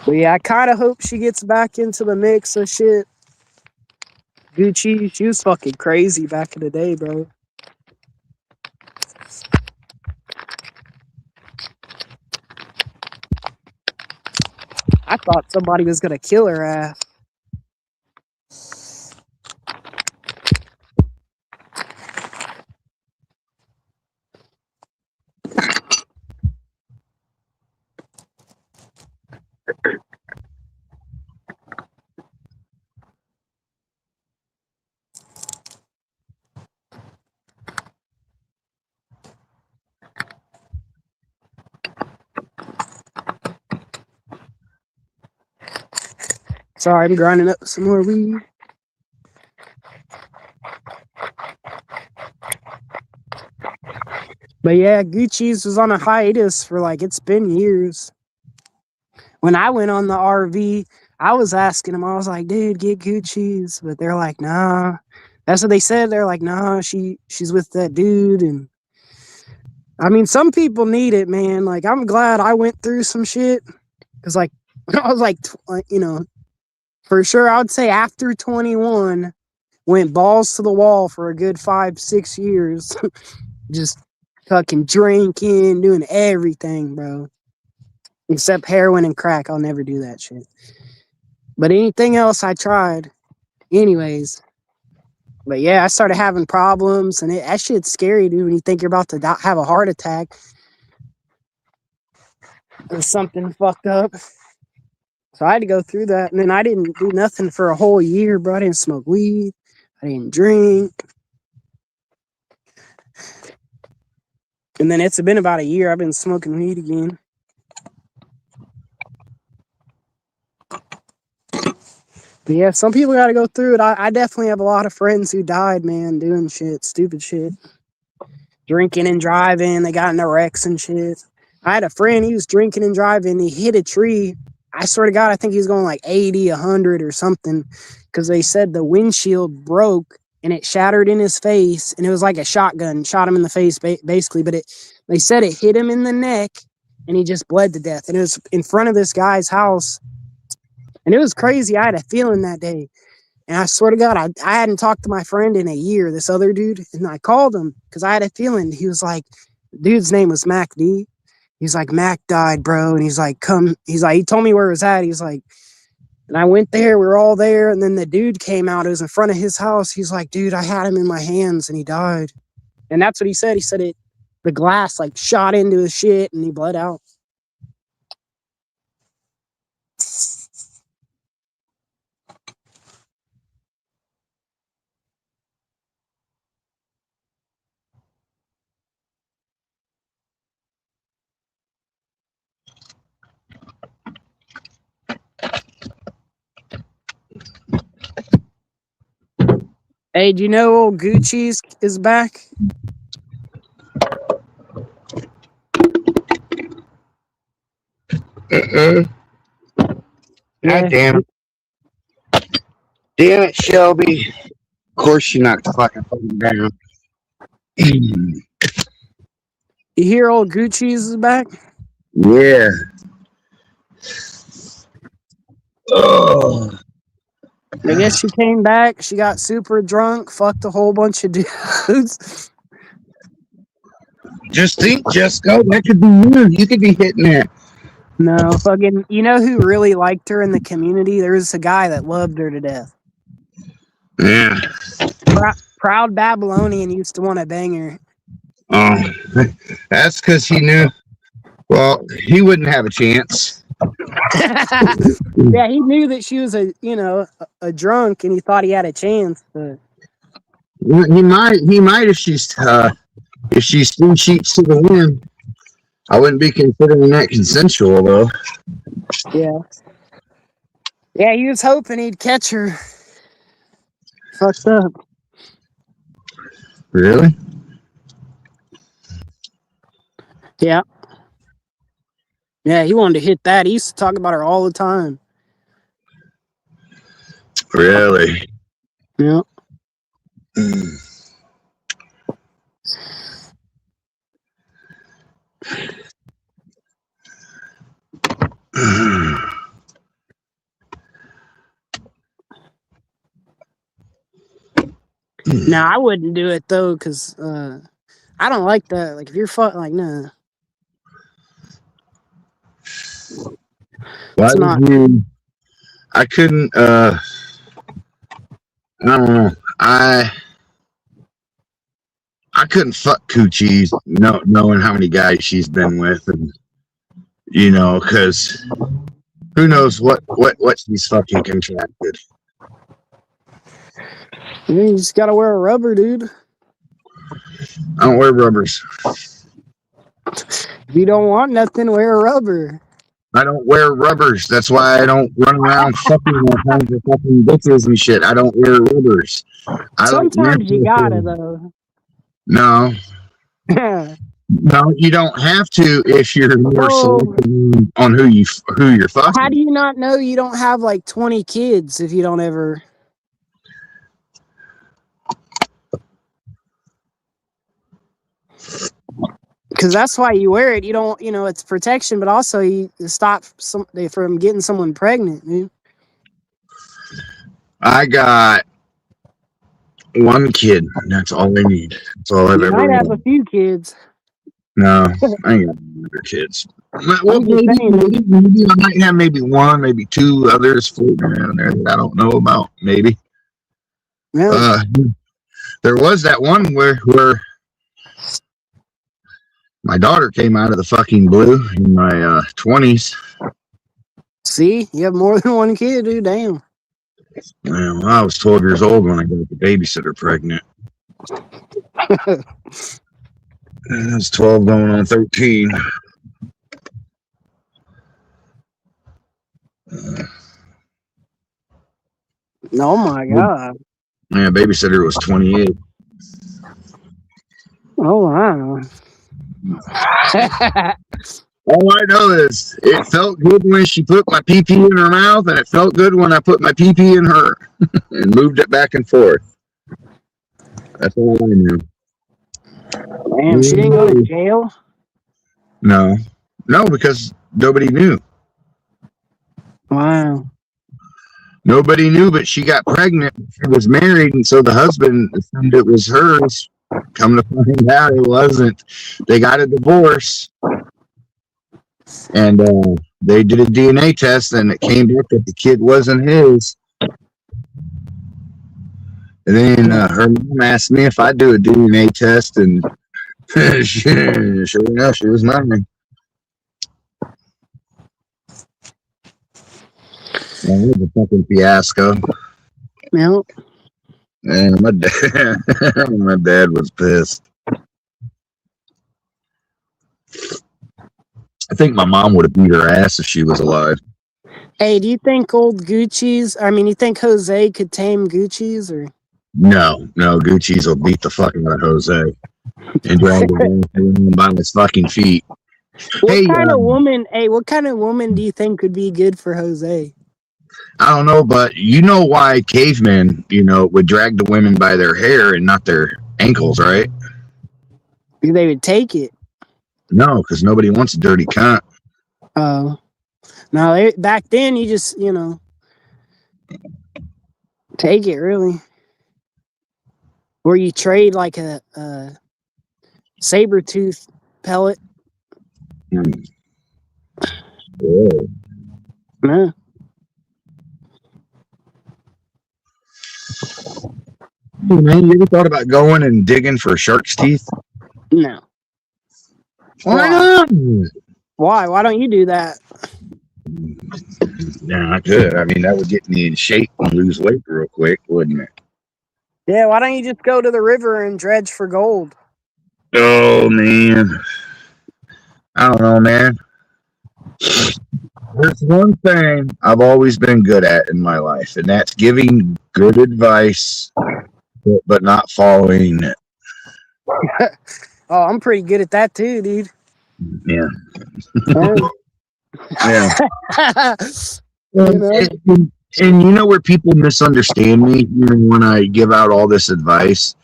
Speaker 1: But yeah, I kind of hope she gets back into the mix of shit. Gucci, she was fucking crazy back in the day, bro. I thought somebody was gonna kill her ass. Sorry, I'm grinding up some more weed. But yeah, Gucci's was on a hiatus for like, it's been years. When I went on the RV, I was asking them, I was like, "Dude, get Gucci's." But they're like, "Nah." That's what they said. They're like, "Nah, she's with that dude." And I mean, some people need it, man. Like, I'm glad I went through some shit. Cause like, I was like, for sure, I would say after 21, went balls to the wall for a good 5-6 years. Just fucking drinking, doing everything, bro. Except heroin and crack. I'll never do that shit. But anything else I tried. Anyways. But yeah, I started having problems, and that shit's scary, dude, when you think you're about to have a heart attack or something fucked up. So I had to go through that, and then I didn't do nothing for a whole year, bro. I didn't smoke weed. I didn't drink. And then it's been about a year I've been smoking weed again. But yeah, some people got to go through it. I definitely have a lot of friends who died, man, doing shit, stupid shit. Drinking and driving. They got into wrecks and shit. I had a friend, he was drinking and driving. He hit a tree. I swear to God, I think he was going like 80, 100 or something. Because they said the windshield broke and it shattered in his face. And it was like a shotgun. Shot him in the face, basically. But they said it hit him in the neck and he just bled to death. And it was in front of this guy's house. And it was crazy. I had a feeling that day. And I swear to God, I hadn't talked to my friend in a year, this other dude. And I called him because I had a feeling. He was like, dude's name was Mac D. He's like, "Mac died, bro." And he's like, "Come." He's like, he told me where it was at. He's like, and I went there. We were all there. And then the dude came out. It was in front of his house. He's like, "Dude, I had him in my hands and he died." And that's what he said. He said the glass like shot into his shit and he bled out. Hey, do you know old Gucci's is back?
Speaker 3: God
Speaker 1: Yeah.
Speaker 3: damn it. Damn it, Shelby. Of course she knocked the fucking phone down.
Speaker 1: You hear old Gucci's is back?
Speaker 3: Yeah. Oh.
Speaker 1: I guess she came back. She got super drunk, fucked a whole bunch of dudes.
Speaker 3: Just think, Jessica, that could be you. You could be hitting that.
Speaker 1: No, fucking. You know who really liked her in the community? There was a guy that loved her to death.
Speaker 3: Yeah.
Speaker 1: Proud Babylonian used to want to bang her.
Speaker 3: That's because he knew, well, he wouldn't have a chance.
Speaker 1: Yeah, he knew that she was a drunk, and he thought he had a chance. But
Speaker 3: He might if she's 3 sheets to the wind. I wouldn't be considering that consensual though.
Speaker 1: yeah, he was hoping he'd catch her. Fucked up.
Speaker 3: Really?
Speaker 1: Yeah. Yeah, he wanted to hit that. He used to talk about her all the time.
Speaker 3: Really?
Speaker 1: Yeah. Now I wouldn't do it though, cause I don't like that. Like if you're nah.
Speaker 3: Why
Speaker 1: It's not.
Speaker 3: would you? I couldn't. I don't know. I couldn't fuck Coochie, knowing how many guys she's been with, and because who knows what she's fucking contracted.
Speaker 1: You just gotta wear a rubber, dude.
Speaker 3: I don't wear rubbers.
Speaker 1: If you don't want nothing, wear a rubber.
Speaker 3: I don't wear rubbers. That's why I don't run around fucking all kinds of fucking bitches and shit. I don't wear rubbers.
Speaker 1: Sometimes you gotta though.
Speaker 3: No. No, you don't have to if you're more selective on who you're fucking.
Speaker 1: How do you not know you don't have like 20 kids if you don't ever? Because that's why you wear it. You don't, it's protection, but also you stop somebody from getting someone pregnant, dude.
Speaker 3: I got one kid. That's all I need. That's all I've ever.
Speaker 1: You might have a few kids.
Speaker 3: No, I ain't got other kids. Well, maybe I might have maybe one, maybe two others floating around there that I don't know about. Maybe.
Speaker 1: Yeah.
Speaker 3: There was that one where my daughter came out of the fucking blue in my 20s.
Speaker 1: See, you have more than one kid, dude. Damn.
Speaker 3: Well, I was 12 years old when I got the babysitter pregnant. I was 12 going on 13.
Speaker 1: Oh my god.
Speaker 3: Yeah, babysitter was 28.
Speaker 1: Oh wow.
Speaker 3: All I know is it felt good when she put my pee-pee in her mouth, and it felt good when I put my pee-pee in her and moved it back and forth. That's all I knew.
Speaker 1: Damn, she didn't go to jail?
Speaker 3: No, because nobody knew.
Speaker 1: Wow.
Speaker 3: Nobody knew, but she got pregnant. She was married, and so the husband assumed it was hers. Come to find out, it wasn't. They got a divorce, and they did a DNA test, and it came back that the kid wasn't his. And then her mom asked me if I'd do a DNA test, and sure enough, she was mine. Well, it was a fucking fiasco.
Speaker 1: Yep.
Speaker 3: And my dad was pissed. I think my mom would have beat her ass if she was alive.
Speaker 1: Hey, do you think old Gucci's? I mean, you think Jose could tame Gucci's or?
Speaker 3: No, Gucci's will beat the fuck out of Jose and drag him by his fucking feet.
Speaker 1: What kind of woman? Hey, what kind of woman do you think would be good for Jose?
Speaker 3: I don't know, but you know why cavemen, would drag the women by their hair and not their ankles, right?
Speaker 1: They would take it.
Speaker 3: No, because nobody wants a dirty cunt.
Speaker 1: Oh, no! Back then, you just take it really, or you trade like a saber tooth pellet.
Speaker 3: Yeah.
Speaker 1: No.
Speaker 3: Hey, man, you ever thought about going and digging for shark's teeth?
Speaker 1: No.
Speaker 3: Why not?
Speaker 1: Why? Why don't you do that?
Speaker 3: Yeah, I could. I mean, that would get me in shape and lose weight real quick, wouldn't it?
Speaker 1: Yeah, why don't you just go to the river and dredge for gold?
Speaker 3: Oh, man. I don't know, man. There's one thing I've always been good at in my life, and that's giving good advice, but not following it.
Speaker 1: Oh, I'm pretty good at that too, dude.
Speaker 3: Yeah.
Speaker 1: Yeah.
Speaker 3: And you know where people misunderstand me when I give out all this advice?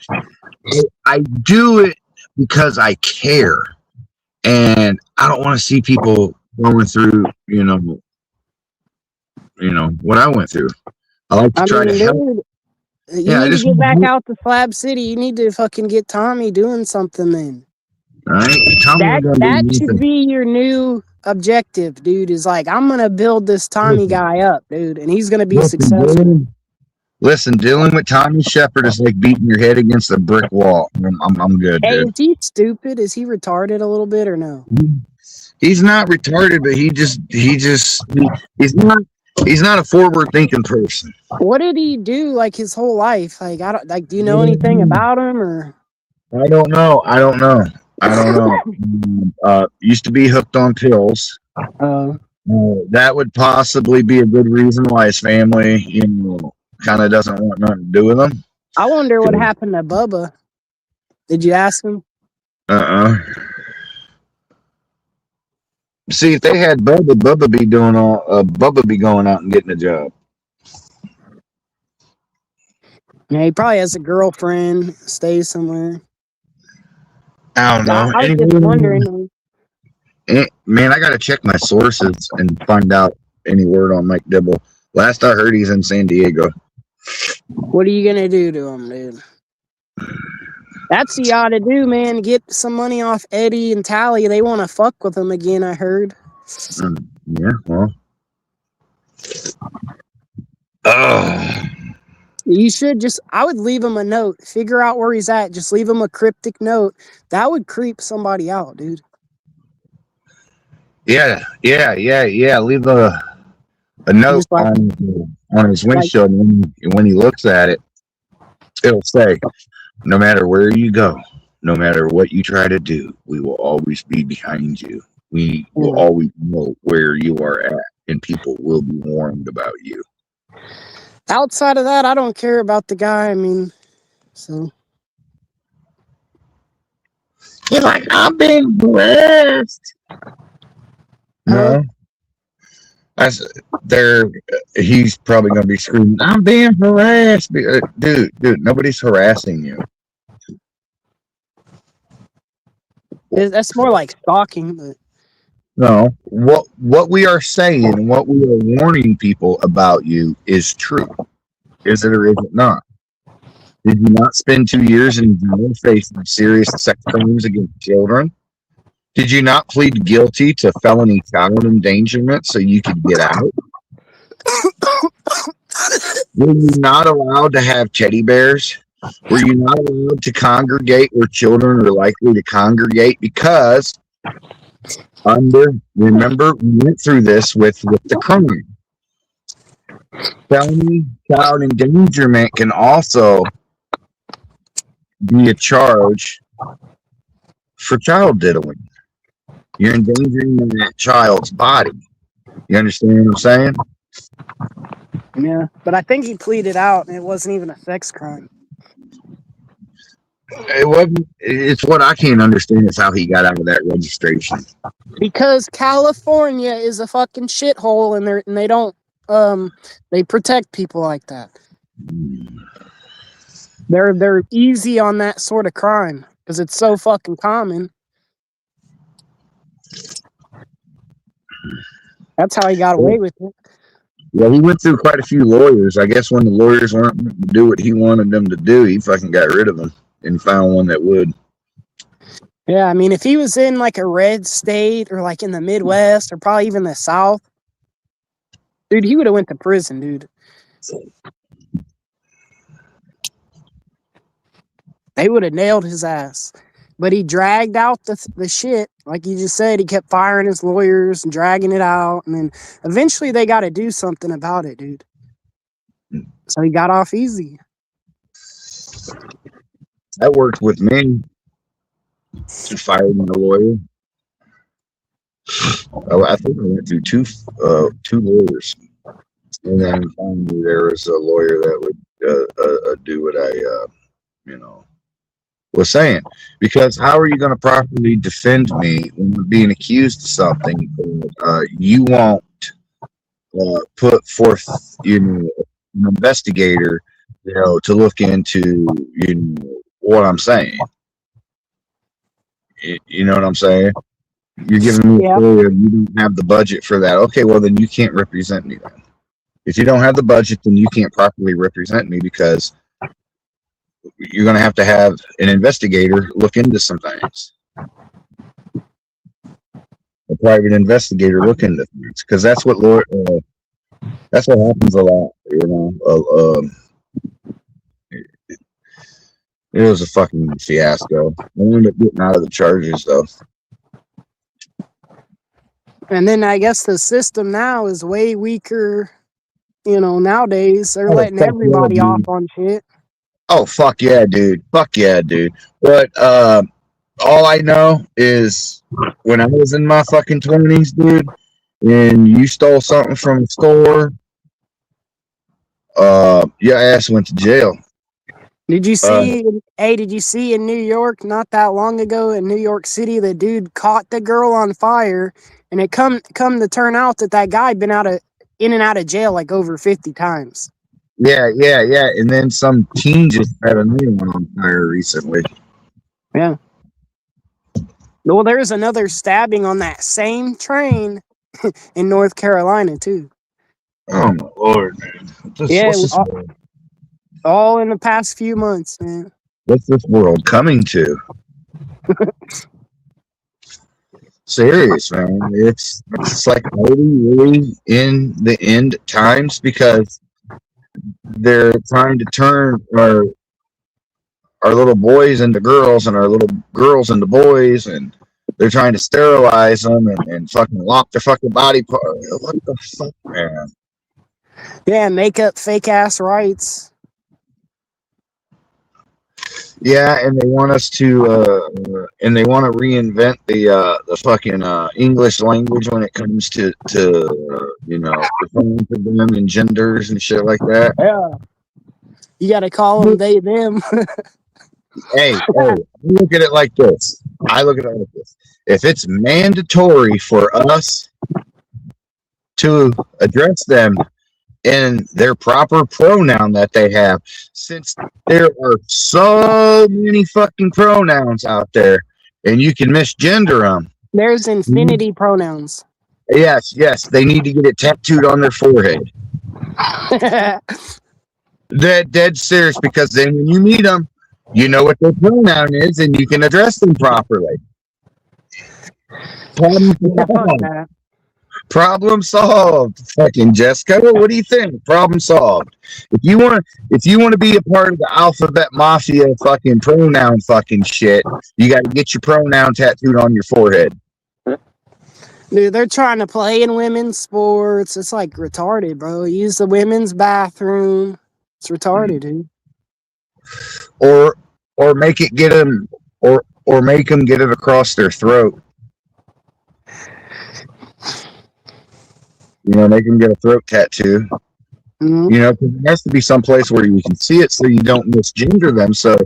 Speaker 3: I do it because I care, and I don't want to see people going through, what I went through. I like to try to help.
Speaker 1: You need to get back out to Slab City. You need to fucking get Tommy doing something then.
Speaker 3: Right?
Speaker 1: That should be your new objective, dude. Is like, I'm gonna build this Tommy guy up, dude, and he's gonna be successful.
Speaker 3: Listen, dealing with Tommy Shepard is like beating your head against a brick wall. I'm good,
Speaker 1: Hey,
Speaker 3: dude.
Speaker 1: is he stupid? Is he retarded a little bit or no?
Speaker 3: He's not retarded, but he's not a forward thinking person.
Speaker 1: What did he do like his whole life? Like, I don't like. Do you know anything about him or?
Speaker 3: I don't know. Used to be hooked on pills. That would possibly be a good reason why his family, kind of doesn't want nothing to do with him.
Speaker 1: I wonder what happened to Bubba. Did you ask him?
Speaker 3: See, if they had Bubba be going out and getting a job.
Speaker 1: Yeah, he probably has a girlfriend, stays somewhere.
Speaker 3: I don't know.
Speaker 1: I was just wondering.
Speaker 3: Man, I gotta check my sources and find out any word on Mike Dibble. Last I heard, he's in San Diego.
Speaker 1: What are you gonna do to him, dude? That's what you ought to do, man. Get some money off Eddie and Tally. They want to fuck with him again, I heard.
Speaker 3: Yeah, well.
Speaker 1: You should I would leave him a note. Figure out where he's at. Just leave him a cryptic note. That would creep somebody out, dude.
Speaker 3: Yeah. Leave a note on his windshield, and when he looks at it, it'll say, no matter where you go, no matter what you try to do, we will always be behind you. We will always know where you are at, and people will be warned about you.
Speaker 1: Outside of that, I don't care about the guy. I mean, so.
Speaker 3: He's like, I've been blessed. No. He's probably going to be screaming, I'm being harassed. Dude, nobody's harassing you.
Speaker 1: That's more like stalking. But.
Speaker 3: No, what we are saying and what we are warning people about you is true. Is it or is it not? Did you not spend 2 years in jail facing serious sex crimes against children? Did you not plead guilty to felony child endangerment so you could get out? Were you not allowed to have teddy bears? Were you not allowed to congregate where children are likely to congregate? Because remember, we went through this with the crime. Felony child endangerment can also be a charge for child diddling. You're endangering that child's body. You understand what I'm saying?
Speaker 1: Yeah, but I think he pleaded out and it wasn't even a sex crime.
Speaker 3: It wasn't. It's what I can't understand is how he got out of that registration.
Speaker 1: Because California is a fucking shithole, and they don't they protect people like that. They're easy on that sort of crime because it's so fucking common. That's how he got away with it.
Speaker 3: Yeah, he went through quite a few lawyers. I guess when the lawyers weren't to do what he wanted them to do, he fucking got rid of them and found one that would.
Speaker 1: Yeah, I mean, if he was in like a red state or like in the Midwest or probably even the South, dude, he would have went to prison, dude. They would have nailed his ass. But he dragged out the shit. Like you just said, he kept firing his lawyers and dragging it out. And then eventually they got to do something about it, dude. So he got off easy.
Speaker 3: That worked with me. To fire my lawyer. I think I went through two lawyers. And then finally there was a lawyer that would do what I, was saying. Because how are you going to properly defend me when I'm being accused of something you won't put forth, an investigator, to look into, what I'm saying. You know what I'm saying? You're giving me a story of you don't have the budget for that. Okay, well then you can't represent me then. If you don't have the budget, then you can't properly represent me because you're going to have an investigator look into some things. A private investigator look into things because that's what that's what happens a lot. It was a fucking fiasco. I ended up getting out of the charges though.
Speaker 1: And then I guess the system now is way weaker. Nowadays they're letting everybody off on shit.
Speaker 3: Oh, fuck yeah, dude. Fuck yeah, dude. But all I know is when I was in my fucking 20s, dude, and you stole something from a store, your ass went to jail.
Speaker 1: Did you see? Did you see in New York not that long ago in New York City, the dude caught the girl on fire, and it come to turn out that guy had been in and out of jail like over 50 times.
Speaker 3: Yeah. And then some teen just had a new one on fire recently.
Speaker 1: Yeah. Well, there's another stabbing on that same train in North Carolina too.
Speaker 3: Oh my lord, man!
Speaker 1: All in the past few months, man.
Speaker 3: What's this world coming to? Serious, man. It's like really in the end times because they're trying to turn our little boys into girls and our little girls into boys, and they're trying to sterilize them and fucking lock their fucking body part. What the fuck, man?
Speaker 1: Yeah, make up fake ass rights.
Speaker 3: Yeah, and they want us to, reinvent the fucking English language when it comes to referring to them and genders and shit like that.
Speaker 1: Yeah, you got to call them they them.
Speaker 3: Hey, I look at it like this. If it's mandatory for us to address them in their proper pronoun that they have, since there are so many fucking pronouns out there and you can misgender them.
Speaker 1: There's infinity pronouns.
Speaker 3: Yes, they need to get it tattooed on their forehead. Dead serious, because then when you meet them, you know what their pronoun is and you can address them properly. Problem solved. Fucking Jessica, what do you think? Problem solved. If you want to be a part of the alphabet mafia fucking pronoun fucking shit, you got to get your pronoun tattooed on your forehead.
Speaker 1: Dude, they're trying to play in women's sports. It's like retarded, bro. Use the women's bathroom. It's retarded, dude.
Speaker 3: Or make it get them, or make them get it across their throat. Make them get a throat tattoo.
Speaker 1: Mhm.
Speaker 2: You know, 'cause there has to be some place where you can see it, so you don't misgender them, so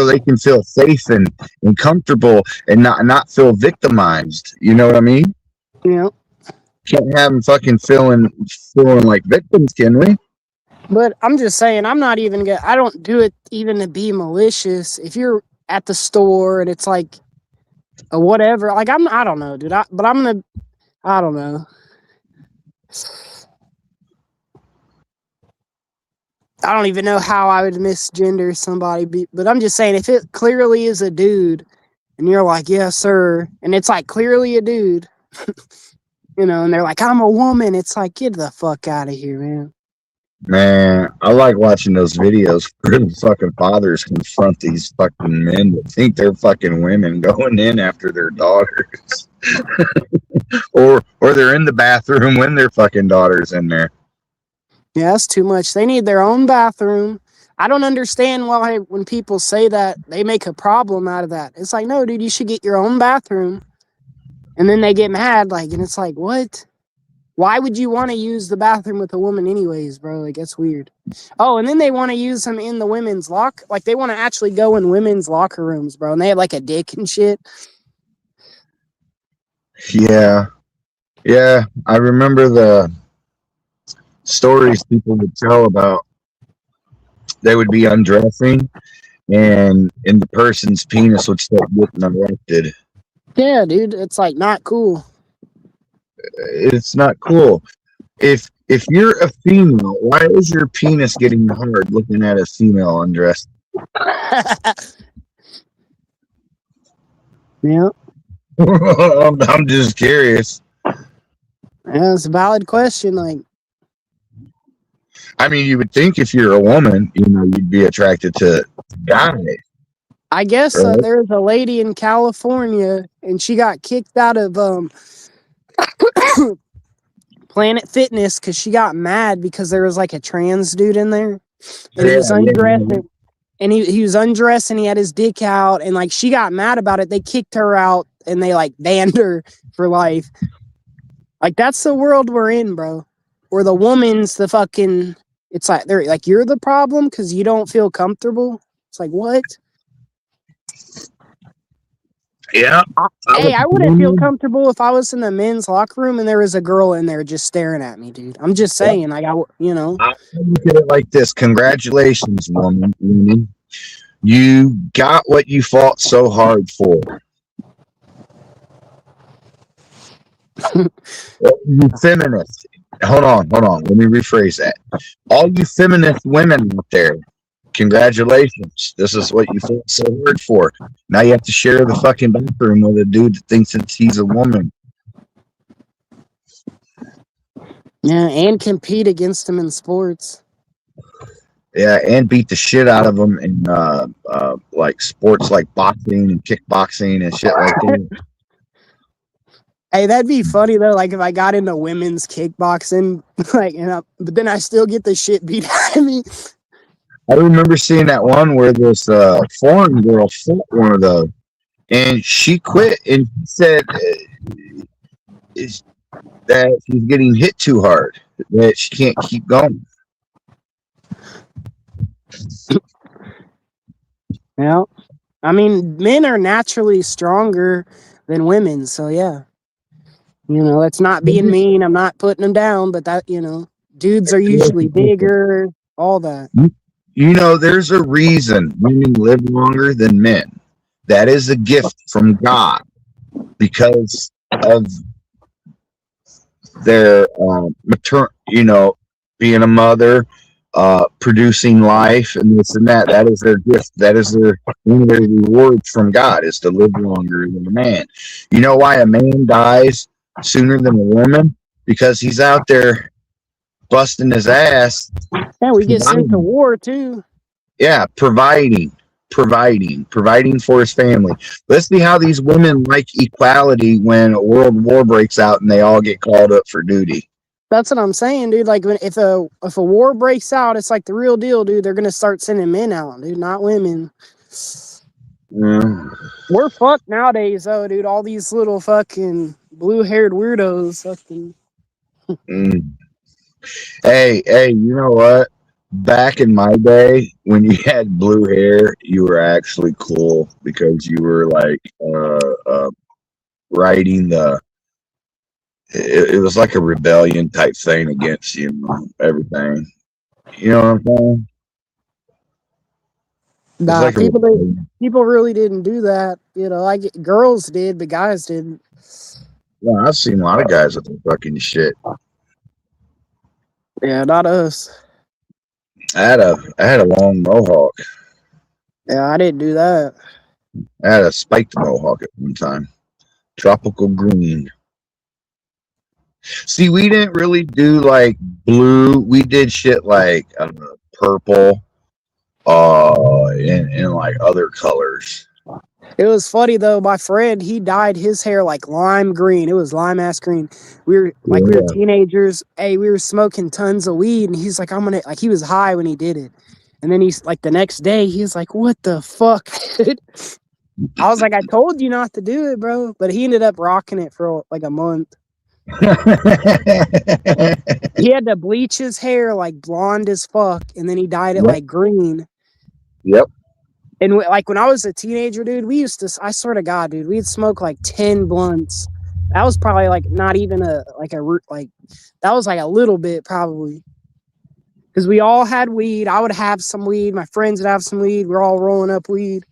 Speaker 2: they can feel safe and comfortable and not feel victimized. You know what I mean?
Speaker 1: Yeah.
Speaker 2: Can't have them fucking feeling like victims, can we?
Speaker 1: But I'm just saying, I'm not even gonna. I don't do it even to be malicious. If you're at the store and it's like a whatever, like I don't know, dude. But I'm gonna. I don't know. I don't even know how I would misgender somebody. But I'm just saying, if it clearly is a dude, and you're like, yes, sir, and it's like clearly a dude, you know, and they're like, I'm a woman. It's like, get the fuck out of here, man.
Speaker 2: Man, I like watching those videos where the fucking fathers confront these fucking men that think they're fucking women going in after their daughters. or they're in the bathroom when their fucking daughter's in there.
Speaker 1: Yeah, that's too much. They need their own bathroom. I don't understand why when people say that they make a problem out of that. It's like, no, dude, you should get your own bathroom. And then they get mad, like, and it's like, what? Why would you want to use the bathroom with a woman anyways, bro? Like, that's weird. Oh, and then they want to use them in the women's like they want to actually go in women's locker rooms, bro. And they have like a dick and shit.
Speaker 2: Yeah. Yeah. I remember the stories people would tell about they would be undressing and the person's penis would start getting erected.
Speaker 1: Yeah, dude, it's like not cool.
Speaker 2: It's not cool. If you're a female, why is your penis getting hard looking at a female undressed?
Speaker 1: Yeah.
Speaker 2: I'm just curious.
Speaker 1: Yeah, it's a valid question. Like,
Speaker 2: I mean, you would think if you're a woman, you know, you'd be attracted to guys.
Speaker 1: I guess
Speaker 2: Right?
Speaker 1: there's a lady in California, and she got kicked out of Planet Fitness because she got mad because there was like a trans dude in there, and he was undressing, and he was undressed, and he had his dick out, and like she got mad about it. They kicked her out, and they like banned her for life. Like that's the world we're in, bro. Where the woman's the fucking. It's like they're like you're the problem because you don't feel comfortable. It's like what?
Speaker 2: Yeah.
Speaker 1: Hey, I wouldn't feel comfortable if I was in the men's locker room and there was a girl in there just staring at me, dude. I'm just saying, like, you know.
Speaker 2: I look at it like this. Congratulations, woman. You got what you fought so hard for. You feminists. Hold on. Let me rephrase that. All you feminist women out there, congratulations. This is what you fought so hard for. Now you have to share the fucking bathroom with a dude that thinks that he's a woman.
Speaker 1: Yeah, and compete against them in sports.
Speaker 2: Yeah, and beat the shit out of them in like sports like boxing and kickboxing and shit like that.
Speaker 1: Hey, that'd be funny though. Like if I got into women's kickboxing, like, but then I still get the shit beat out of me.
Speaker 2: I remember seeing that one where this foreign girl fought one of those, and she quit and said that she's getting hit too hard, that she can't keep going.
Speaker 1: Yeah, I mean, men are naturally stronger than women, so yeah. You know, it's not being mean. I'm not putting them down, but that, you know, dudes are usually bigger, all that.
Speaker 2: You know, there's a reason women live longer than men. That is a gift from God because of their you know, being a mother, producing life and this and that. That is their gift. That is one of their rewards from God is to live longer than a man. You know why a man dies sooner than a woman? Because he's out there busting his ass.
Speaker 1: Yeah, we get sent to war too.
Speaker 2: Yeah, providing for his family. Let's see how these women like equality when a world war breaks out and they all get called up for duty.
Speaker 1: That's what I'm saying, dude. Like if a war breaks out, it's like the real deal, dude. They're gonna start sending men out, dude, not women.
Speaker 2: Yeah.
Speaker 1: We're fucked nowadays, though, dude. All these little fucking blue-haired weirdos, fucking.
Speaker 2: Hey, you know what? Back in my day, when you had blue hair, you were actually cool because you were like writing the. It was like a rebellion type thing against everything. You know what I'm saying? It's
Speaker 1: Nah,
Speaker 2: like a rebellion.
Speaker 1: people really didn't do that. Like girls did, but guys didn't.
Speaker 2: Well, I've seen a lot of guys with the fucking shit.
Speaker 1: Yeah, not us.
Speaker 2: I had a long mohawk.
Speaker 1: Yeah, I didn't do that.
Speaker 2: I had a spiked mohawk at one time. Tropical green. See, we didn't really do like blue. We did shit like purple, and like other colors.
Speaker 1: It was funny though. My friend, he dyed his hair like lime green. It was lime ass green. We were
Speaker 2: Yeah.
Speaker 1: teenagers. Hey, we were smoking tons of weed, and he's like, "I'm gonna," like, he was high when he did it, and then he's like, the next day, he's like, "What the fuck?" I was like, "I told you not to do it, bro," but he ended up rocking it for like a month. He had to bleach his hair like blonde as fuck, and then he dyed it
Speaker 2: Yep.
Speaker 1: like green.
Speaker 2: Yep.
Speaker 1: And like when I was a teenager, dude, we used to, I swear to God, dude, we'd smoke like 10 blunts. That was probably like not even that was like a little bit probably. Because we all had weed. I would have some weed. My friends would have some weed. We're all rolling up weed.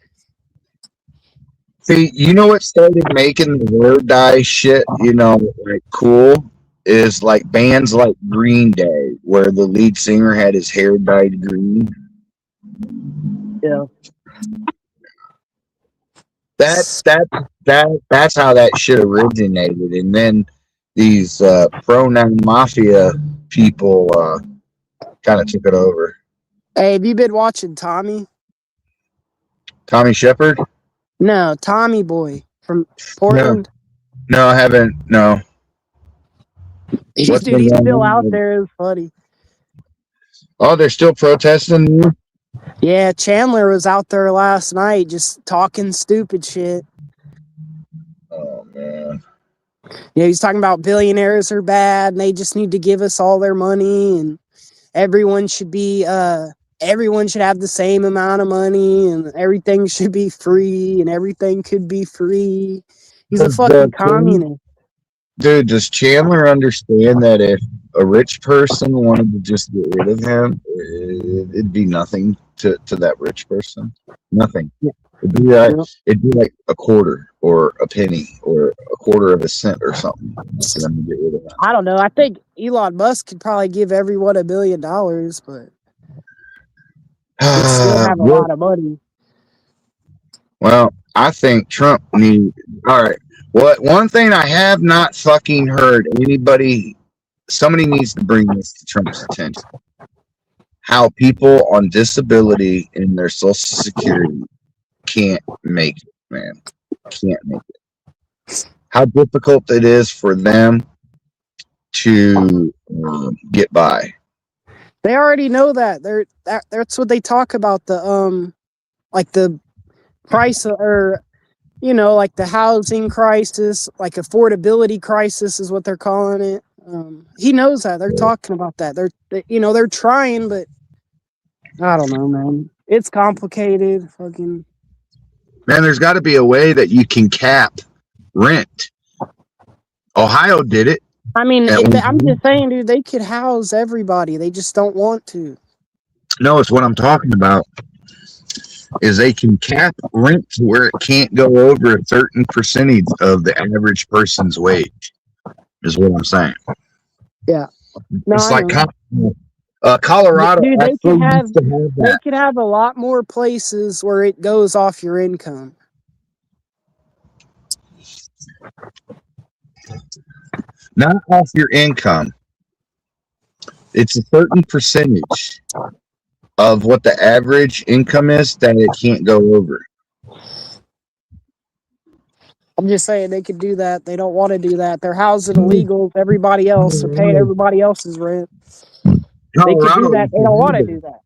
Speaker 2: See, you know what started making the hair dye shit, like cool, is like bands like Green Day, where the lead singer had his hair dyed green.
Speaker 1: Yeah.
Speaker 2: That's how that shit originated, and then these pronoun mafia people kind of took it over.
Speaker 1: Hey, have you been watching Tommy?
Speaker 2: Tommy Shepard?
Speaker 1: No, Tommy Boy from Portland.
Speaker 2: No, I haven't. No.
Speaker 1: Dude, he's still out there. It's funny.
Speaker 2: Oh, they're still protesting?
Speaker 1: Yeah, Chandler was out there last night just talking stupid shit.
Speaker 2: Oh, man.
Speaker 1: Yeah, he's talking about billionaires are bad and they just need to give us all their money and everyone should have the same amount of money and everything should be free and everything could be free. He's a fucking communist.
Speaker 2: Dude, does Chandler understand that if a rich person wanted to just get rid of him, it'd be nothing to that rich person? Nothing. Yeah. It'd be like a quarter or a penny or a quarter of a cent or something for them to get rid of him.
Speaker 1: I don't know. I think Elon Musk could probably give everyone $1 billion, but he'd still have a lot of money.
Speaker 2: Well, I think Trump needs. All right. One thing I have not fucking heard somebody needs to bring this to Trump's attention. How people on disability in their Social Security can't make it, man. Can't make it. How difficult it is for them to get by.
Speaker 1: They already know that. That's what they talk about, the like the price or like the housing crisis, like affordability crisis is what they're calling it. He knows that. They're talking about that. They're trying, but I don't know, man. It's complicated. Fucking
Speaker 2: man, there's got to be a way that you can cap rent. Ohio did it.
Speaker 1: I mean, I'm just saying, dude, they could house everybody. They just don't want to.
Speaker 2: No, it's what I'm talking about. Is they can cap rent to where it can't go over a certain percentage of the average person's wage. Is what I'm saying.
Speaker 1: Yeah.
Speaker 2: No, it's like Colorado.
Speaker 1: Dude, they could have a lot more places where it goes off your income.
Speaker 2: Not off your income. It's a certain percentage of what the average income is that it can't go over.
Speaker 1: I'm just saying they could do that. They don't want to do that. They're housing illegals. Everybody else are paying everybody else's rent. They could do that. They don't want to do that.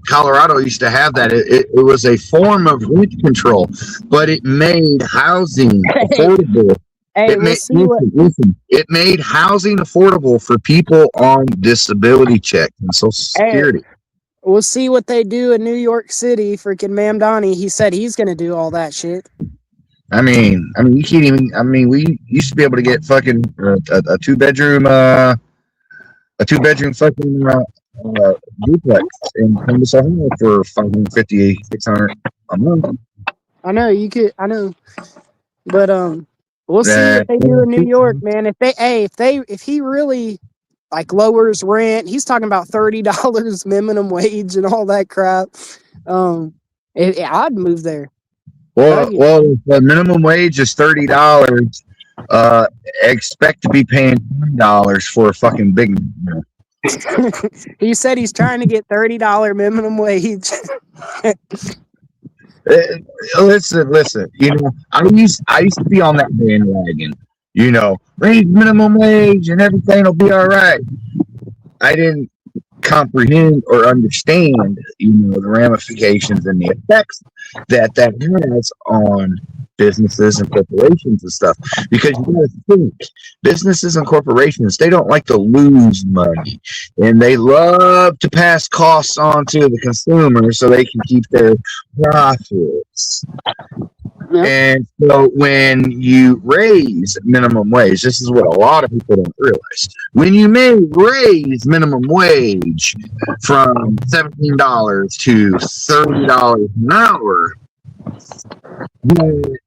Speaker 2: Colorado used to have that. It was a form of rent control, but it made housing affordable
Speaker 1: Hey,
Speaker 3: It
Speaker 1: we'll
Speaker 3: made
Speaker 1: see what.
Speaker 3: listen. It made housing affordable for people on disability check and Social
Speaker 1: Hey,
Speaker 3: Security.
Speaker 1: we'll see what they do in New York City. Freaking Mamdani, he said he's gonna do all that shit.
Speaker 3: I mean, you can't even. I mean, we used to be able to get fucking a 2-bedroom, fucking duplex in Columbus, Ohio for 550, 600 a month.
Speaker 1: I know you could. I know, but we'll see
Speaker 3: Uh,
Speaker 1: what they do in New York, man. If he really like lowers rent, he's talking about $30 minimum wage and all that crap. I'd move there.
Speaker 3: well, the minimum wage is $30. Expect to be paying $20 for a fucking big.
Speaker 1: He said he's trying to get $30 minimum wage.
Speaker 3: Listen. You know, I used to be on that bandwagon. You know, raise minimum wage and everything will be all right. I didn't comprehend or understand, you know, the ramifications and the effects that has on businesses and corporations and stuff. Because you gotta think, businesses and corporations, they don't like to lose money, and they love to pass costs on to the consumer so they can keep their profits.
Speaker 1: Yep.
Speaker 3: And so when you raise minimum wage, this is what a lot of people don't realize. When you may raise minimum wage from $17 to $30 an hour, the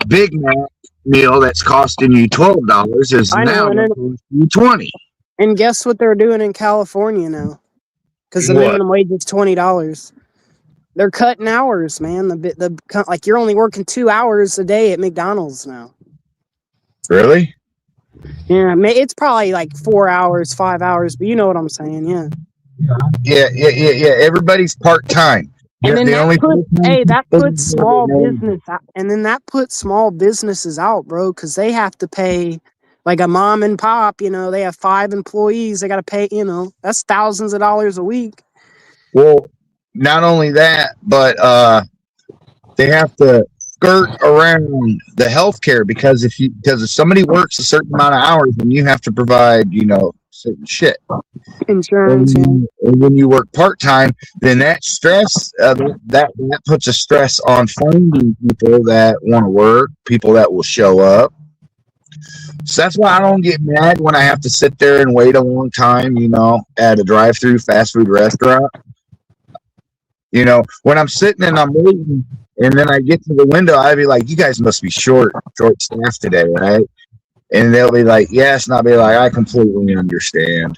Speaker 3: Big Mac meal that's costing you $12 is now costing you $20.
Speaker 1: And guess what they're doing in California now? Because the minimum wage is $20. They're cutting hours, man. Like you're only working 2 hours a day at McDonald's now.
Speaker 3: Really?
Speaker 1: Yeah, it's probably like 4 hours, 5 hours, but you know what I'm saying, yeah.
Speaker 3: Yeah. Everybody's part time.
Speaker 1: And then that puts small business out, and then that puts small businesses out, bro, because they have to pay like a mom and pop. You know, they have 5 employees. They got to pay. You know, that's thousands of dollars a week.
Speaker 3: Well, not only that, but they have to skirt around the healthcare because if somebody works a certain amount of hours, then you have to provide, you know, certain shit.
Speaker 1: Insurance.
Speaker 3: And when you work part time, then that stress that puts a stress on finding people that want to work, people that will show up. So that's why I don't get mad when I have to sit there and wait a long time, you know, at a drive-through fast food restaurant. You know, when I'm sitting and I'm waiting, and then I get to the window, I'd be like, "You guys must be short-staffed today, right?" And they'll be like, "Yes," and I'll be like, "I completely understand."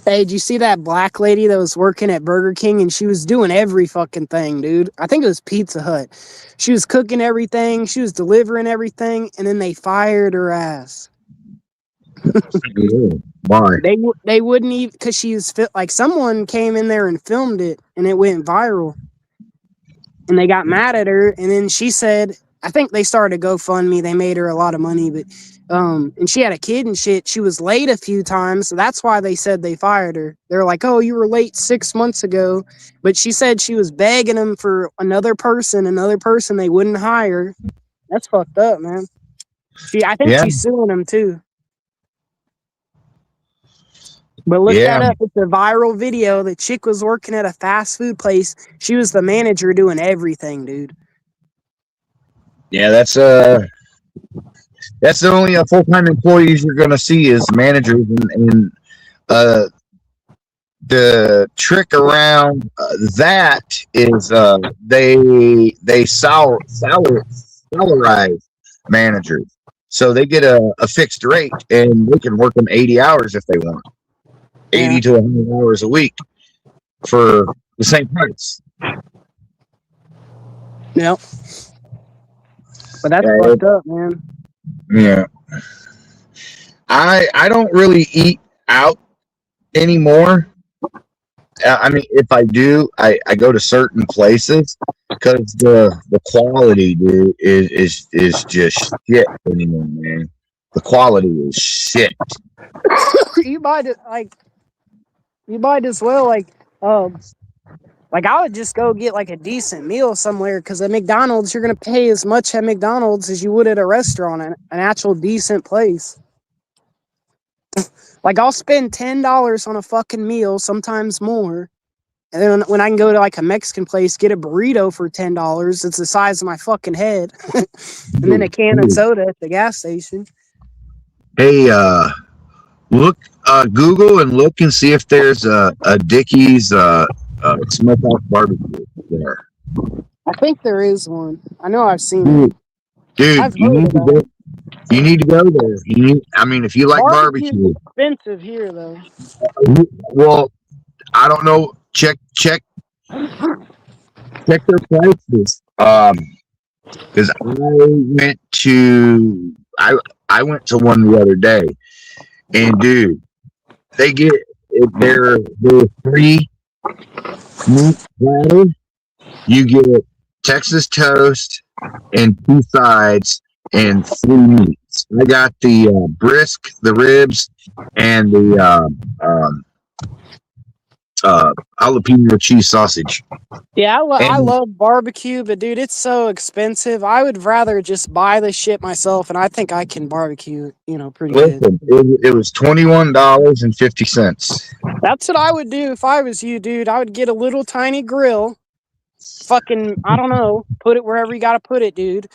Speaker 1: Hey, did you see that black lady that was working at Burger King and she was doing every fucking thing, dude? I think it was Pizza Hut. She was cooking everything, she was delivering everything, and then they fired her ass.
Speaker 3: Why?
Speaker 1: They wouldn't even, because she was like someone came in there and filmed it and it went viral. And they got mad at her, and then she said, I think they started a GoFundMe. They made her a lot of money, but and she had a kid and shit. She was late a few times, so that's why they said they fired her. They're like, "Oh, you were late 6 months ago," but she said she was begging them for another person they wouldn't hire. That's fucked up, man. I think she's suing them too. But look that up. It's a viral video. The chick was working at a fast food place. She was the manager doing everything, dude.
Speaker 3: Yeah, that's the only full-time employees you're gonna see is managers, and the trick around that is they salarize managers, so they get a fixed rate, and they can work them 80 hours if they want, 80 to 100 hours a week for the same price.
Speaker 1: Yep. But that's fucked up, man.
Speaker 3: Yeah. I don't really eat out anymore. I mean, if I do, I go to certain places because the quality, dude, is just shit anymore, man. The quality is shit.
Speaker 1: You might as well like Like, I would just go get like a decent meal somewhere because at McDonald's, you're going to pay as much at McDonald's as you would at a restaurant, an actual decent place. Like, I'll spend $10 on a fucking meal, sometimes more. And then when I can go to like a Mexican place, get a burrito for $10, it's the size of my fucking head. And then a can of soda at the gas station.
Speaker 3: Hey, look, Google and look and see if there's a Dickie's smokehouse barbecue there.
Speaker 1: I think there is one. I know I've seen it.
Speaker 3: Dude, you need to go. You need to go there. If you like barbecue.
Speaker 1: Expensive here though.
Speaker 3: Well, I don't know. Check their prices. Because I went to one the other day, and dude, they get their 3 meat platters. You get Texas toast and 2 sides and 3 meats. I got the brisk, the ribs, and the jalapeno cheese sausage.
Speaker 1: Yeah, I love barbecue, but dude, it's so expensive. I would rather just buy the shit myself, and I think I can barbecue, pretty good.
Speaker 3: It was $21.50.
Speaker 1: That's what I would do if I was you, dude. I would get a little tiny grill, fucking, I don't know, put it wherever you gotta put it, dude.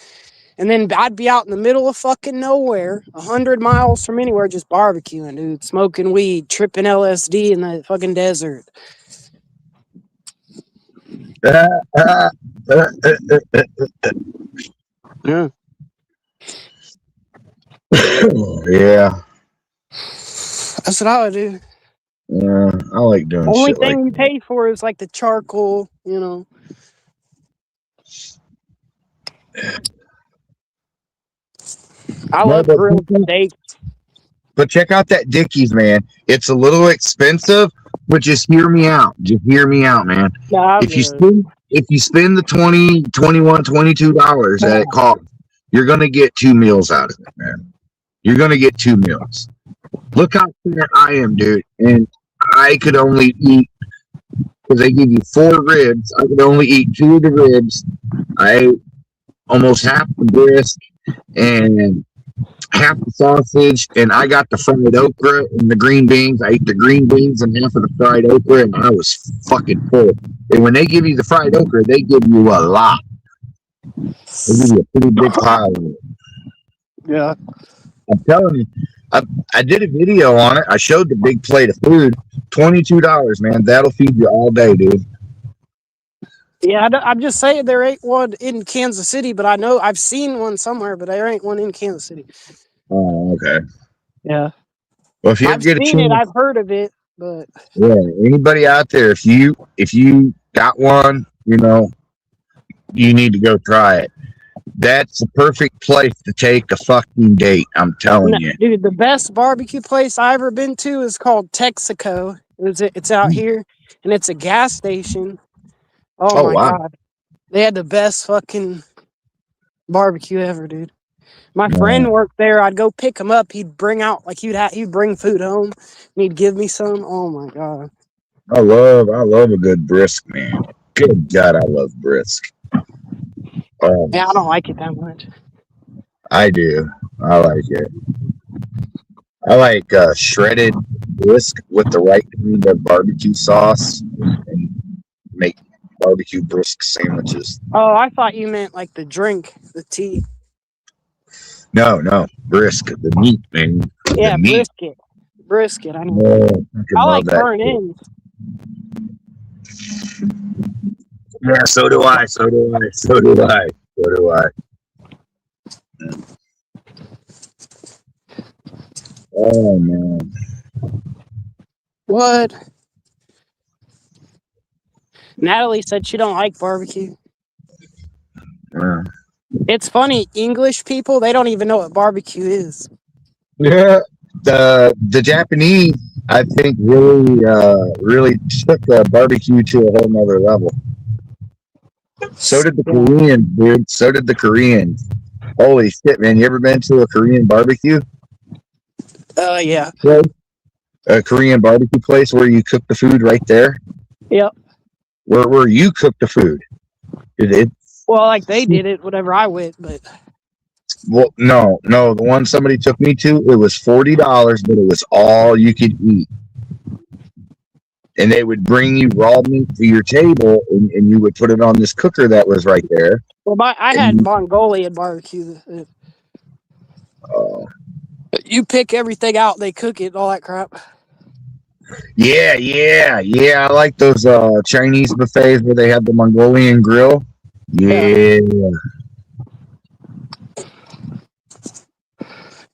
Speaker 1: And then I'd be out in the middle of fucking nowhere, 100 miles from anywhere, just barbecuing, dude, smoking weed, tripping LSD in the fucking desert.
Speaker 3: Yeah. Yeah.
Speaker 1: That's what I would do.
Speaker 3: Yeah, I like doing
Speaker 1: Only
Speaker 3: shit
Speaker 1: thing
Speaker 3: like
Speaker 1: you pay for is like the charcoal, I love grilled steaks.
Speaker 3: But check out that Dickie's, man. It's a little expensive, but just hear me out. Just hear me out, man.
Speaker 1: Yeah,
Speaker 3: if you spend the $20, $21, $22 that it costs, you're gonna get 2 meals out of it, man. You're gonna get 2 meals. Look how fat I am, dude, and I could only eat, because they give you 4 ribs. I could only eat 2 of the ribs. I ate almost half the brisk and half the sausage, and I got the fried okra and the green beans. I ate the green beans and half of the fried okra, and I was fucking full. And when they give you the fried okra, they give you a lot. They give you a pretty big pile of it.
Speaker 1: Yeah.
Speaker 3: I'm telling you, I did a video on it. I showed the big plate of food. $22, man. That'll feed you all day, dude.
Speaker 1: Yeah, I'm just saying there ain't one in Kansas City, but I know I've seen one somewhere, but there ain't one in Kansas City.
Speaker 3: Oh, okay.
Speaker 1: Yeah.
Speaker 3: Well, if you
Speaker 1: I've
Speaker 3: ever get a chance,
Speaker 1: I've heard of it, but
Speaker 3: yeah, anybody out there, if you got one, you need to go try it. That's the perfect place to take a fucking date. I'm telling you,
Speaker 1: dude. The best barbecue place I ever been to is called Texaco. It's out here, and it's a gas station. Oh my God. They had the best fucking barbecue ever, dude. My friend worked there. I'd go pick him up. He'd bring out, like, he'd bring food home, and he'd give me some. Oh my God.
Speaker 3: I love a good brisk, man. Good God, I love brisk.
Speaker 1: Yeah, I don't like it that much.
Speaker 3: I do. I like it. I like shredded brisk with the right kind of barbecue sauce and make barbecue brisk sandwiches.
Speaker 1: Oh, I thought you meant like the drink, the tea.
Speaker 3: No, brisk, the meat, man.
Speaker 1: Yeah, brisket. I know. I like burnt ends.
Speaker 3: Yeah, so do I. Oh man.
Speaker 1: What? Natalie said she don't like barbecue.
Speaker 3: Yeah.
Speaker 1: It's funny, English people, they don't even know what barbecue is.
Speaker 3: Yeah, the Japanese, I think, really took barbecue to a whole nother level. So did the Koreans, dude. So did the Koreans. Holy shit, man! You ever been to a Korean barbecue?
Speaker 1: Yeah.
Speaker 3: A Korean barbecue place where you cook the food right there?
Speaker 1: Yep.
Speaker 2: where you cook the food. It
Speaker 1: Well, like they did it whenever I went, but
Speaker 2: well, no, the one somebody took me to, it was $40, but it was all you could eat. And they would bring you raw meat to your table, and you would put it on this cooker that was right there.
Speaker 1: well, I had Mongolian barbecue. You pick everything out, they cook it, all that crap.
Speaker 2: Yeah. I like those Chinese buffets where they have the Mongolian grill. Yeah.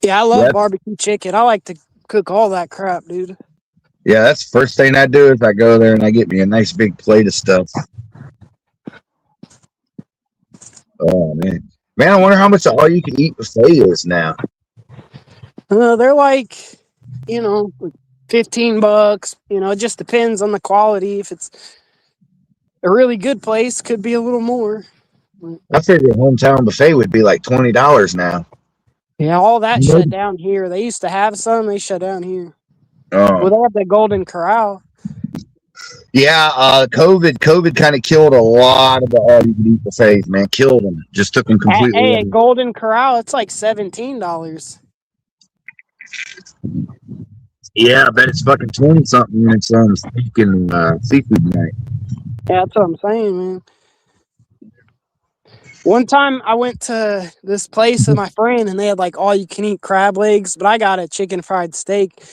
Speaker 1: Yeah, I love
Speaker 2: Yep.
Speaker 1: barbecue chicken. I like to cook all that crap, dude.
Speaker 2: Yeah, that's the first thing I do is I go there and I get me a nice big plate of stuff. Oh man, I wonder how much the all you can eat buffet is now.
Speaker 1: They're like, $15. It just depends on the quality. If it's a really good place, could be a little more.
Speaker 2: I figured hometown buffet would be like $20 now.
Speaker 1: Yeah, all that shut down here. They used to have some. They shut down here.
Speaker 2: Oh.
Speaker 1: Well, they have the Golden Corral.
Speaker 2: Yeah, COVID kind of killed a lot of the all you can eat buffets, man. Killed them. Just took them completely.
Speaker 1: Hey, at Golden Corral, it's like $17.
Speaker 2: Yeah, I bet it's fucking 20 something when it's speaking seafood night.
Speaker 1: Yeah, that's what I'm saying, man. One time I went to this place with my friend and they had like all you can eat crab legs, but I got a chicken fried steak.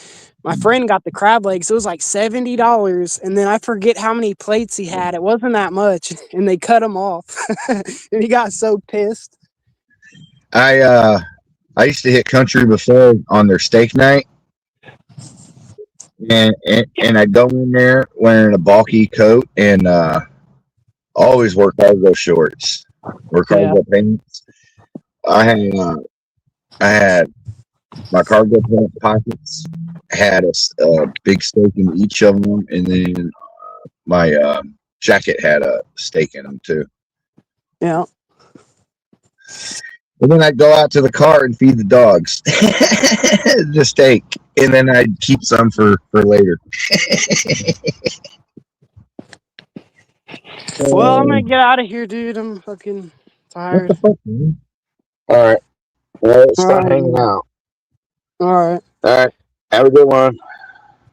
Speaker 1: My friend got the crab legs. It was like $70. And then I forget how many plates he had. It wasn't that much. And they cut him off. And he got so pissed.
Speaker 2: I used to hit Country Buffet on their steak night. And I'd go in there wearing a bulky coat and always wore cargo shorts or cargo pants. I had my cargo pant pockets, had a big steak in each of them, and then my jacket had a steak in them too.
Speaker 1: Yeah.
Speaker 2: And then I'd go out to the car and feed the dogs the steak, and then I'd keep some for later.
Speaker 1: Well, I'm gonna get out of here, dude. I'm fucking tired.
Speaker 2: What the fuck, man? All right. Well, let's start hanging out.
Speaker 1: All right.
Speaker 2: All right. Have a good one.